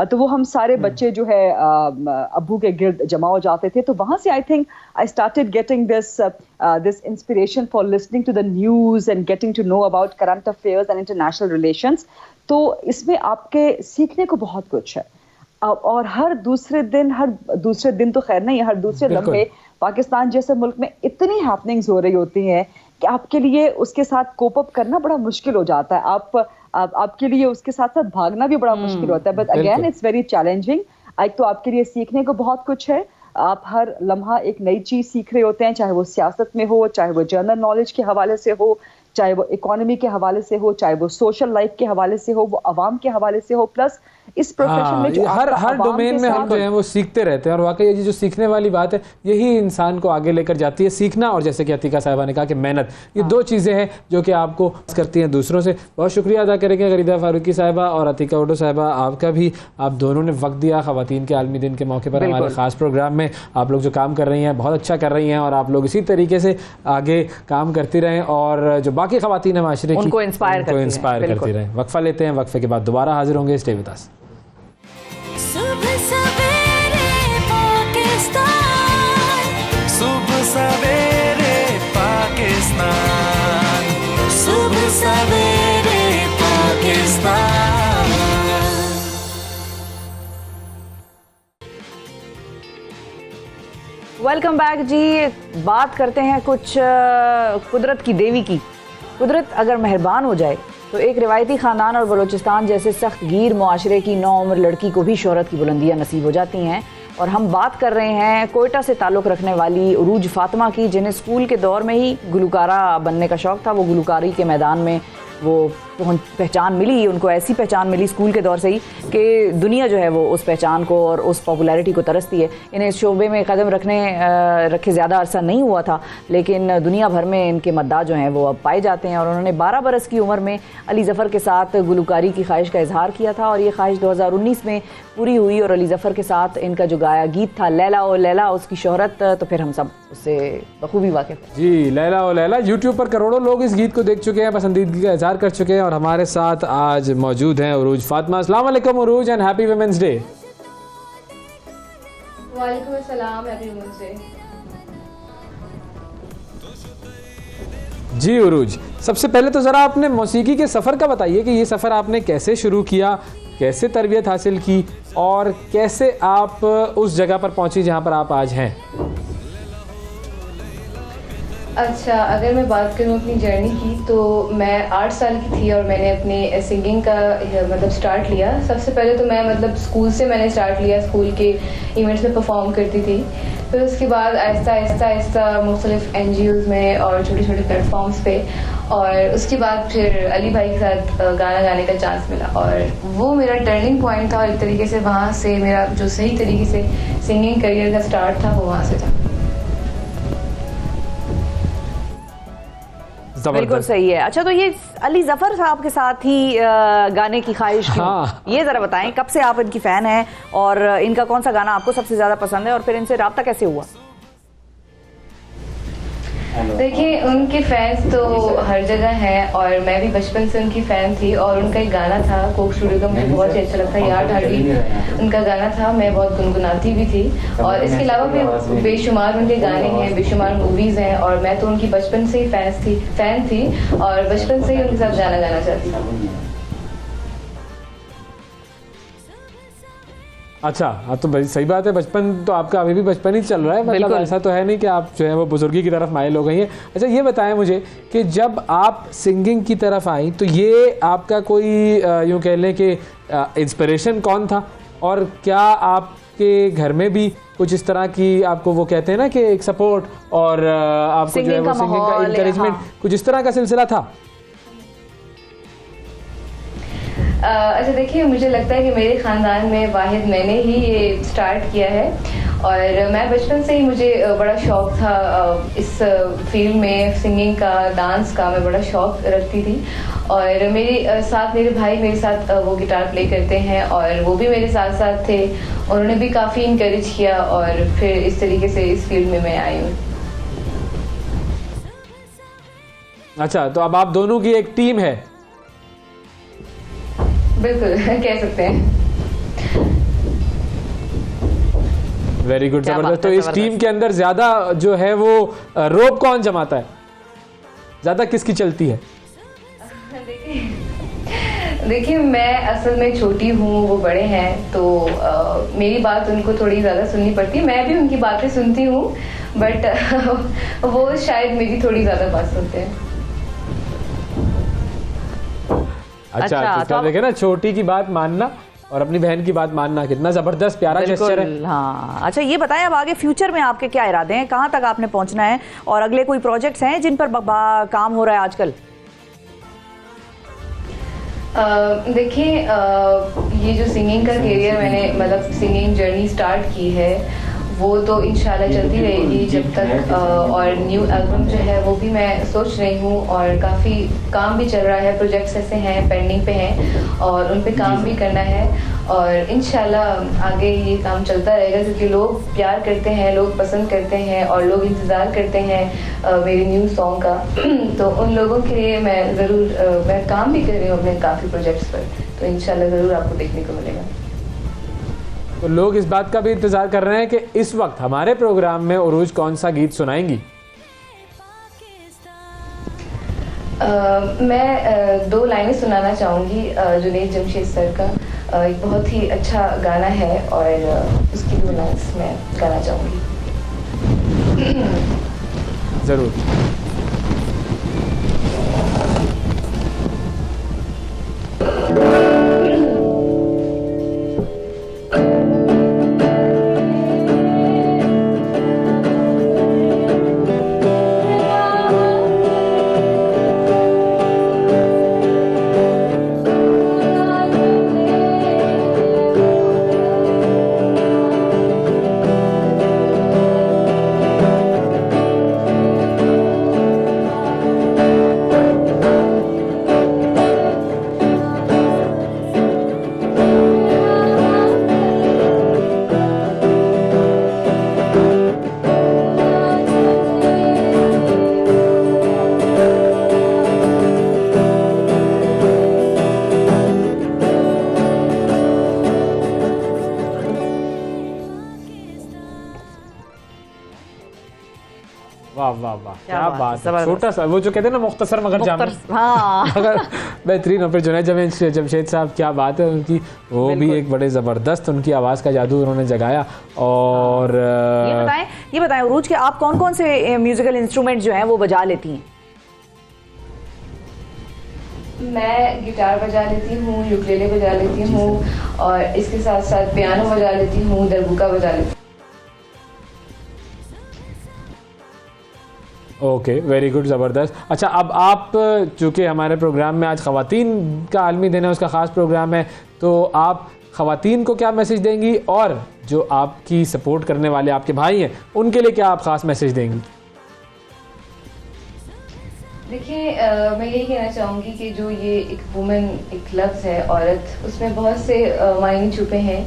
S6: तो वो हम सारे बच्चे जो है अब्बू के गिर्द जमा हो जाते थे। तो वहाँ से I think I started getting this inspiration for listening to the news and getting to know about current affairs and international relations. तो इसमें आपके सीखने को बहुत कुछ है। और हर दूसरे दिन तो खैर नहीं, हर दूसरे लम्हे पाकिस्तान जैसे मुल्क में इतनी हैपनिंग्स हो रही होती हैं कि आपके लिए उसके साथ कोप अप करना बड़ा मुश्किल हो जाता है। आपके लिए उसके साथ साथ भागना भी बड़ा मुश्किल होता है। But again it's very challenging. एक तो आपके लिए सीखने को बहुत कुछ है, आप हर लम्हा एक नई चीज़ सीख रहे होते हैं, चाहे वो सियासत में हो, चाहे वो जनरल नॉलेज के हवाले से हो, चाहे वो इकोनॉमी के हवाले से हो, चाहे वो सोशल लाइफ के हवाले से हो, वो अवाम के हवाले से हो। प्लस इस प्रोफेशन में जो
S2: हर डोमेन में हम जो है वो सीखते रहते हैं और वाकई ये जो सीखने वाली बात है यही इंसान को आगे लेकर जाती है, सीखना और जैसे कि अतीका साहिबा ने कहा कि मेहनत, ये दो चीज़ें हैं जो कि आपको करती हैं दूसरों से। बहुत शुक्रिया अदा करेंगे गरीदा फारूकी साहिबा और अतीका उडो साहिबा, आपका भी, आप दोनों ने वक्त दिया ख़वातीन के आलमी दिन के मौके पर हमारे ख़ास प्रोग्राम में। आप लोग जो काम कर रही हैं बहुत अच्छा कर रही हैं और आप लोग इसी तरीके से आगे काम करती रहें और जो बाकी ख़वातीन है माशरे की
S1: उनको इंस्पायर
S2: करती रहें। वक्फा लेते हैं, वक्फे के बाद दोबारा हाजिर होंगे। Stay with us.
S4: सुबह सवेरे पाकिस्तान, सुबह सवेरे पाकिस्तान, सुबह सवेरे पाकिस्तान।
S1: वेलकम बैक जी। बात करते हैं कुछ कुदरत की देवी की। कुदरत अगर मेहरबान हो जाए तो एक रिवायती ख़ानदान और बलूचिस्तान जैसे सख्त गिर मुआशरे की नौउम्र लड़की को भी शोहरत की बुलंदियाँ नसीब हो जाती हैं। और हम बात कर रहे हैं कोयटा से ताल्लुक़ रखने वाली उरूज फातिमा की, जिन्हें स्कूल के दौर में ही गुलकारा बनने का शौक़ था। वो गुलकारी के मैदान में वो पहचान मिली, उनको ऐसी पहचान मिली स्कूल के दौर से ही कि दुनिया जो है वो उस पहचान को और उस पॉपुलैरिटी को तरसती है। इन्हें इस शोबे में कदम रखे ज़्यादा अरसा नहीं हुआ था, लेकिन दुनिया भर में इनके मद्दाह जो हैं वो अब पाए जाते हैं। और उन्होंने 12 बरस की उम्र में अली ज़फ़र के साथ गुलकारी की ख्वाहिश का इजहार किया था और ये ख्वाहिश 2019 में पूरी हुई और अली ज़फ़र के साथ इनका जो गाया गीत था लैला ओ लैला, उसकी शोहरत तो फिर हम सब उससे बखूबी वाकिफ़ हैं।
S2: जी, लैला ओ लैला यूट्यूब पर करोड़ों लोग इस गीत को देख चुके हैं, पसंदीदगी का इजहार कर चुके हैं और हमारे साथ आज मौजूद हैं उरूज फातिमा। अस्सलाम वालेकुम उरूज एंड हैप्पी वुमेन्स डे।
S7: वालेकुम अस्सलाम, हैप्पी वुमेन्स डे।
S2: जी उरूज, सबसे पहले तो ज़रा आपने मौसीकी के सफ़र का बताइए कि ये सफ़र आपने कैसे शुरू किया, कैसे तरबियत हासिल की और कैसे आप उस जगह पर पहुंची जहां पर आप आज हैं।
S7: अच्छा, अगर मैं बात करूँ अपनी जर्नी की तो मैं 8 साल की थी और मैंने अपने सिंगिंग का मतलब स्टार्ट लिया। सबसे पहले तो मैं मतलब स्कूल से मैंने स्टार्ट लिया, स्कूल के इवेंट्स में परफॉर्म करती थी। फिर उसके बाद आहिस्ता आहिस्ता मुख्तलिफ NGOs में और छोटे छोटे प्लेटफॉर्म्स पे, और उसके बाद फिर अली भाई के साथ गाना गाने का चांस मिला और वो मेरा टर्निंग पॉइंट था। और एक तरीके से वहाँ से मेरा जो सही तरीके से सिंगिंग करियर का स्टार्ट था वो वहाँ से था।
S1: बिल्कुल सही है। अच्छा, तो ये अली ज़फ़र साहब के साथ ही गाने की ख्वाहिश क्यों?
S2: हाँ।
S1: ये ज़रा बताएं, कब से आप इनकी फ़ैन हैं और इनका कौन सा गाना आपको सबसे ज़्यादा पसंद है और फिर इनसे रब्ता कैसे हुआ?
S7: देखिए, उनके फैंस तो हर जगह हैं और मैं भी बचपन से उनकी फ़ैन थी। और उनका एक गाना था कोक स्टूडियो का, मुझे बहुत ही अच्छा लगता है, यार ढाली उनका गाना था, मैं बहुत गुनगुनाती भी थी। और इसके अलावा भी बेशुमार उनके गाने हैं, बेशुमार मूवीज़ हैं और मैं तो उनकी बचपन से ही फ़ैन थी और बचपन से ही उनके साथ गाना गाना चाहती थी।
S2: अच्छा, हाँ, तो भाई सही बात है, बचपन तो आपका अभी भी बचपन ही चल रहा है, मतलब ऐसा तो है नहीं कि आप जो है वो बुजुर्गी की तरफ माइल हो गई हैं। अच्छा, ये बताएं मुझे कि जब आप सिंगिंग की तरफ आई तो ये आपका कोई यूँ कह लें कि इंस्पिरेशन कौन था और क्या आपके घर में भी कुछ इस तरह की आपको वो कहते हैं ना कि एक सपोर्ट और आपको जो है वो सिंगिंग का इंकरेजमेंट, कुछ इस तरह का सिलसिला था?
S7: अच्छा, देखिए, मुझे लगता है कि मेरे ख़ानदान में वाहिद मैंने ही ये स्टार्ट किया है और मैं बचपन से ही मुझे बड़ा शौक़ था इस फील्ड में, सिंगिंग का, डांस का मैं बड़ा शौक़ रखती थी। और मेरे भाई मेरे साथ वो गिटार प्ले करते हैं और वो भी मेरे साथ साथ थे, उन्होंने भी काफ़ी इनकरेज किया और फिर इस तरीके से इस फील्ड में मैं आई हूँ।
S2: अच्छा, तो अब आप दोनों की एक टीम है?
S7: बिल्कुल कह सकते हैं।
S2: वेरी गुड, जबरदस्त। तो इस टीम के अंदर ज्यादा जो है वो रोप कौन जमाता है, ज्यादा किसकी चलती है?
S7: देखिए, मैं असल में छोटी हूँ, वो बड़े हैं, तो मेरी बात उनको थोड़ी ज़्यादा सुननी पड़ती है। मैं भी उनकी बातें सुनती हूँ बट वो शायद मेरी थोड़ी ज़्यादा पास होते हैं।
S2: अच्छा
S1: तो
S2: तो देखे ना, छोटी की बात मानना और अपनी बहन की बात मानना, कितना जबरदस्त प्यारा जेस्चर है।
S1: बिल्कुल, हाँ। अच्छा ये बताएं, अब आगे फ्यूचर में आपके क्या इरादे हैं, कहाँ तक आपने पहुंचना है, और अगले कोई प्रोजेक्ट्स हैं जिन पर काम हो रहा है आजकल?
S7: देखिए, ये जो सिंगिंग का करियर मैंने मतलब सिंगिंग जर्नी स्टार्ट की है, वो तो इंशाल्लाह चलती रहेगी जब तक, और न्यू एल्बम जो है वो भी मैं सोच रही हूँ, और काफ़ी काम भी चल रहा है, प्रोजेक्ट्स ऐसे हैं पेंडिंग पे हैं और उन पे काम भी करना है, और इंशाल्लाह आगे ये काम चलता रहेगा क्योंकि लोग प्यार करते हैं, लोग पसंद करते हैं और लोग इंतज़ार करते हैं मेरे न्यू सॉन्ग का। तो उन लोगों के लिए मैं ज़रूर मैं काम भी कर रही हूँ अपने काफ़ी प्रोजेक्ट्स पर, तो इंशाल्लाह ज़रूर आपको देखने को मिलेगा।
S2: तो लोग इस बात का भी इंतजार कर रहे हैं कि इस वक्त हमारे प्रोग्राम में उरूज कौन सा गीत सुनाएंगी।
S7: मैं 2 लाइनें सुनाना चाहूँगी जुनैद जमशेद सर का, एक बहुत ही अच्छा गाना है और उसकी 2 लाइन्स मैं गाना चाहूँगी।
S2: जरूर। वाह वाह वाह, क्या बात है। छोटा सा, वो जो कहते हैं ना, मुख्तसर मगर जाम,
S1: हाँ।
S2: अगर बेहतरीन। और फिर जुनैद जमशेद साहब, क्या बात है उनकी, वो भी एक बड़े ज़बरदस्त, उनकी आवाज़ का जादू उन्होंने जगाया। और
S1: ये बताएं उरूज के आप कौन कौन से म्यूजिकल इंस्ट्रूमेंट जो हैं वो बजा लेती हैं?
S7: मैं गिटार बजा लेती हूँ, यूकेलेले बजा लेती हूँ, और इसके साथ साथ पियानो बजा लेती हूँ, दरबुका बजा लेती हूँ।
S2: ओके, वेरी गुड, ज़बरदस्त। अच्छा, अब आप चूँकि हमारे प्रोग्राम में आज ख़वातीन का आलमी दिन है, उसका ख़ास प्रोग्राम है, तो आप ख़वातीन को क्या मैसेज देंगी, और जो आपकी सपोर्ट करने वाले आपके भाई हैं उनके लिए क्या आप ख़ास मैसेज देंगी?
S7: देखिए, मैं यही कहना चाहूँगी कि जो ये एक वुमेन, एक लफ्ज़ है औरत, उसमें बहुत से मायने छुपे हैं,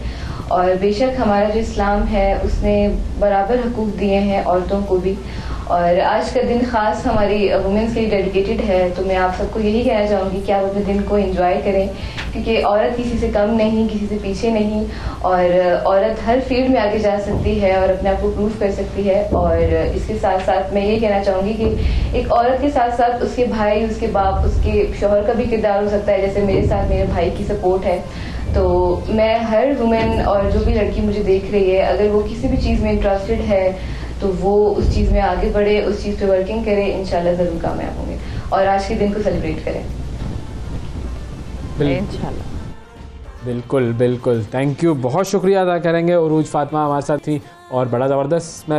S7: और बेशक हमारा जो इस्लाम है उसने बराबर हकूक़ दिए हैं औरतों को भी, और आज का दिन ख़ास हमारी वुमेंस के लिए डेडिकेटेड है। तो मैं आप सबको यही कहना चाहूँगी कि आप अपने दिन को एंजॉय करें, क्योंकि औरत किसी से कम नहीं, किसी से पीछे नहीं, और औरत हर फील्ड में आगे जा सकती है और अपने आप को प्रूव कर सकती है। और इसके साथ साथ मैं ये कहना चाहूँगी कि एक औरत के साथ साथ उसके भाई, उसके बाप, उसके शौहर का भी किरदार हो सकता है, जैसे मेरे साथ मेरे भाई की सपोर्ट है। तो मैं हर वुमेन और जो भी लड़की मुझे देख रही है, अगर वो किसी भी चीज़ में इंटरेस्टेड है तो वो उस चीज़ में आगे बढ़े, उस चीज़ पे वर्किंग करे, इंशाल्लाह ज़रूर कामयाब होंगे, और आज के दिन को सेलिब्रेट करें
S1: इंशाल्लाह।
S2: बिल्कुल बिल्कुल, थैंक यू, बहुत शुक्रिया अदा करेंगे। उरूज फातिमा हमारे साथ थी और बड़ा ज़बरदस्त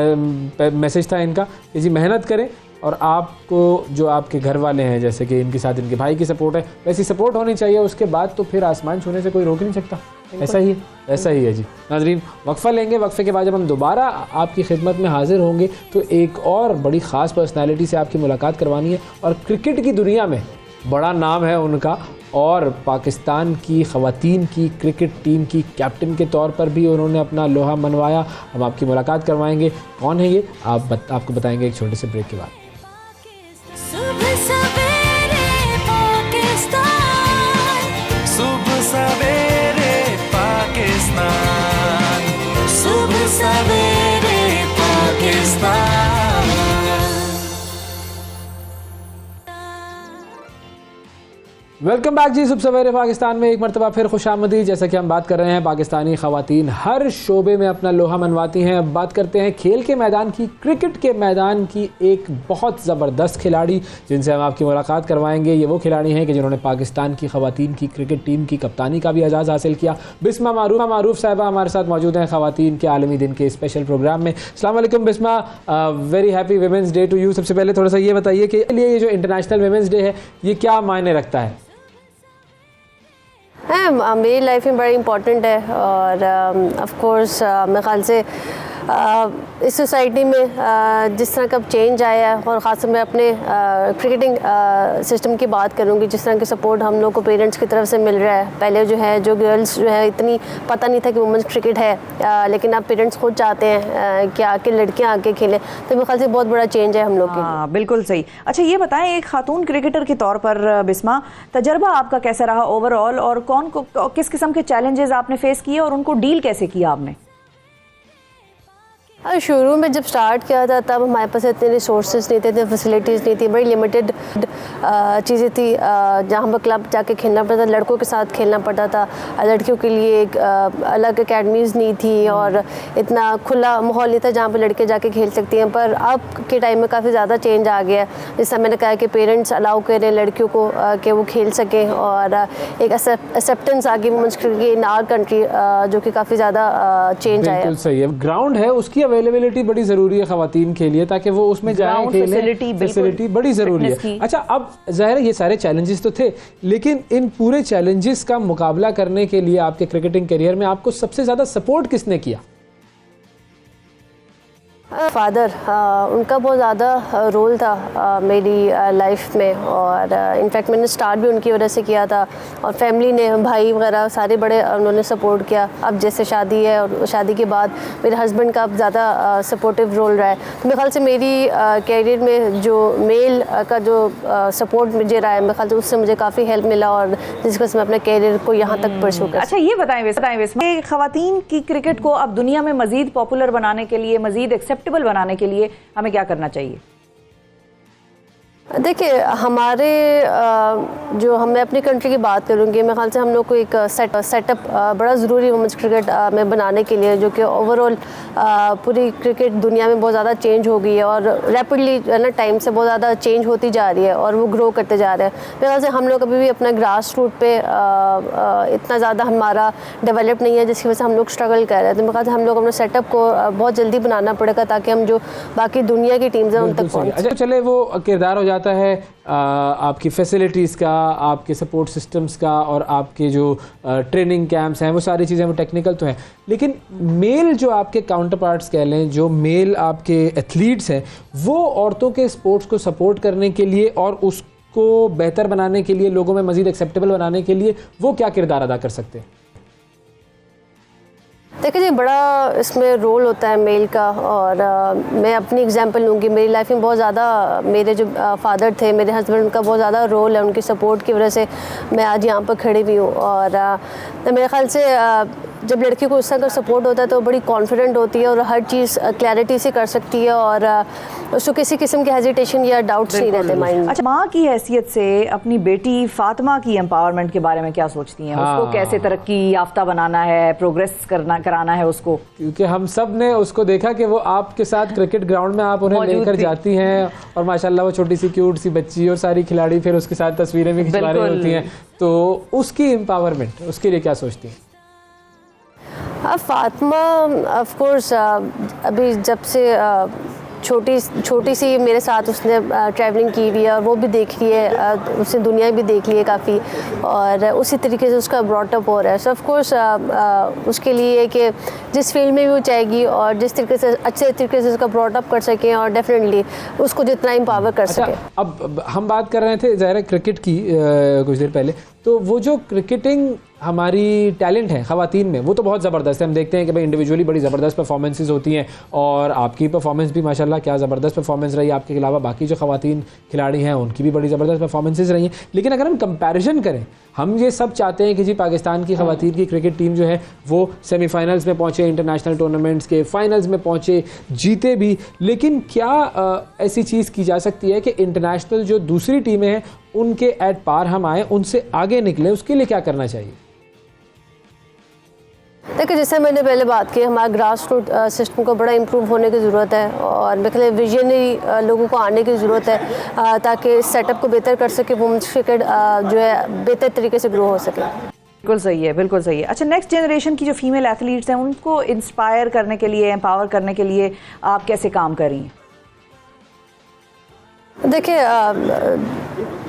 S2: मैसेज था इनका कि जी मेहनत करें, और आपको जो आपके घर वाले हैं, जैसे कि इनके साथ इनके भाई की सपोर्ट है, वैसी सपोर्ट होनी चाहिए, उसके बाद तो फिर आसमान छूने से कोई रोक नहीं सकता। ऐसा ही है, ऐसा ही है जी। नाजरीन, वक्फ़ा लेंगे, वक्फ़े के बाद जब हम दोबारा आपकी खिदमत में हाजिर होंगे तो एक और बड़ी ख़ास पर्सनैलिटी से आपकी मुलाकात करवानी है, और क्रिकेट की दुनिया में बड़ा नाम है उनका, और पाकिस्तान की ख़वातीन की क्रिकेट टीम की कैप्टन के तौर पर भी उन्होंने अपना लोहा मनवाया। हम आपकी मुलाकात करवाएंगे। कौन है ये, आपको बताएंगे एक छोटे से ब्रेक के बाद।
S4: सुबह सवेरे पाकिस्तान,
S8: सुबह सवेरे पाकिस्तान,
S4: सुबह सवेरे पाकिस्तान।
S2: वेलकम बैक जी। सुबह सवेरे पाकिस्तान में एक मरतबा फिर खुशामदी। जैसा कि हम बात कर रहे हैं, पाकिस्तानी ख़वातीन हर शोबे में अपना लोहा मनवाती हैं। अब बात करते हैं खेल के मैदान की, क्रिकेट के मैदान की। एक बहुत ज़बरदस्त खिलाड़ी जिनसे हम आपकी मुलाकात करवाएंगे, ये वो खिलाड़ी हैं कि जिन्होंने पाकिस्तान की ख़वातीन की क्रिकेट टीम की कप्तानी का भी एजाज़ हासिल किया। बिस्मा मारूफ साहिबा हमारे साथ मौजूद हैं ख़वातीन के आलमी दिन के स्पेशल प्रोग्राम में। अस्सलाम वालेकुम Bisma, very happy women's day to you. सबसे पहले थोड़ा सा ये बताइए कि ये जो इंटरनेशनल वुमेंस डे है, ये क्या मायने रखता है?
S9: मेरी लाइफ में बड़ा इम्पॉर्टेंट है और ऑफ कोर्स मेरे ख्याल से इस सोसाइटी में जिस तरह का चेंज आया है, और ख़ासकर मैं अपने क्रिकेटिंग सिस्टम की बात करूँगी, जिस तरह की सपोर्ट हम लोग को पेरेंट्स की तरफ से मिल रहा है। पहले जो है जो गर्ल्स जो है इतनी पता नहीं था कि वुमेंस क्रिकेट है, लेकिन अब पेरेंट्स खुद चाहते हैं कि आके लड़कियाँ आके खेलें, तो मेरे ख्याल से बहुत बड़ा चेंज है हम लोग के लिए।
S1: बिल्कुल सही। अच्छा ये बताएं, एक खातून क्रिकेटर के तौर पर बिस्मा, तजर्बा आपका कैसा रहा ओवरऑल, और किस किस्म के चैलेंजेस आपने फेस किए और उनको डील कैसे किया आपने?
S9: शुरू में जब स्टार्ट किया था तब हमारे पास इतने रिसोर्सेज नहीं थे, इतने फैसिलिटीज़ नहीं थी, बड़ी लिमिटेड चीज़ें थी। जहाँ पर क्लब जाके खेलना पड़ता था, लड़कों के साथ खेलना पड़ता था, लड़कियों के लिए एक अलग एकेडमीज़ नहीं थी और इतना खुला माहौल नहीं था जहाँ पर लड़के जाके खेल सकती हैं। पर अब के टाइम में काफ़ी ज़्यादा चेंज आ गया है। जैसा मैंने कहा कि पेरेंट्स अलाउ करें लड़कियों को कि वो खेल सकें, और एक एक्सेप्टेंस आ गई women's cricket in our country, जो कि काफ़ी ज़्यादा चेंज आया।
S2: बिल्कुल सही है। ग्राउंड है, उसकी अवेलेबिलिटी बड़ी ज़रूरी है ख़वातीन के लिए, ताकि वो उसमें जाएं खेलें। फैसिलिटी बड़ी ज़रूरी है। अच्छा, अब ज़ाहिर है ये सारे चैलेंजेस तो थे, लेकिन इन पूरे चैलेंजेस का मुकाबला करने के लिए आपके क्रिकेटिंग करियर में आपको सबसे ज़्यादा सपोर्ट किसने किया?
S9: फादर, उनका बहुत ज़्यादा रोल था मेरी लाइफ में, और इनफैक्ट मैंने स्टार्ट भी उनकी वजह से किया था, और फैमिली ने, भाई वगैरह सारे बड़े उन्होंने सपोर्ट किया। अब जैसे शादी है और शादी के बाद मेरे हस्बैंड का अब ज़्यादा सपोर्टिव रोल रहा है। तो मेरे ख्याल से मेरी कैरियर में जो मेल का जो सपोर्ट मुझे रहा है, मेरे ख्याल से उससे मुझे काफ़ी हेल्प मिला, और जिसकी वजह से मैं अपने कैरियर को यहाँ तक परस्यू कर।
S1: अच्छा ये बताएं ख़वातीन की क्रिकेट को अब दुनिया में मज़ीद पॉपुलर बनाने के लिए, मज़ीद एक्सेप्टेबल बनाने के लिए हमें क्या करना चाहिए?
S9: देखिए, हमारे जो मैं अपनी कंट्री की बात करूँगी, मेरे ख्याल से हम लोग को एक सेटअप बड़ा ज़रूरी है वुमेन्स क्रिकेट में बनाने के लिए, जो कि ओवरऑल पूरी क्रिकेट दुनिया में बहुत ज़्यादा चेंज हो गई है, और रैपिडली ना टाइम से बहुत ज़्यादा चेंज होती जा रही है, और वो ग्रो करते जा रहे हैं। मेरे ख्याल से हम लोग अभी भी अपना ग्रास रूट पे इतना ज़्यादा हमारा डेवलप नहीं है, जिसकी वजह से हम लोग स्ट्रगल कर रहे हैं। तो मेरे ख्याल से हम लोग अपने सेटअप को बहुत जल्दी बनाना पड़ेगा, ताकि हम जो बाकी दुनिया की टीम्स हैं उन तक पहुँच।
S2: अच्छा, चले वो किरदार हो जाता है आपकी फैसिलिटीज़ का, आपके सपोर्ट सिस्टम्स का, और आपके जो ट्रेनिंग कैंप्स हैं, वो सारी चीज़ें वो टेक्निकल तो हैं, लेकिन मेल जो आपके काउंटर पार्ट्स कह लें, जो मेल आपके एथलीट्स हैं, वो औरतों के स्पोर्ट्स को सपोर्ट करने के लिए और उसको बेहतर बनाने के लिए, लोगों में मज़ीद एक्सेप्टेबल बनाने के लिए वो क्या किरदार अदा कर सकते हैं?
S9: देखिए जी, बड़ा इसमें रोल होता है मेल का, और मैं अपनी एग्जांपल लूँगी। मेरी लाइफ में बहुत ज़्यादा मेरे जो फादर थे, मेरे हस्बैंड, उनका बहुत ज़्यादा रोल है। उनकी सपोर्ट की वजह से मैं आज यहाँ पर खड़ी हुई हूँ, और मेरे ख्याल से जब लड़की को इस तरह का सपोर्ट होता है तो बड़ी कॉन्फिडेंट होती है, और हर चीज़ क्लैरिटी से कर सकती है, और उसको किसी किस्म की हेजिटेशन या डाउट्स नहीं रहते माइंड में।
S1: अच्छा, माँ की हैसियत से अपनी बेटी फातिमा की एम्पावरमेंट के बारे में क्या सोचती हैं? उसको कैसे तरक्की याफ्ता बनाना है, प्रोग्रेस कराना है उसको?
S2: क्योंकि हम सब ने उसको देखा कि वो आपके साथ क्रिकेट ग्राउंड में आप उन्हें लेकर जाती हैं, और माशाल्लाह वो छोटी सी क्यूट सी बच्ची और सारी खिलाड़ी फिर उसके साथ तस्वीरें भी खिंचवा रही होती हैं, तो उसकी एम्पावरमेंट, उसके लिए क्या सोचती हैं?
S9: फातिमा ऑफ कोर्स अभी जब से छोटी सी मेरे साथ उसने ट्रैवलिंग की हुई है, और वो भी देख रही है, उसने दुनिया भी देख ली है काफ़ी, और उसी तरीके से उसका ब्रॉटअप हो रहा है। सो ऑफ कोर्स उसके लिए कि जिस फील्ड में भी वो चाहेगी और जिस तरीके से अच्छे तरीके से उसका ब्रॉटअप कर सकें, और डेफिनेटली उसको जितना एम्पावर कर सकें।
S2: अब हम बात कर रहे थे ज़ाहिर क्रिकेट की कुछ देर पहले, तो वो जो क्रिकेटिंग हमारी टैलेंट है ख़वातीन में, वो तो बहुत ज़बरदस्त है। हम देखते हैं कि भाई इंडिविजुअली बड़ी ज़बरदस्त परफॉर्मेंसेस होती हैं, और आपकी परफॉर्मेंस भी माशाल्लाह क्या ज़बरदस्त परफॉर्मेंस रही। आपके अलावा बाकी जो ख़वातीन खिलाड़ी हैं उनकी भी बड़ी ज़बरदस्त परफॉर्मेंसेस रही हैं। लेकिन अगर हम कंपैरिजन करें, हम ये सब चाहते हैं कि जी पाकिस्तान की ख़वातीन की क्रिकेट टीम जो है वो सेमीफाइनल्स में पहुँचे, इंटरनेशनल टूर्नामेंट्स के फाइनल्स में पहुँचे, जीते भी। लेकिन क्या ऐसी चीज़ की जा सकती है कि इंटरनेशनल जो दूसरी टीमें हैं उनके एट पार हम आए, उनसे आगे निकले, उसके लिए क्या करना चाहिए?
S9: देखिए, जैसे मैंने पहले बात की, हमारा ग्रास रूट सिस्टम को बड़ा इम्प्रूव होने की ज़रूरत है और मेरे ख्याल विजनरी लोगों को आने की ज़रूरत है ताकि इस सेटअप को बेहतर कर सके, वुमेन्स क्रिकेट जो है बेहतर तरीके से ग्रो हो सके।
S1: बिल्कुल सही है, बिल्कुल सही है। अच्छा, नेक्स्ट जनरेशन की जो फीमेल एथलीट्स हैं उनको इंस्पायर करने के लिए, एम्पावर करने के लिए आप कैसे काम कर रही हैं?
S9: देखिए,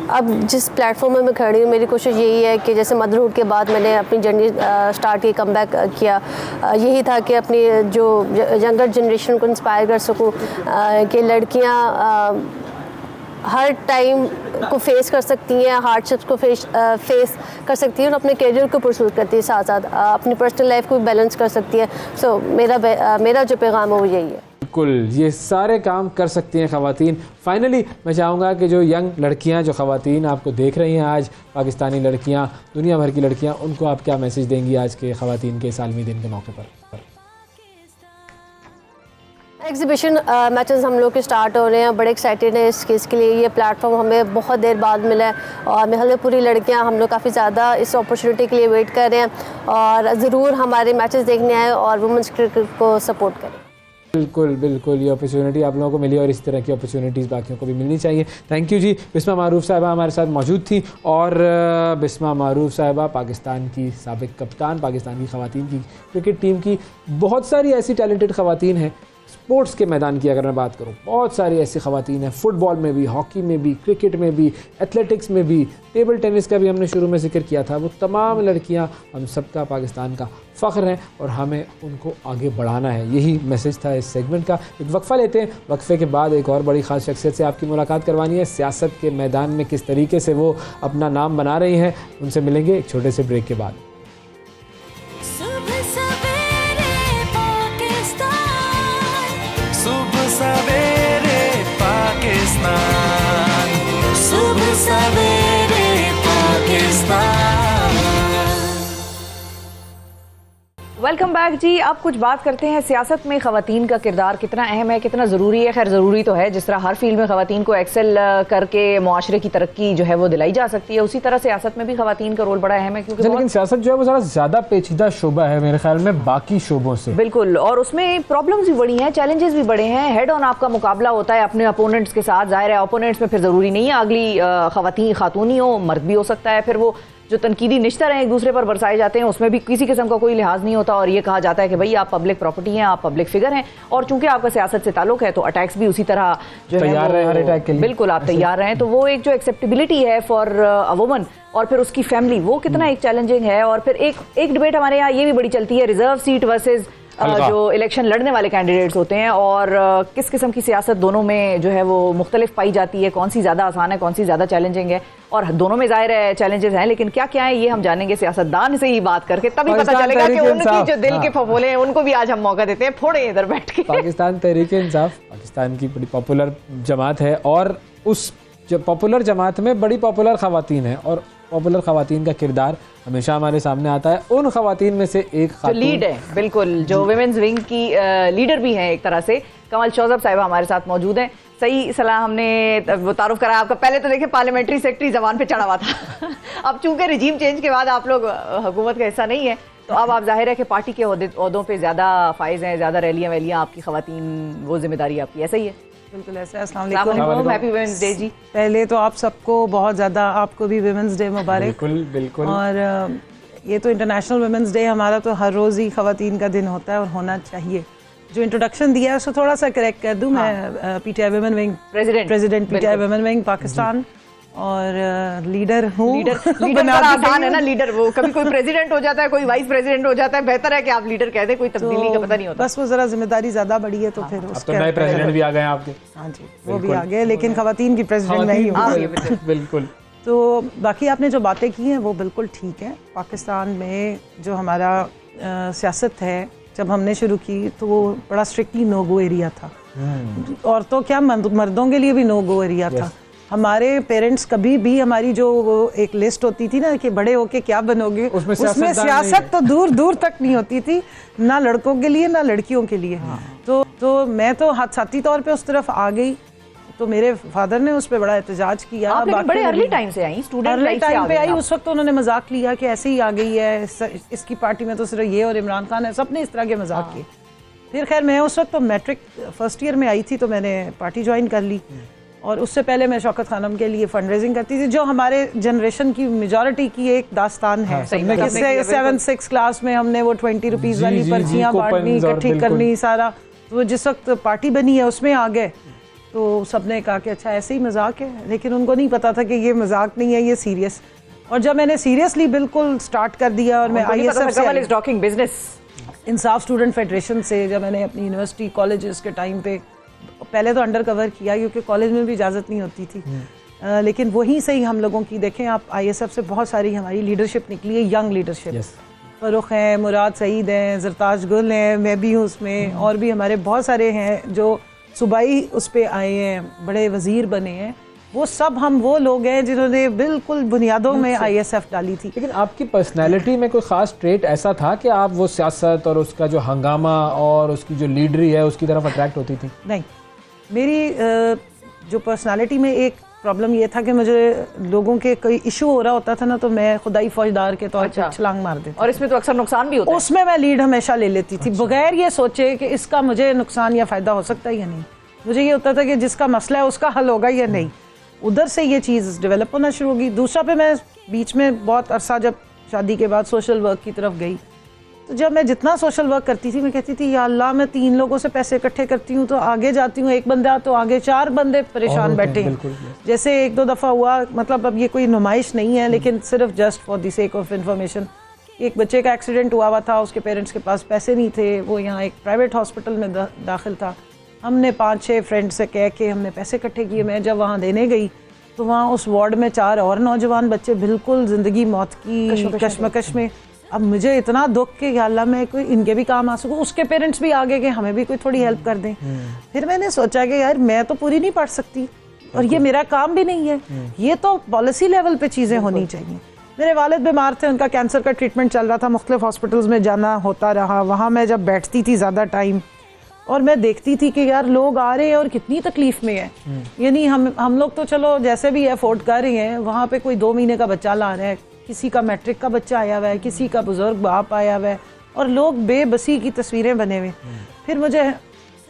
S9: अब जिस प्लेटफॉर्म में मैं खड़ी हूँ, मेरी कोशिश यही है कि जैसे मदरहुड के बाद मैंने अपनी जर्नी स्टार्ट की, कम बैक किया, यही था कि अपनी जो यंगर जनरेशन को इंस्पायर कर सकूँ कि लड़कियाँ हर टाइम को फेस कर सकती हैं, हार्डशिप्स को फेस कर सकती हैं और अपने करियर को परसूट करती है, साथ साथ अपनी पर्सनल लाइफ को भी बैलेंस कर सकती है। सो मेरा जो पैगाम है वो यही है।
S2: बिल्कुल, ये सारे काम कर सकती हैं ख़वातीन। फाइनली मैं चाहूँगा कि जो यंग लड़कियाँ, जो ख़वातीन आपको देख रही हैं आज, पाकिस्तानी लड़कियाँ, दुनिया भर की लड़कियाँ, उनको आप क्या मैसेज देंगी आज के ख़वातीन के सालमी दिन के मौके पर?
S9: एग्जीबिशन मैचेस हम लोग के स्टार्ट हो रहे हैं, बड़े एक्साइटेड हैं इस केस के लिए। ये प्लेटफॉर्म हमें बहुत देर बाद मिला है और मेरे ख्याल पूरी लड़कियां हम लोग काफ़ी ज़्यादा इस अपॉर्चुनिटी के लिए वेट कर रहे हैं और ज़रूर हमारे मैचेस देखने आए और वुमेंस क्रिकेट को सपोर्ट करें।
S2: बिल्कुल बिल्कुल, ये अपॉर्चुनिटी आप लोगों को मिली और इस तरह की अपॉर्चुनिटीज़ बाकियों को भी मिलनी चाहिए। थैंक यू जी। बिस्मा मारूफ साहिबा हमारे साथ मौजूद थी और बिस्मा मारूफ साहिबा पाकिस्तान की साबिक कप्तान, पाकिस्तान की ख़वातीन की क्रिकेट टीम की। बहुत सारी ऐसी टैलेंटेड ख़वातीन हैं स्पोर्ट्स के मैदान की, अगर मैं बात करूं, बहुत सारी ऐसी ख़वातीन हैं, फुटबॉल में भी, हॉकी में भी, क्रिकेट में भी, एथलेटिक्स में भी, टेबल टेनिस का भी हमने शुरू में जिक्र किया था। वो तमाम लड़कियां हम सबका पाकिस्तान का फ़ख्र हैं और हमें उनको आगे बढ़ाना है। यही मैसेज था इस सेगमेंट का। एक वक्फ़ा लेते हैं, वक्फ़े के बाद एक और बड़ी ख़ास शख्सियत से आपकी मुलाकात करवानी है। सियासत के मैदान में किस तरीके से वो अपना नाम बना रही हैं, उनसे मिलेंगे एक छोटे से ब्रेक के बाद।
S4: सुबह सवेरे पाकिस्तान,
S8: सुबह सवेरे पाकिस्तान,
S4: सुबह सवेरे पाकिस्तान।
S1: वेलकम बैक जी। अब कुछ बात करते हैं सियासत में ख़वातीन का किरदार कितना अहम है, कितना ज़रूरी है। खैर ज़रूरी तो है, जिस तरह हर फील्ड में ख़वातीन को एक्सेल करके मुआशरे की तरक्की जो है वो दिलाई जा सकती है, उसी तरह सियासत में भी ख़वातीन का रोल बड़ा अहम है। क्योंकि
S2: लेकिन सियासत जो है वो ज़्यादा पेचीदा शोबा है मेरे ख्याल में बाकी शोबों से।
S1: बिल्कुल, और उसमें प्रॉब्लम्स भी बड़ी हैं, चैलेंजेस भी बड़े हैं। हेड ऑन आपका मुकाबला होता है अपने अपोनेंट्स के साथ। जाहिर है अपोनेंट्स में फिर ज़रूरी नहीं है अगली खातून ही हो, मर्द भी हो सकता है। फिर वो जो तनकीदी निश्तर हैं एक दूसरे पर बरसाए जाते हैं, उसमें भी किसी किस्म का कोई लिहाज नहीं होता और ये कहा जाता है कि भाई आप पब्लिक प्रॉपर्टी हैं, आप पब्लिक फिगर हैं और चूंकि आपका सियासत से ताल्लुक है तो अटैक्स भी उसी तरह जो है
S2: हर अटैक के लिए
S1: बिल्कुल आप तैयार रहें। तो वो एक जो एक्सेप्टेबिलिटी है फॉर अ वुमन और फिर उसकी फैमिली, वो कितना एक चैलेंजिंग है। और फिर एक डिबेट हमारे यहाँ ये भी बड़ी चलती है, रिजर्व सीट वर्सेज जो इलेक्शन लड़ने वाले कैंडिडेट्स होते हैं और किस किस्म की सियासत दोनों में जो है वो मुख्तलिफ पाई जाती है, कौन सी ज़्यादा आसान है, कौन सी ज़्यादा चैलेंजिंग है। और दोनों में जाहिर है चैलेंजेस हैं, लेकिन क्या क्या है ये हम जानेंगे सियासतदान से ही बात करके, तभी पता चलेगा कि उनकी जो दिल के फफोले हैं उनको भी आज हम मौका देते हैं, फोड़े इधर बैठ के।
S2: पाकिस्तान तहरीक-ए-इंसाफ पाकिस्तान की बड़ी पॉपुलर जमात है और उस पॉपुलर जमात में बड़ी पॉपुलर ख़वातीन है और पॉपुलर ख़वातीन का किरदार हमेशा हमारे सामने आता है। उन ख़वातीन में से एक खातून
S1: लीड है, बिल्कुल, जो विमेंस विंग की लीडर भी हैं एक तरह से। कमल शौजब साहिबा हमारे साथ मौजूद हैं। सही सलाह हमने वो तारुफ कराया आपका। पहले तो देखिए पार्लियामेंट्री सेक्रेटरी जबान पे चढ़ा हुआ था अब चूंकि रिजीम चेंज के बाद आप लोग हुकूमत का हिस्सा नहीं है तो अब आप जाहिर है कि पार्टी के ओहदों पे ज़्यादा फाइज हैं, ज़्यादा रैलियाँ वैलियाँ आपकी ख़वातीन, वो जिम्मेदारी आपकी, ऐसा ही है?
S10: बिल्कुल ऐसा है। अस्सलाम वालेकुम,
S1: हैप्पी वुमेन्स डे जी।
S10: पहले तो आप सबको बहुत ज़्यादा, आपको भी वुमेन्स डे मुबारक।
S2: बिल्कुल बिल्कुल।
S10: और ये तो इंटरनेशनल वुमेन्स डे हमारा तो हर रोज़ ही ख़वातीन का दिन होता है और होना चाहिए। जो इंट्रोडक्शन दिया है उसको थोड़ा सा करेक्ट कर दूं। मैं PTI women wing president PTI women wing Pakistan और लीडर हूँ।
S1: लीडर आसान है ना, लीडर वो कभी कोई प्रेसिडेंट हो जाता है, कोई वाइस प्रेसिडेंट हो जाता है, बेहतर है कि आप लीडर कह दें, कोई तब्दीली का पता नहीं होता।
S10: बस वो जरा जिम्मेदारी ज्यादा बड़ी है तो फिर
S2: उसके नए प्रेसिडेंट भी आ गए आपके।
S10: हाँ जी, वो भी आ गए, लेकिन खवातीन की प्रेसिडेंट नहीं हूँ।
S2: बिल्कुल।
S10: तो बाकी आपने जो बातें की हैं वो बिल्कुल ठीक है। पाकिस्तान में जो हमारा सियासत है, जब हमने शुरू की तो वो बड़ा स्ट्रिक्टली नो गो एरिया था। औरतों क्या मर्दों के लिए भी नो गो एरिया था। हमारे पेरेंट्स कभी भी, हमारी जो एक लिस्ट होती थी ना कि बड़े होके क्या बनोगे, उसमें सियासत तो दूर दूर तक नहीं होती थी, ना लड़कों के लिए ना लड़कियों के लिए। तो मैं तो हादसाती तौर पे उस तरफ आ गई तो मेरे फादर ने उस पर बड़ा एहतजाज किया।
S1: आप लेकिन बड़े
S10: बाकी
S1: अर्ली टाइम से आई, स्टूडेंट
S10: अर्ली
S1: लाइफ से
S10: टाइम
S1: आ
S10: पे
S1: गई
S10: आई।
S1: आप।
S10: उस वक्त तो उन्होंने मजाक लिया कि ऐसे ही आ गई है, इसकी पार्टी में तो सिर्फ ये और इमरान खान है, सबने इस तरह के मजाक किए। फिर खैर मैं उस वक्त तो मैट्रिक फर्स्ट ईयर में आई थी, तो मैंने पार्टी ज्वाइन कर ली। और उससे पहले मैं शौकत खानम के लिए फंड रेजिंग करती थी, जो हमारे जनरेशन की मेजॉरिटी की एक दास्तान है। किससे 7-6 क्लास में हमने वो 20 रुपीज़ वाली पर्चियाँ बांटनी, इकट्ठी करनी, सारा। तो जिस वक्त पार्टी बनी है उसमें आ गए, तो सबने कहा कि अच्छा ऐसे ही मजाक है, लेकिन उनको नहीं पता था कि ये मजाक नहीं है, ये सीरियस। और जब मैंने सीरियसली बिल्कुल स्टार्ट कर दिया और मैं
S1: बिजनेस
S10: इंसाफ स्टूडेंट फेडरेशन से, जब मैंने अपनी यूनिवर्सिटी कॉलेजेस के टाइम पे पहले तो अंडर कवर किया, क्योंकि कॉलेज में भी इजाज़त नहीं होती थी, लेकिन वहीं से ही हम लोगों की देखें आप, ISF से बहुत सारी हमारी लीडरशिप निकली है, यंग लीडरशिप। फ़ारूक हैं, मुराद सईद हैं, ज़रताज गुल हैं, मैं भी हूँ उसमें, और भी हमारे बहुत सारे हैं जो सूबाई उस पर आए हैं, बड़े वज़ीर बने हैं। वो सब हम वो लोग हैं जिन्होंने बिल्कुल बुनियादों में ISF डाली थी।
S2: लेकिन आपकी पर्सनैलिटी में कोई ख़ास ट्रेट ऐसा था कि आप वो सियासत और उसका जो हंगामा और उसकी जो लीडरी है उसकी तरफ अट्रैक्ट होती थी?
S10: नहीं, मेरी जो पर्सनालिटी में एक प्रॉब्लम ये था कि मुझे लोगों के कोई इशू हो रहा होता था ना, तो मैं खुदाई फौजदार के तौर पर छलांग मार देती।
S1: और इसमें तो अक्सर नुकसान भी होता है।
S10: उसमें मैं लीड हमेशा ले लेती थी, बगैर ये सोचे कि इसका मुझे नुकसान या फ़ायदा हो सकता है या नहीं। मुझे ये होता था कि जिसका मसला है उसका हल होगा या नहीं। उधर से ये चीज़ डेवलप होना शुरू होगी। दूसरा पे मैं बीच में बहुत अरसा जब शादी के बाद सोशल वर्क की तरफ गई, तो जब मैं जितना सोशल वर्क करती थी, मैं कहती थी या अल्लाह, मैं 3 लोगों से पैसे इकट्ठे करती हूँ तो आगे जाती हूँ, एक बंदा तो आगे 4 बंदे परेशान बैठे हैं। जैसे 1-2 दफ़ा हुआ, मतलब अब ये कोई नुमाइश नहीं है, लेकिन सिर्फ just for the sake of information, एक बच्चे का एक्सीडेंट हुआ था, उसके पेरेंट्स के पास पैसे नहीं थे, वो यहाँ एक प्राइवेट हॉस्पिटल में दाखिल था। हमने 5-6 फ्रेंड से कह के हमने पैसे इकट्ठे किए। मैं जब वहाँ देने गई तो वहाँ उस वार्ड में 4 और नौजवान बच्चे बिल्कुल ज़िंदगी मौत की कश्मकश में। अब मुझे इतना दुख कि या अल्लाह, मैं कोई इनके भी काम आ सकूँ। उसके पेरेंट्स भी आगे कि हमें भी कोई थोड़ी हेल्प कर दें। फिर मैंने सोचा कि यार मैं तो पूरी नहीं पढ़ सकती और ये मेरा काम भी नहीं है, ये तो पॉलिसी लेवल पे चीज़ें होनी चाहिए। मेरे वालिद बीमार थे, उनका कैंसर का ट्रीटमेंट चल रहा था, मुख्तलिफ हॉस्पिटल्स में जाना होता रहा। वहाँ मैं जब बैठती थी ज़्यादा टाइम और मैं देखती थी कि यार लोग आ रहे हैं और कितनी तकलीफ में है। यानी हम लोग तो चलो जैसे भी अफोर्ड कर रहे हैं, वहाँ पे कोई 2 महीने का बच्चा ला रहा है, किसी का मैट्रिक का बच्चा आया हुआ है, किसी का बुजुर्ग बाप आया हुआ है, और लोग बेबसी की तस्वीरें बने हुए। फिर मुझे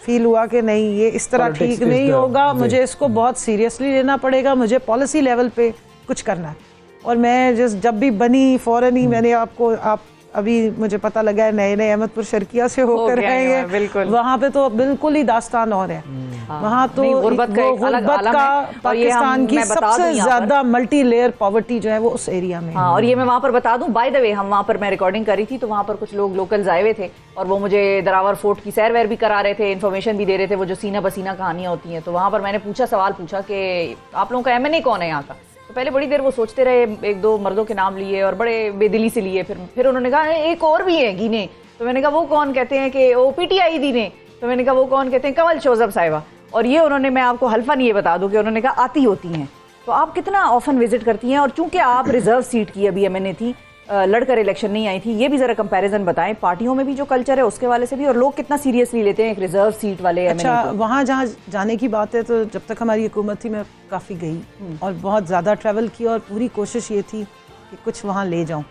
S10: फील हुआ कि नहीं, ये इस तरह ठीक नहीं होगा, मुझे इसको बहुत सीरियसली लेना पड़ेगा, मुझे पॉलिसी लेवल पे कुछ करना है। और मैं जब भी बनी फ़ौरन ही मैंने आप अभी मुझे पता लगा है नए अहमदपुर शर्किया से होकर आए हैं, वहाँ पे तो बिल्कुल ही दास्तान और है। वहाँ तो गुर्बत का पाकिस्तान की सबसे ज्यादा मल्टी लेयर पॉवर्टी जो है वो उस एरिया में।
S1: हाँ, और ये मैं वहाँ पर बता दूं, बाय द वे, हम वहाँ पर मैं रिकॉर्डिंग करी थी तो वहाँ पर कुछ लोग लोकल्स आए हुए थे और वो मुझे दरावर फोर्ट की सैर वैर भी करा रहे थे, इन्फॉर्मेशन भी दे रहे थे, वो जो सीना बसीना कहानियाँ होती हैं। तो वहाँ पर मैंने सवाल पूछा कि आप लोगों का MNA कौन है यहाँ का। तो पहले बड़ी देर वो सोचते रहे, 1-2 मर्दों के नाम लिए और बड़े बेदिली से लिए। फिर उन्होंने कहा एक और भी है गिने। तो मैंने कहा वो कौन? कहते हैं कि वो PTI दीने। तो मैंने कहा वो कौन? कहते हैं कंवल शोजब साहिबा। और ये उन्होंने, मैं आपको हल्फा नहीं ये बता दूं कि उन्होंने कहा आती होती हैं। तो आप कितना ऑफन विजिट करती हैं? और चूंकि आप रिजर्व सीट की अभी MNA थी, लड़कर इलेक्शन नहीं आई थी, ये भी जरा कंपैरिजन बताएं, पार्टियों में भी जो कल्चर है उसके वाले से भी, और लोग कितना सीरियसली लेते हैं एक रिजर्व सीट वाले MNA
S10: अच्छा, वहाँ जहाँ जाने की बात है तो जब तक हमारी हुकूमत थी मैं काफ़ी गई और बहुत ज़्यादा ट्रैवल किया और पूरी कोशिश ये थी कि कुछ वहाँ ले जाऊँ,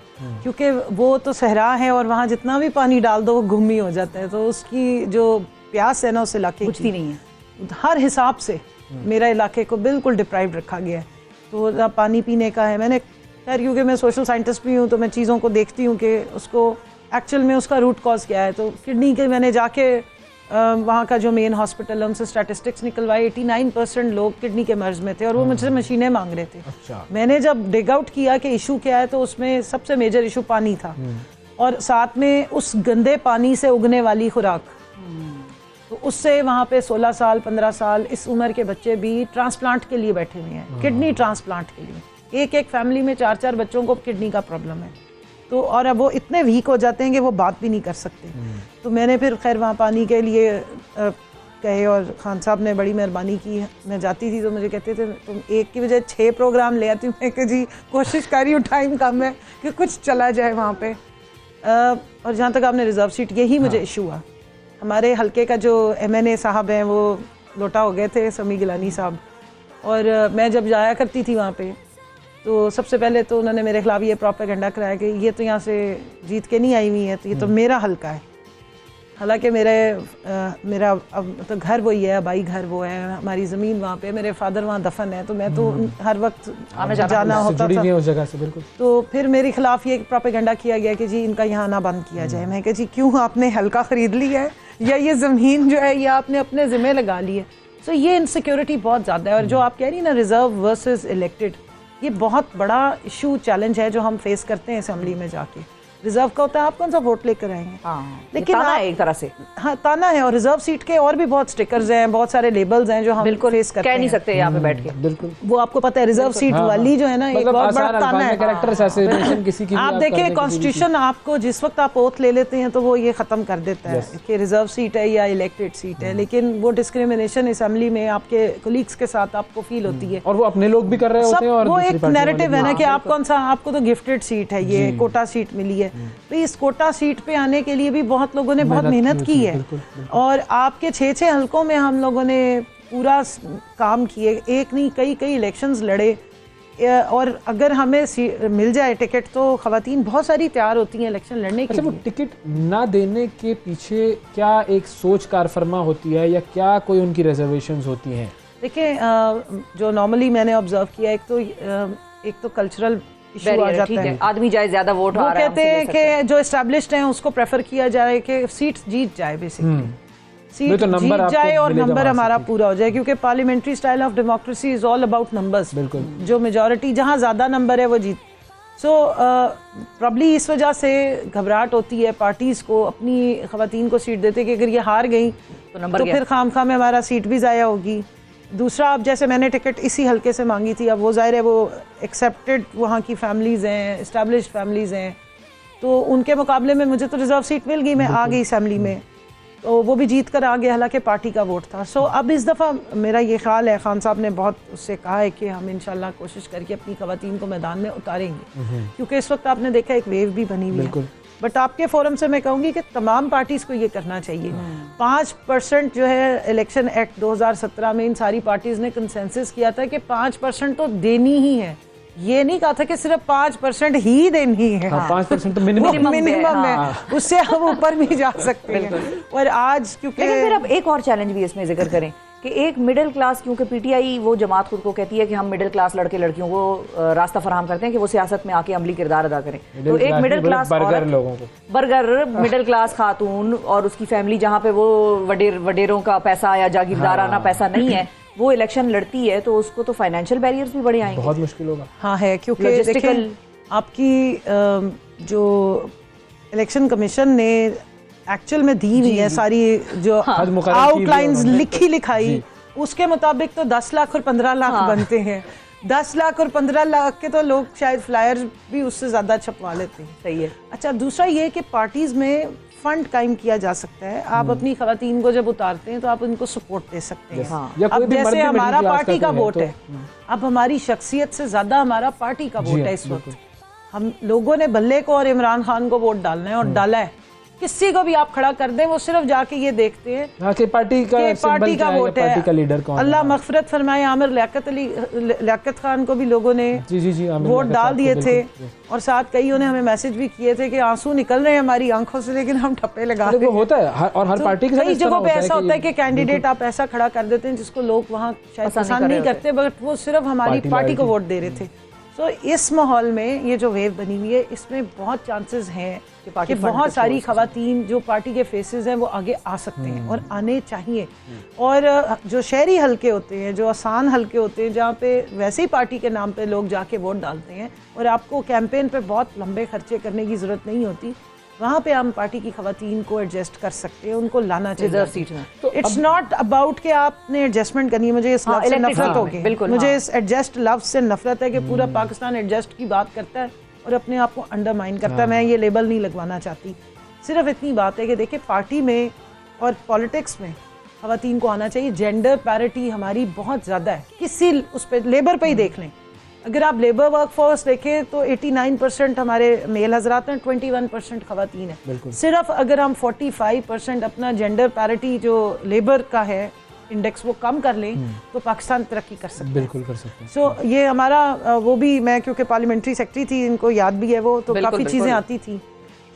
S10: क्योंकि वो तो सहरा है और वहाँ जितना भी पानी डाल दो वो गुम ही हो जाता है। तो उसकी जो प्यास है ना उस इलाके की नहीं है, हर हिसाब से मेरा इलाके को बिल्कुल डिप्राइव रखा गया है। तो पानी पीने का है, मैंने खैर क्योंकि मैं सोशल साइंटिस्ट भी हूँ तो मैं चीज़ों को देखती हूँ कि उसको एक्चुअल में उसका रूट कॉज क्या है। तो किडनी के मैंने जाके वहाँ का जो मेन हॉस्पिटल है उनसे स्टैटिस्टिक्स निकलवाए, 89% लोग किडनी के मर्ज में थे और वो मुझसे मशीनें मांग रहे थे। अच्छा। मैंने जब डिग आउट किया कि इशू क्या है तो उसमें सबसे मेजर इशू पानी था और साथ में उस गंदे पानी से उगने वाली खुराक। तो उससे वहाँ पे 16 साल 15 साल इस उम्र के बच्चे भी ट्रांसप्लांट के लिए बैठे हुए हैं, किडनी ट्रांसप्लांट के लिए। एक फैमिली में 4-4 बच्चों को किडनी का प्रॉब्लम है। तो और अब वो इतने वीक हो जाते हैं कि वो बात भी नहीं कर सकते। तो मैंने फिर खैर वहाँ पानी के लिए कहे और खान साहब ने बड़ी मेहरबानी की। मैं जाती थी तो मुझे कहते थे तुम एक की बजाय 6 प्रोग्राम ले आती हूँ। मैं कि जी कोशिश कर रही हूँ, टाइम कम है कि कुछ चला जाए वहाँ पे। और जहाँ तक आपने रिजर्व सीट, यही मुझे इशू हुआ। हमारे हल्के का जो MNA साहब हैं वो लोटा हो गए थे, समी गिलानी साहब। और मैं जब जाया करती थी वहाँ पे तो सबसे पहले तो उन्होंने मेरे खिलाफ ये प्रोपेगेंडा कराया कि ये तो यहाँ से जीत के नहीं आई हुई है, तो ये तो मेरा हल्का है। हालांकि मेरा अब तो घर वही है, भाई घर वो है, हमारी ज़मीन वहाँ पे, मेरे फादर वहाँ दफन है, तो मैं तो हर वक्त जाना होता था
S2: उस जगह से। बिल्कुल।
S10: तो फिर मेरे खिलाफ ये प्रोपेगेंडा किया गया कि जी इनका यहाँ आना बंद किया जाए। मैं कहा जी क्यों, आपने हल्का ख़रीद ली है या ये ज़मीन जो है ये आपने अपने ज़िम्मे लगा ली है? सो ये इनसिक्योरिटी बहुत ज़्यादा है। और जो आप कह रही ना रिज़र्व वर्सेस इलेक्टेड, ये बहुत बड़ा इशू चैलेंज है जो हम फेस करते हैं असेंबली में जाके। रिजर्व का होता है आप कौन सा वोट लेकर आएंगे,
S1: लेकिन ताना है एक तरह से।
S10: हाँ ताना है, और रिजर्व सीट के और भी बहुत स्टिकर्स हैं, बहुत सारे लेबल्स हैं जो हम
S1: बिल्कुल
S10: फेस करते हैं।
S1: कह नहीं सकते यहाँ पे बैठ के।
S2: बिल्कुल
S10: वो आपको पता है रिजर्व सीट वाली जो है ना, एक बहुत बड़ा ताना है।
S2: किसी की
S10: आप देखिए कॉन्स्टिट्यूशन आपको जिस वक्त आप ओथ ले लेते हैं तो वो ये खत्म कर देता है कि रिजर्व सीट है या इलेक्टेड सीट है, लेकिन वो डिस्क्रिमिनेशन असेंबली में आपके कोलीग्स के साथ आपको फील होती है,
S2: और वो अपने लोग भी कर रहे होते हैं। और
S10: वो एक नैरेटिव है ना कि आप कौन सा, आपको तो गिफ्टेड सीट है, ये कोटा सीट मिली है। तो इस कोटा सीट पे आने के लिए भी बहुत लोगों ने बहुत मेहनत की है। और आपके 6 हलकों में हम लोगों ने पूरा काम किए, एक नहीं कई इलेक्शंस लड़े। और अगर हमें मिल जाए टिकट तो खवातीन बहुत सारी तैयार होती हैं इलेक्शन लड़ने के लिए।
S2: वो टिकट ना देने के पीछे क्या एक सोच कारफरमा होती है या क्या कोई उनकी रिजर्वेशंस होती हैं?
S10: देखिए जो नॉर्मली मैंने ऑब्जर्व किया, एक तो कल्चरल इशू आ जाता है।
S1: आदमी जाए ज्यादा वोट
S10: वो कहते हैं कि जो एस्टैब्लिश्ड हैं उसको प्रेफर किया जाए कि सीट जीत जाए, बेसिकली सीट
S2: तो
S10: जीत जाए और नंबर हमारा पूरा हो जाए, क्योंकि parliamentary style of democracy is all about numbers. जो मेजॉरिटी जहां ज्यादा नंबर है वो जीत। सो प्रॉब्ली इस वजह से घबराहट होती है पार्टीज को, अपनी खवातीन को सीट देते कि अगर ये हार गई तो फिर खामखा में हमारा सीट भी ज़ाया होगी। दूसरा, अब जैसे मैंने टिकट इसी हल्के से मांगी थी, अब वो ज़ाहिर है वो एक्सेप्टेड वहाँ की फैमिलीज़ हैं, इस्टेब्लिश्ड फैमिलीज़ हैं, तो उनके मुकाबले में मुझे तो रिजर्व सीट मिल गई, मैं आ गई असेंबली में, तो वो भी जीत कर आ गया, हालांकि पार्टी का वोट था। सो अब इस दफ़ा मेरा ये ख्याल है, खान साहब ने बहुत उससे कहा है कि हम इंशाल्लाह कोशिश करके अपनी खवातीन को मैदान में उतारेंगे, क्योंकि इस वक्त आपने देखा एक वेव भी बनी हुई है। बट आपके फोरम से मैं कहूँगी कि तमाम पार्टीज को ये करना चाहिए। 5% जो है इलेक्शन एक्ट 2017 में इन सारी पार्टीज ने कंसेंसस किया था कि 5% तो देनी ही है, ये नहीं कहा था कि सिर्फ 5% ही देनी है।
S2: 5% तो मिनिमम
S10: है, उससे हम ऊपर भी जा सकते हैं। और आज क्योंकि
S1: लेकिन फिर अब एक और चैलेंज भी इसमें जिक्र करें कि एक मिडिल क्लास, क्योंकि पीटीआई वो जमात खुद को कहती है कि हम मिडिल क्लास लड़के लड़कियों को रास्ता फराहम करते हैं कि वो सियासत में आके अमली किरदार अदा करें। तो एक middle class burger middle class खातून और उसकी फैमिली जहाँ पे वो वडेरों का पैसा या जागीरदाराना पैसा नहीं है, वो इलेक्शन लड़ती है, तो उसको तो फाइनेंशियल बैरियर्स भी बड़े आएंगे,
S2: बहुत मुश्किल होगा।
S10: हाँ है, क्योंकि देखिए आपकी जो इलेक्शन कमीशन ने एक्चुअल में दी हुई है सारी जो आउटलाइंस लिखाई, उसके मुताबिक तो 10 लाख और 15 लाख बनते हैं। 10 लाख और 15 लाख के तो लोग शायद फ्लायर्स भी उससे ज्यादा छपवा लेते हैं।
S1: सही है।
S10: अच्छा, दूसरा ये कि पार्टीज में फंड कायम किया जा सकता है। आप अपनी खवातीन को जब उतारते हैं तो आप उनको सपोर्ट दे सकते हैं। अब जैसे हमारा पार्टी का वोट है, अब हमारी शख्सियत से ज्यादा हमारा पार्टी का वोट है। इस वक्त हम लोगों ने भल्ले को और इमरान खान को वोट डालना है और डाला है। किसी को भी आप खड़ा कर दें, वो सिर्फ जाके ये देखते हैं
S2: कि पार्टी का
S10: वोट है,
S2: का लीडर कौन है।
S10: अल्लाह मगफिरत फरमाए, आमिर लियाकत खान को भी लोगों ने वोट डाल दिए थे, और साथ कईयों ने हमें मैसेज भी किए थे कि आंसू निकल रहे हैं हमारी आंखों से, लेकिन हम ठप्पे लगा रहे हैं।
S2: होता है और हर पार्टी के साथ
S10: कई जगहों पे ऐसा होता है कि कैंडिडेट आप ऐसा खड़ा कर देते हैं जिसको लोग वहाँ शायद पसंद नहीं करते, बट वो सिर्फ हमारी पार्टी को वोट दे रहे थे। तो इस माहौल में ये जो वेव बनी हुई है, इसमें बहुत चांसेस हैं कि बहुत सारी खवातीन जो पार्टी के फेसेस हैं वो आगे आ सकते हैं और आने चाहिए। और जो शहरी हलके होते हैं, जो आसान हलके होते हैं, जहाँ पे वैसे ही पार्टी के नाम पे लोग जाके वोट डालते हैं और आपको कैंपेन पे बहुत लंबे खर्चे करने की ज़रूरत नहीं होती, वहाँ पे हम पार्टी की खवातीन को एडजस्ट कर सकते हैं, उनको लाना चाहिए। तो इट्स नॉट अबाउट कि आपने एडजस्टमेंट करनी है। मुझे इस लफ्ज़ से नफरत होगी, मुझे इस एडजस्ट लफ्ज़ से नफरत है कि पूरा पाकिस्तान एडजस्ट की बात करता है और अपने आप को अंडरमाइन करता है। मैं ये लेबल नहीं लगवाना चाहती, सिर्फ इतनी बात है कि देखिए पार्टी में और पॉलिटिक्स में खवातीन को आना चाहिए। जेंडर पैरिटी हमारी बहुत ज़्यादा है, किसी उस पर लेबर पे ही देख लें। अगर आप लेबर वर्क फोर्स देखें तो 89% हमारे मेल हजरात हैं, 21% खवातीन है। सिर्फ अगर हम 45% अपना जेंडर पैरिटी जो लेबर का है इंडेक्स वो कम कर लें तो पाकिस्तान तरक्की कर सकता है।
S2: बिल्कुल कर सकते हैं।
S10: सो ये हमारा वो भी, मैं क्योंकि पार्लियामेंट्री सेक्रेटरी थी, इनको याद भी है वो, तो काफ़ी चीज़ें आती थी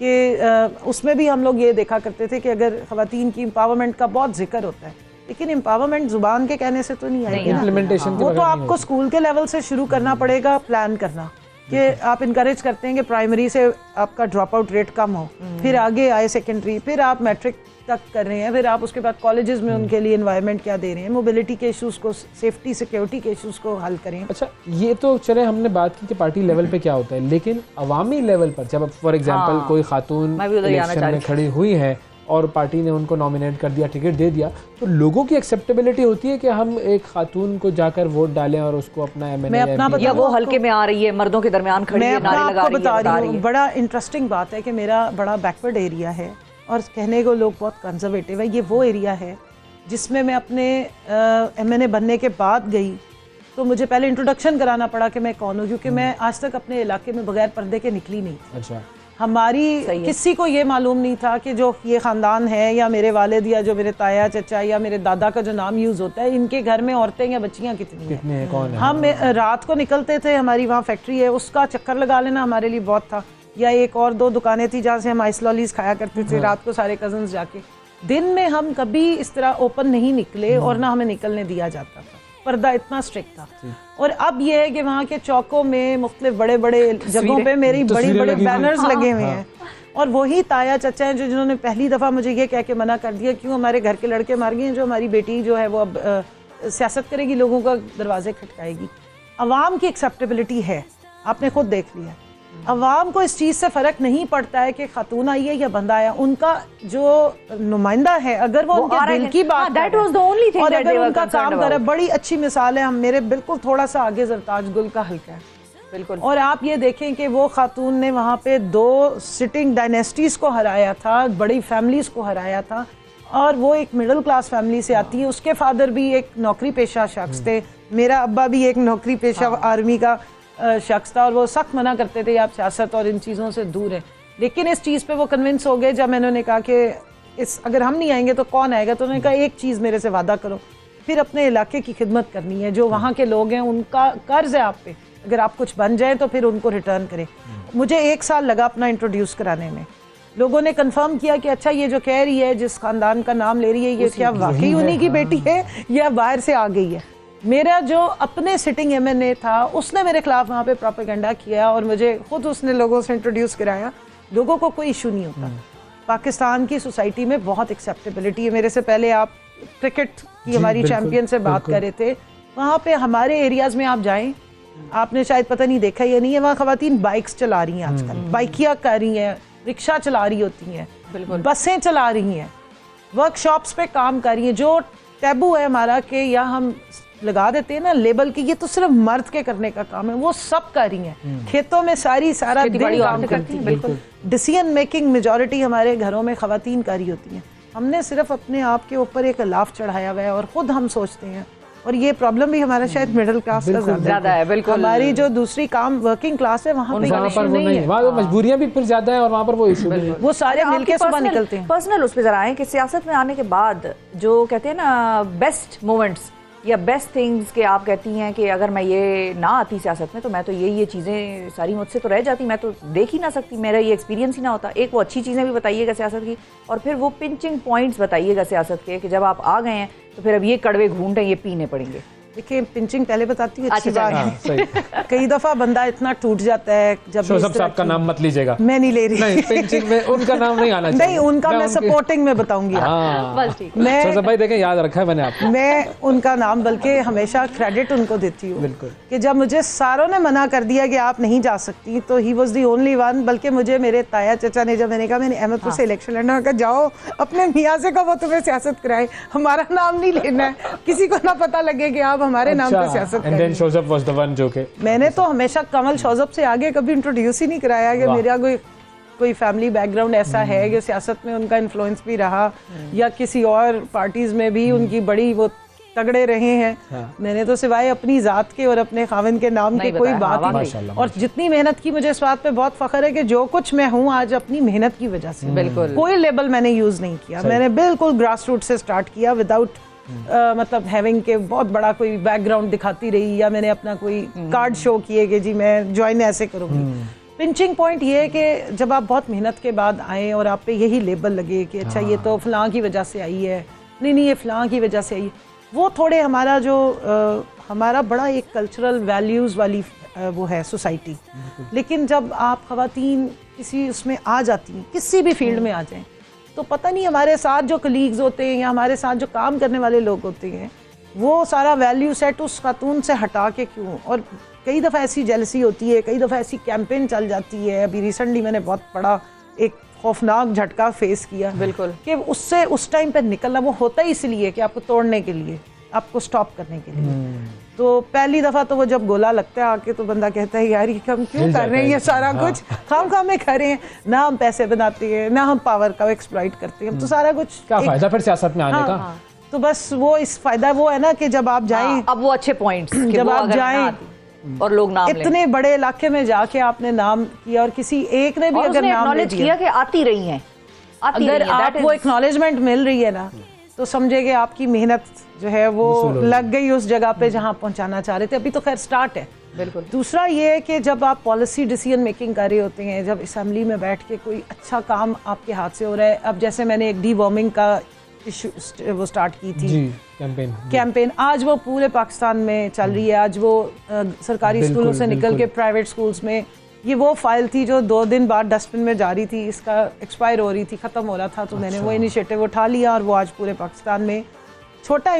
S10: कि उसमें भी हम लोग ये देखा करते थे कि अगर ख़वातीन की एम्पावरमेंट का बहुत जिक्र होता है, लेकिन एम्पावरमेंट जुबान के कहने से तो नहीं आएगी,
S2: इम्प्लीमेंटेशन
S10: वो तो आपको स्कूल के लेवल से शुरू करना पड़ेगा, प्लान करना कि आप इनकरेज करते हैं कि प्राइमरी से आपका ड्रॉप आउट रेट कम हो, फिर आगे आए सेकेंडरी, फिर आप मैट्रिक तक कर रहे हैं, फिर आप उसके बाद कॉलेजेस में उनके लिए एनवायरनमेंट क्या दे रहे हैं, मोबिलिटी के इश्यूज़ को, सेफ्टी सिक्योरिटी के इश्यूज़ को हल करें।
S2: अच्छा, ये तो चले हमने बात की कि पार्टी लेवल पे क्या होता है, लेकिन अवामी लेवल पर जब फॉर एग्जांपल कोई खातून इलेक्शन में खड़ी हुई है और पार्टी ने उनको नॉमिनेट कर दिया, टिकट दे दिया, तो लोगों की एक्सेप्टेबिलिटी होती है कि हम एक खातून को जाकर वोट डालें और उसको अपना एमएनए
S1: या वो हल्के में आ रही है, मर्दों के दरमियान खड़ी है, नारे लगा रही है।
S10: बड़ा इंटरेस्टिंग बात है कि मेरा बड़ा बैकवर्ड एरिया है और कहने को लोग बहुत कंजर्वेटिव है, ये वो एरिया है जिसमें मैं अपने एमएनए बनने के बाद गई तो मुझे पहले इंट्रोडक्शन कराना पड़ा कि मैं कौन हूँ, क्योंकि मैं आज तक अपने इलाके में बगैर पर्दे के निकली नहीं।
S2: अच्छा,
S10: हमारी किसी को ये मालूम नहीं था कि जो ये ख़ानदान है या मेरे वालिद या जो मेरे ताया चचा या मेरे दादा का जो नाम यूज़ होता है, इनके घर में औरतें या बच्चियाँ कितनी हैं,
S2: कौन है।
S10: हम रात को निकलते थे, हमारी वहाँ फैक्ट्री है, उसका चक्कर लगा लेना हमारे लिए बहुत था, या एक और दो दुकानें थी जहाँ से हम आइस लॉलीज खाया करते थे रात को सारे कजन्स जाके। दिन में हम कभी इस तरह ओपन नहीं निकले और ना हमें निकलने दिया जाता था, पर्दा इतना स्ट्रिक्ट था। और अब ये है कि वहाँ के चौकों में मुख्तलिफ बड़े बड़े जगहों पे मेरी बड़ी बड़े बैनर्स लगे हुए हैं, और वही ताया चचा हैं जो जिन्होंने पहली दफ़ा मुझे ये कह के मना कर दिया क्यों हमारे घर के लड़के मार गए हैं, जो हमारी बेटी जो है वो अब सियासत करेगी, लोगों का दरवाजे खटकाएगी। अवाम की एक्सेप्टेबिलिटी है, आपने खुद देख लिया। अवाम को इस चीज़ से फ़र्क नहीं पड़ता है कि खातून आई है या बंदा आया, उनका जो नुमाइंदा है अगर वो उनके दिल की बात
S1: that was the only thing
S10: और
S1: that
S10: अगर
S1: they were
S10: उनका
S1: concerned
S10: काम करे।
S1: about.
S10: बड़ी अच्छी मिसाल है, हम मेरे बिल्कुल थोड़ा सा आगे जरताज गुल का हल्का है,
S1: बिल्कुल,
S10: और आप ये देखें कि वो खातून ने वहाँ पे 2 सिटिंग डायनेस्टीज़ को हराया था, बड़ी फैमिलीज़ को हराया था, और वो एक मिडिल क्लास फैमिली से आती है। उसके फादर भी एक नौकरी पेशा शख्स थे, मेरा अब्बा भी एक नौकरी पेशा आर्मी का शख्स था, और वो सख्त मना करते थे आप सियासत और इन चीज़ों से दूर हैं। लेकिन इस चीज़ पे वो कन्विंस हो गए जब मैंने उन्हें कहा कि इस अगर हम नहीं आएंगे तो कौन आएगा, तो उन्होंने कहा एक चीज़ मेरे से वादा करो, फिर अपने इलाके की खिदमत करनी है, जो वहाँ के लोग हैं उनका कर्ज है आप पे, अगर आप कुछ बन जाए तो फिर उनको रिटर्न करें। मुझे 1 साल लगा अपना इंट्रोड्यूस कराने में। लोगों ने कंफर्म किया कि अच्छा ये जो कह रही है, जिस खानदान का नाम ले रही है, ये क्या वाकई उन्हीं की बेटी है या बाहर से आ गई है। मेरा जो अपने सिटिंग एमएनए था उसने मेरे खिलाफ वहाँ पे प्रोपेगेंडा किया, और मुझे खुद उसने लोगों से इंट्रोड्यूस कराया। लोगों को कोई इशू नहीं होता, पाकिस्तान की सोसाइटी में बहुत एक्सेप्टेबिलिटी है। मेरे से पहले आप क्रिकेट की हमारी चैंपियन से बात कर रहे थे, वहाँ पे हमारे एरियाज़ में आप जाएं, आपने शायद पता नहीं देखा या नहीं है, वहाँ ख़वातीन बाइक्स चला रही हैं आजकल, बाइकियाँ कर रही हैं, रिक्शा चला रही होती हैं, बसें चला रही हैं, वर्कशॉप्स पे काम कर रही हैं। जो टैबू है हमारा कि या हम लगा देते हैं ना लेबल की, ये तो सिर्फ मर्द के करने का काम है, वो सब कर रही हैं, खेतों में सारा दिन काम करती हैं। बिल्कुल, डिसीजन मेकिंग मेजॉरिटी हमारे घरों में ख़वातीन कर रही होती हैं। हमने सिर्फ अपने आप के ऊपर एक लाफ चढ़ाया हुआ है और ख़ुद हम सोचते हैं, और ये प्रॉब्लम भी हमारा शायद मिडिल क्लास का ज़्यादा है। बिल्कुल, हमारी जो दूसरी काम वर्किंग क्लास है वहाँ पे नहीं है,
S2: वहाँ मजबूरियाँ भी फिर ज़्यादा है और वहाँ पर वो इशू भी है।
S10: वो सारे मिलके सुबह निकलते हैं।
S1: पर्सनल उस पर जरा आए कि सियासत में आने के बाद जो कहते हैं ना बेस्ट मोमेंट्स या बेस्ट थिंग्स के आप कहती हैं कि अगर मैं ये ना आती सियासत में तो मैं तो ये चीज़ें सारी मुझसे तो रह जाती, मैं तो देख ही ना सकती, मेरा ये एक्सपीरियंस ही ना होता। एक वो अच्छी चीज़ें भी बताइएगा सियासत की, और फिर वो पिंचिंग पॉइंट्स बताइएगा सियासत के कि जब आप आ गए हैं तो फिर अब ये कड़वे घूंट हैं, ये पीने पड़ेंगे।
S10: देखिए, पिंचिंग पहले बताती हूँ, अच्छी बात है। कई दफ़ा बंदा इतना टूट जाता है जब
S2: शोजब साहब का नाम मत लीजिएगा,
S10: मैं नहीं ले रही,
S2: नहीं पिंचिंग में उनका नाम नहीं आना चाहिए।
S10: नहीं, उनका मैं सपोर्टिंग में बताऊंगी।
S2: मैं शोजब भाई देखें, याद रखा है मैंने आपको,
S10: मैं उनका नाम बल्कि हमेशा क्रेडिट उनको देती हूँ कि जब मुझे सारों ने मना कर दिया कि आप नहीं जा सकती, तो he was the only one. बल्कि मुझे मेरे ताया चचा ने, जब मैंने कहा मैंने अहमदपुर से इलेक्शन लड़ना, कहा जाओ अपने मियाँ से कहो वो तुम्हें सियासत कराए, हमारा नाम नहीं लेना है, किसी को ना पता लगे कि आप हमारे नाम पे सियासत
S2: And then Shozab was the one जो के
S10: मैंने तो हमेशा कमल शोजब से आगे कभी इंट्रोड्यूस ही नहीं कराया कि मेरा कोई फैमिली बैकग्राउंड ऐसा है कि सियासत में उनका इन्फ्लुएंस भी रहा, या किसी और पार्टीज में भी उनकी बड़ी वो तगड़े रहे हैं। मैंने तो सिवाय अपनी ज़ात के और अपने खाविन के नाम के कोई बात ही नहीं। और जितनी मेहनत की, मुझे इस बात पे बहुत फख्र है कि जो कुछ मैं हूँ आज अपनी मेहनत की वजह से, बिल्कुल कोई लेबल मैंने यूज़ नहीं किया, मैंने बिल्कुल ग्रास रूट से स्टार्ट किया, विदाउट मतलब हैविंग के बहुत बड़ा कोई बैकग्राउंड दिखाती रही, या मैंने अपना कोई कार्ड शो किए कि जी मैं ज्वाइन ऐसे करूँगी। पिंचिंग पॉइंट ये है कि जब आप बहुत मेहनत के बाद आए और आप पे यही लेबल लगे कि अच्छा ये तो फलां की वजह से आई है, नहीं ये फलां की वजह से आई है, वो थोड़े हमारा जो हमारा बड़ा एक कल्चरल वैल्यूज़ वाली वो है सोसाइटी। लेकिन जब आप ख़वातीन किसी उसमें आ जाती हैं, किसी भी फील्ड में आ जाएं, तो पता नहीं हमारे साथ जो कलीग्स होते हैं या हमारे साथ जो काम करने वाले लोग होते हैं, वो सारा वैल्यू सेट उस खातून से हटा के क्यों। और कई दफ़ा ऐसी जेलसी होती है, कई दफ़ा ऐसी कैंपेन चल जाती है। अभी रिसेंटली मैंने बहुत बड़ा एक खौफनाक झटका फेस किया, बिल्कुल, कि उससे उस टाइम पे निकलना वो होता ही इसलिए कि आपको तोड़ने के लिए, आपको स्टॉप करने के लिए। तो पहली दफ़ा तो वो जब गोला लगता है आके, तो बंदा कहता है यार ये हम क्यों कर रहे हैं ये सारा कुछ, खाम में कर रहे हैं ना, हम पैसे बनाते हैं ना हम पावर का एक्सप्लॉइट करते हैं, तो सारा कुछ
S2: क्या फायदा फिर सियासत में आने का।
S10: तो बस वो इस फायदा वो है ना कि जब आप जाएं,
S1: अब वो अच्छे पॉइंट्स
S10: जब आप जाएं
S1: और लोग नाम
S10: इतने बड़े इलाके में जाके आपने नाम किया और किसी एक ने भी अगर नाम ले
S1: किया कि आती रही हैं,
S10: अगर आपको एक्नॉलेजमेंट मिल रही है ना, तो समझे कि आपकी मेहनत जो है वो लग गई उस जगह पे जहाँ पहुँचाना चाह रहे थे। अभी तो खैर स्टार्ट है। बिल्कुल। दूसरा ये है कि जब आप पॉलिसी डिसीजन मेकिंग कर रहे होते हैं, जब असेंबली में बैठ के कोई अच्छा काम आपके हाथ से हो रहा है, अब जैसे मैंने एक डीवॉर्मिंग का इशू वो स्टार्ट की थी कैंपेन, आज वो पूरे पाकिस्तान में चल रही है। आज वो सरकारी स्कूलों से निकल के प्राइवेट स्कूल्स में, ये वो फाइल थी जो 2 दिन बाद डस्टबिन में जा रही थी, इसका एक्सपायर हो रही थी, ख़त्म हो रहा था, तो मैंने वो इनिशिएटिव उठा लिया और वो आज पूरे पाकिस्तान में छोटा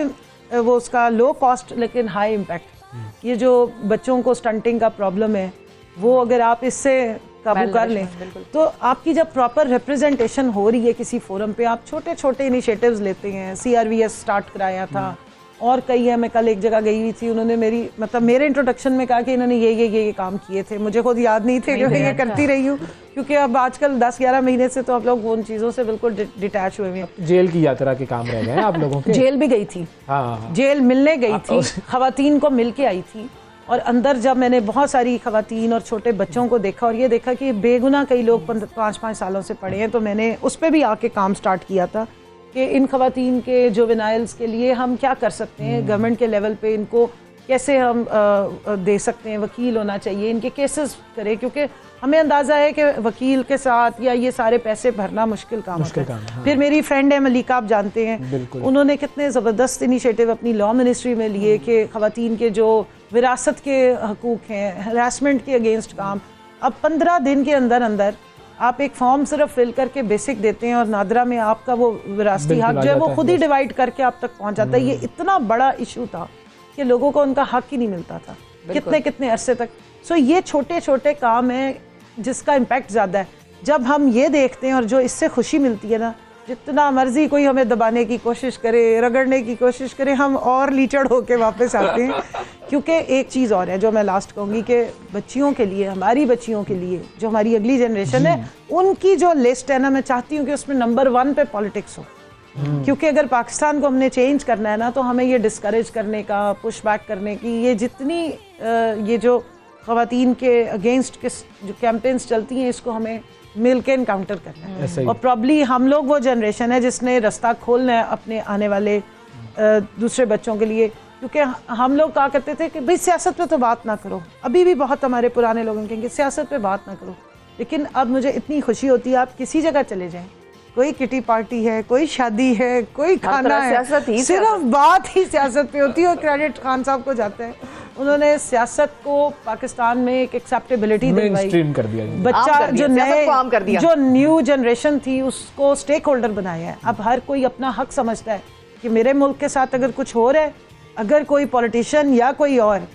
S10: वो उसका लो कॉस्ट लेकिन हाई इम्पैक्ट। ये जो बच्चों को स्टंटिंग का प्रॉब्लम है, वो अगर आप इससे काबू कर लें, तो आपकी जब प्रॉपर रिप्रेजेंटेशन हो रही है किसी फोरम पे, आप छोटे छोटे इनिशिएटिव्स लेते हैं। CRVS स्टार्ट कराया था और कई है। मैं कल एक जगह गई हुई थी, उन्होंने मेरे इंट्रोडक्शन में कहा कि इन्होंने ये काम किए थे, मुझे खुद याद नहीं थे क्योंकि ये करती रही हूँ, क्योंकि अब आजकल 10-11 महीने से तो आप लोग उन चीज़ों से बिल्कुल डिटैच हुए हैं।
S2: जेल की यात्रा के काम रह गए हैं आप लोगों के।
S10: जेल भी गई थी, जेल मिलने गई थी, खवातीन को मिल के आई थी, और अंदर जब मैंने बहुत सारी खवातीन और छोटे बच्चों को देखा और ये देखा कि बेगुनाह कई लोग 5-5 सालों से पड़े हैं, तो मैंने उस पर भी आके काम स्टार्ट किया था कि इन खवातीन के जुवेनाइल्स के लिए हम क्या कर सकते हैं, गवर्नमेंट के लेवल पे इनको कैसे हम दे सकते हैं, वकील होना चाहिए, इनके केसेस करें, क्योंकि हमें अंदाज़ा है कि वकील के साथ या ये सारे पैसे भरना मुश्किल काम है। हाँ। फिर मेरी फ्रेंड है मलिका, आप जानते हैं, उन्होंने कितने ज़बरदस्त इनिशिएटिव अपनी लॉ मिनिस्ट्री में लिए कि खवातीन के जो विरासत के हकूक़ हैं, हरासमेंट के अगेंस्ट काम, अब 15 दिन के अंदर अंदर आप एक फॉर्म सिर्फ फिल करके बेसिक देते हैं और नादरा में आपका वो विरासती हक जो है वो खुद ही डिवाइड करके आप तक पहुंच जाता है। ये इतना बड़ा इशू था कि लोगों को उनका हक ही नहीं मिलता था कितने अरसे तक। सो ये छोटे छोटे काम हैं जिसका इम्पैक्ट ज़्यादा है। जब हम ये देखते हैं और जो इससे खुशी मिलती है ना, जितना मर्जी कोई हमें दबाने की कोशिश करे, रगड़ने की कोशिश करे, हम और लीचड़ होके वापस आते हैं। क्योंकि एक चीज़ और है जो मैं लास्ट कहूँगी कि बच्चियों के लिए, हमारी बच्चियों के लिए, जो हमारी अगली जनरेशन है, उनकी जो लिस्ट है ना, मैं चाहती हूँ कि उसमें नंबर 1 पे पॉलिटिक्स हो। क्योंकि अगर पाकिस्तान को हमने चेंज करना है ना, तो हमें ये डिस्करेज करने का, पुश बैक करने की, ये जितनी ये जो ख़वातीन के अगेंस्ट के जो कैंपेन्स चलती हैं, इसको हमें मिल के इनकाउंटर करना है। और प्रॉब्ली हम लोग वो जनरेशन है जिसने रास्ता खोलना है अपने आने वाले दूसरे बच्चों के लिए। क्योंकि हम लोग कहा करते थे कि भाई सियासत पे तो बात ना करो, अभी भी बहुत हमारे पुराने लोग कहेंगे सियासत पे बात ना करो, लेकिन अब मुझे इतनी खुशी होती है, आप किसी जगह चले जाएं, कोई किटी पार्टी है, कोई शादी है, कोई खाना है, सिर्फ बात ही सियासत पे होती है। और क्रेडिट खान साहब को जाता है, उन्होंने सियासत को पाकिस्तान में एक एक्सेप्टेबिलिटी दिलवाई,
S2: कर दिया,
S10: बच्चा जो न्यू जनरेशन थी उसको स्टेक होल्डर बनाया है। अब हर कोई अपना हक समझता है कि मेरे मुल्क के साथ अगर कुछ हो रहा है, अगर कोई पॉलिटिशियन या कोई और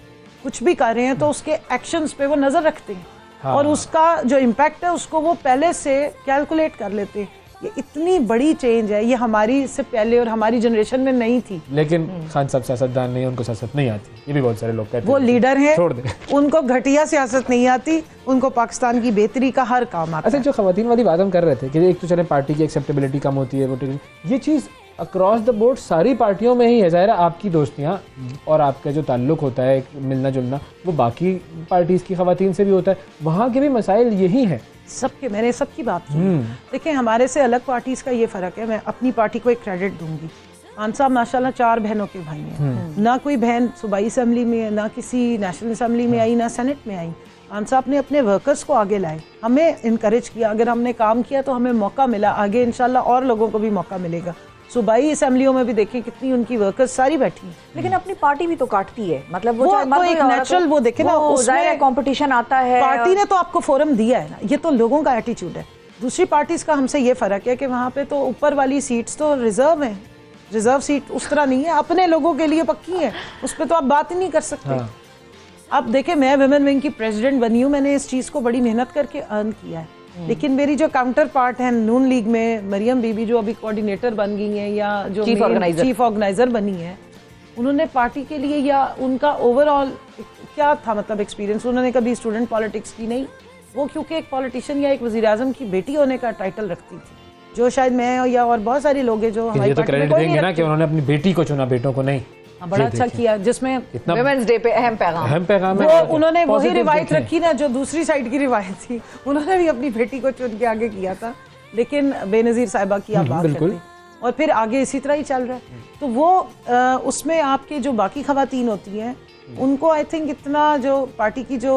S10: कुछ भी कर रहे हैं, तो उसके एक्शंस पे वो नजर रखते हैं। हाँ। और उसका जो इम्पैक्ट है उसको वो पहले से कैलकुलेट कर लेते हैं। ये इतनी बड़ी चेंज है, ये हमारी से पहले और हमारी जनरेशन में नहीं थी।
S2: लेकिन खान साहब सियासतदान नहीं, उनको सियासत नहीं आती, ये भी बहुत सारे लोग कहते हैं।
S10: वो लीडर हैं,
S2: छोड़ दे,
S10: उनको घटिया सियासत नहीं आती, उनको पाकिस्तान की बेहतरी का हर काम आता है।
S2: अच्छा, जो खवातीन वाली बात हम कर रहे थे कि एक तो चले पार्टी की एक्सेप्टेबिलिटी कम होती है, ये चीज़ अक्रॉस द बोर्ड सारी पार्टियों में ही है। ज़ाहिर है आपकी दोस्तियाँ और आपका जो ताल्लुक होता है, मिलना जुलना, वो बाकी पार्टीज़ की खवातीन से भी होता है, वहाँ के भी मसाइल यही हैं
S10: सबके। मैंने सबकी बात की। देखिए, हमारे से अलग पार्टीज़ का ये फ़र्क है, मैं अपनी पार्टी को एक क्रेडिट दूंगी आन साहब माशाल्लाह 4 बहनों के भाई हैं, ना कोई बहन सूबाई असम्बली में, ना किसी नेशनल असम्बली में आई, ना सेनेट में आई। आन साहब ने अपने वर्कर्स को आगे लाए, हमें इनकरेज किया, अगर हमने काम किया तो हमें मौका मिला, आगे इंशाल्लाह और लोगों को भी मौका मिलेगा। सूबाई असम्बलियों में भी देखें कितनी उनकी वर्कर्स सारी बैठी हैं।
S1: लेकिन अपनी पार्टी भी तो काटती है, मतलब
S10: वो
S1: चाहे मर्द हो
S10: एक
S1: या औरत हो,
S10: नेचुरल वो देखे ना, उसमें
S1: कंपटीशन आता है।
S10: पार्टी ने तो आपको फोरम दिया है ना, ये तो लोगों का एटीट्यूड है। दूसरी पार्टीज का हमसे ये फर्क है कि वहाँ पे तो ऊपर वाली सीट्स तो रिजर्व हैं, रिजर्व सीट उस तरह नहीं है, अपने लोगों के लिए पक्की है, उस पर तो आप बात ही नहीं कर सकते। अब देखें, मैं विमेन विंग की प्रेसिडेंट बनी हूँ, मैंने इस चीज़ को बड़ी मेहनत करके अर्न किया है, लेकिन मेरी जो काउंटर पार्ट है नून लीग में, मरियम बीबी जो अभी कोऑर्डिनेटर बन गई हैं या जो चीफ ऑर्गेनाइजर बनी है, उन्होंने पार्टी के लिए या उनका ओवरऑल क्या था मतलब एक्सपीरियंस, उन्होंने कभी स्टूडेंट पॉलिटिक्स की नहीं, वो क्योंकि एक पॉलिटिशियन या एक वज़ीर-ए-आज़म की बेटी होने का टाइटल रखती थी, जो शायद मैं या और बहुत सारे लोग हैं जो हमारी
S2: ये तो क्रेडिट देंगे ना कि उन्होंने अपनी बेटी को चुना, बेटों को नहीं।
S10: बड़ा अच्छा किया, जिसमें
S1: वुमेन्स डे पे अहम पैगाम
S10: वो उन्होंने वही रिवायत रखी ना जो दूसरी साइड की रिवायत थी, उन्होंने भी अपनी बेटी को चुन के आगे किया था, लेकिन बेनज़ीर साहिबा की आप बात करते और फिर आगे इसी तरह ही चल रहा है। तो वो उसमें आपके जो बाकी खवातीन होती हैं उनको आई थिंक इतना जो पार्टी की जो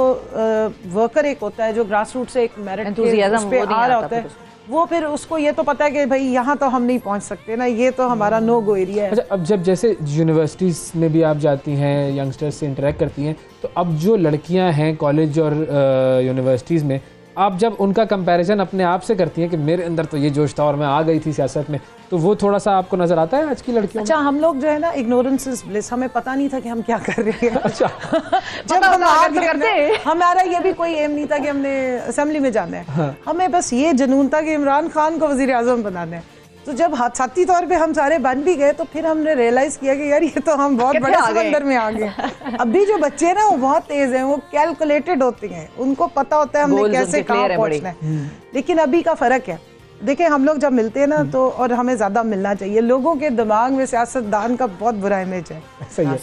S10: वर्कर एक होता है जो ग्रास रूट से एक मेरिट पे आ रहा होता है, वो फिर उसको ये तो पता है कि भाई यहाँ तो हम नहीं पहुँच सकते ना, ये तो हमारा नो गो एरिया है।
S2: अच्छा, अब जब जैसे यूनिवर्सिटीज़ में भी आप जाती हैं, यंगस्टर्स से इंटरेक्ट करती हैं, तो अब जो लड़कियां हैं कॉलेज और यूनिवर्सिटीज़ में, आप जब उनका कंपैरिजन अपने आप से करती हैं कि मेरे अंदर तो ये जोश था और मैं आ गई थी सियासत में, तो वो थोड़ा सा आपको नजर आता है आज की लड़कियों
S10: अच्छा, हम लोग जो है ना, इग्नोरेंस इज ब्लिस, हमें पता नहीं था कि हम क्या कर रहे हैं।
S2: अच्छा
S10: जब हम करते हमारा ये भी कोई एम नहीं था कि हमने असेंबली में जाना है, हमें बस ये जुनून था कि इमरान खान को वजीर आजम बनाना है। तो जब साथी तौर पे हम सारे बन भी गए तो फिर हमने रियलाइज किया कि यार ये तो हम बहुत बड़े समंदर में आ गए। अभी जो बच्चे हैं ना वो बहुत तेज हैं, वो कैलकुलेटेड होते हैं, उनको पता होता है हमने कैसे कहाँ पहुँचना है। लेकिन अभी का फर्क है, देखिए हम लोग जब मिलते हैं ना तो, और हमें ज़्यादा मिलना चाहिए, लोगों के दिमाग में सियासतदान का बहुत बुरा इमेज है।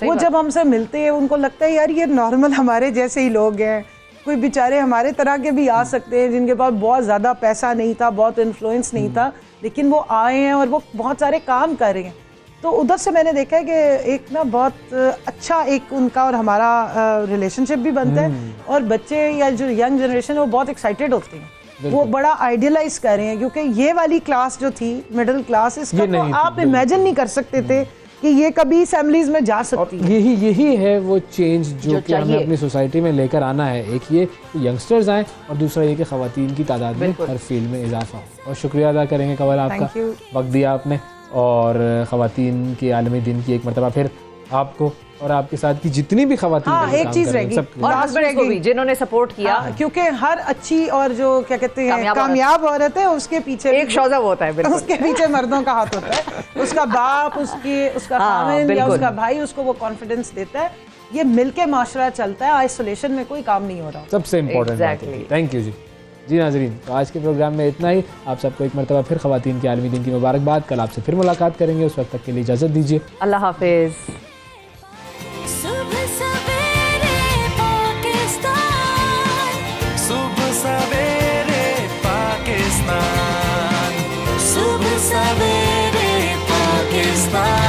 S10: वो जब हमसे मिलते हैं उनको लगता है यार ये नॉर्मल हमारे जैसे ही लोग हैं, कोई बेचारे हमारे तरह के भी आ सकते हैं जिनके पास बहुत ज़्यादा पैसा नहीं था, बहुत इन्फ्लुएंस नहीं था, लेकिन वो आए हैं और वो बहुत सारे काम कर रहे हैं। तो उधर से मैंने देखा है कि एक ना बहुत अच्छा एक उनका और हमारा रिलेशनशिप भी बनता है, और बच्चे या जो यंग जनरेशन है वो बहुत एक्साइटेड होते हैं, वो बड़ा आइडियलाइज कर रहे हैं, क्योंकि ये वाली क्लास जो थी मिडिल क्लास, इसका तो आप इमेजिन नहीं कर सकते थे कि ये कभी असेंबलीज में जा सकती है।
S2: यही है वो चेंज जो कि हमें अपनी सोसाइटी में लेकर आना है। एक ये यंगस्टर्स आए और दूसरा ये कि खवातीन की तादाद में हर फील्ड में इजाफा हो। और शुक्रिया अदा करेंगे कवल आपका, वक्त दिया आपने, और खवातीन के आलमी दिन की एक मरतबा फिर आपको और आपके साथ की जितनी भी खवातीन
S10: एक चीज रहेगी
S1: और हस्बैंड्स को भी जिन्होंने सपोर्ट किया,
S10: क्योंकि हर अच्छी और जो क्या कहते हैं कामयाब औरत है उसके पीछे
S1: एक शौजा होता है,
S10: उसके पीछे मर्दों का हाथ होता है, उसका बाप, उसका खामिन या उसका भाई उसको वो कॉन्फिडेंस देता है। ये मिलके माशरा चलता है, आइसोलेशन में कोई काम नहीं हो रहा।
S2: सबसे इम्पोर्टेंट। थैंक यू जी नाजरीन, तो आज के प्रोग्राम में इतना ही। आप सबको एक मरतबा फिर खवातीन के आलमी दिन की मुबारकबाद। कल आपसे फिर मुलाकात करेंगे, उस वक्त तक के लिए इजाज़त दीजिए।
S1: अल्लाह हाफिज़।
S4: सुबह सवेरे पाकिस्तान,
S8: सुबह सवेरे पाकिस्तान,
S4: सुबह सवेरे पाकिस्तान।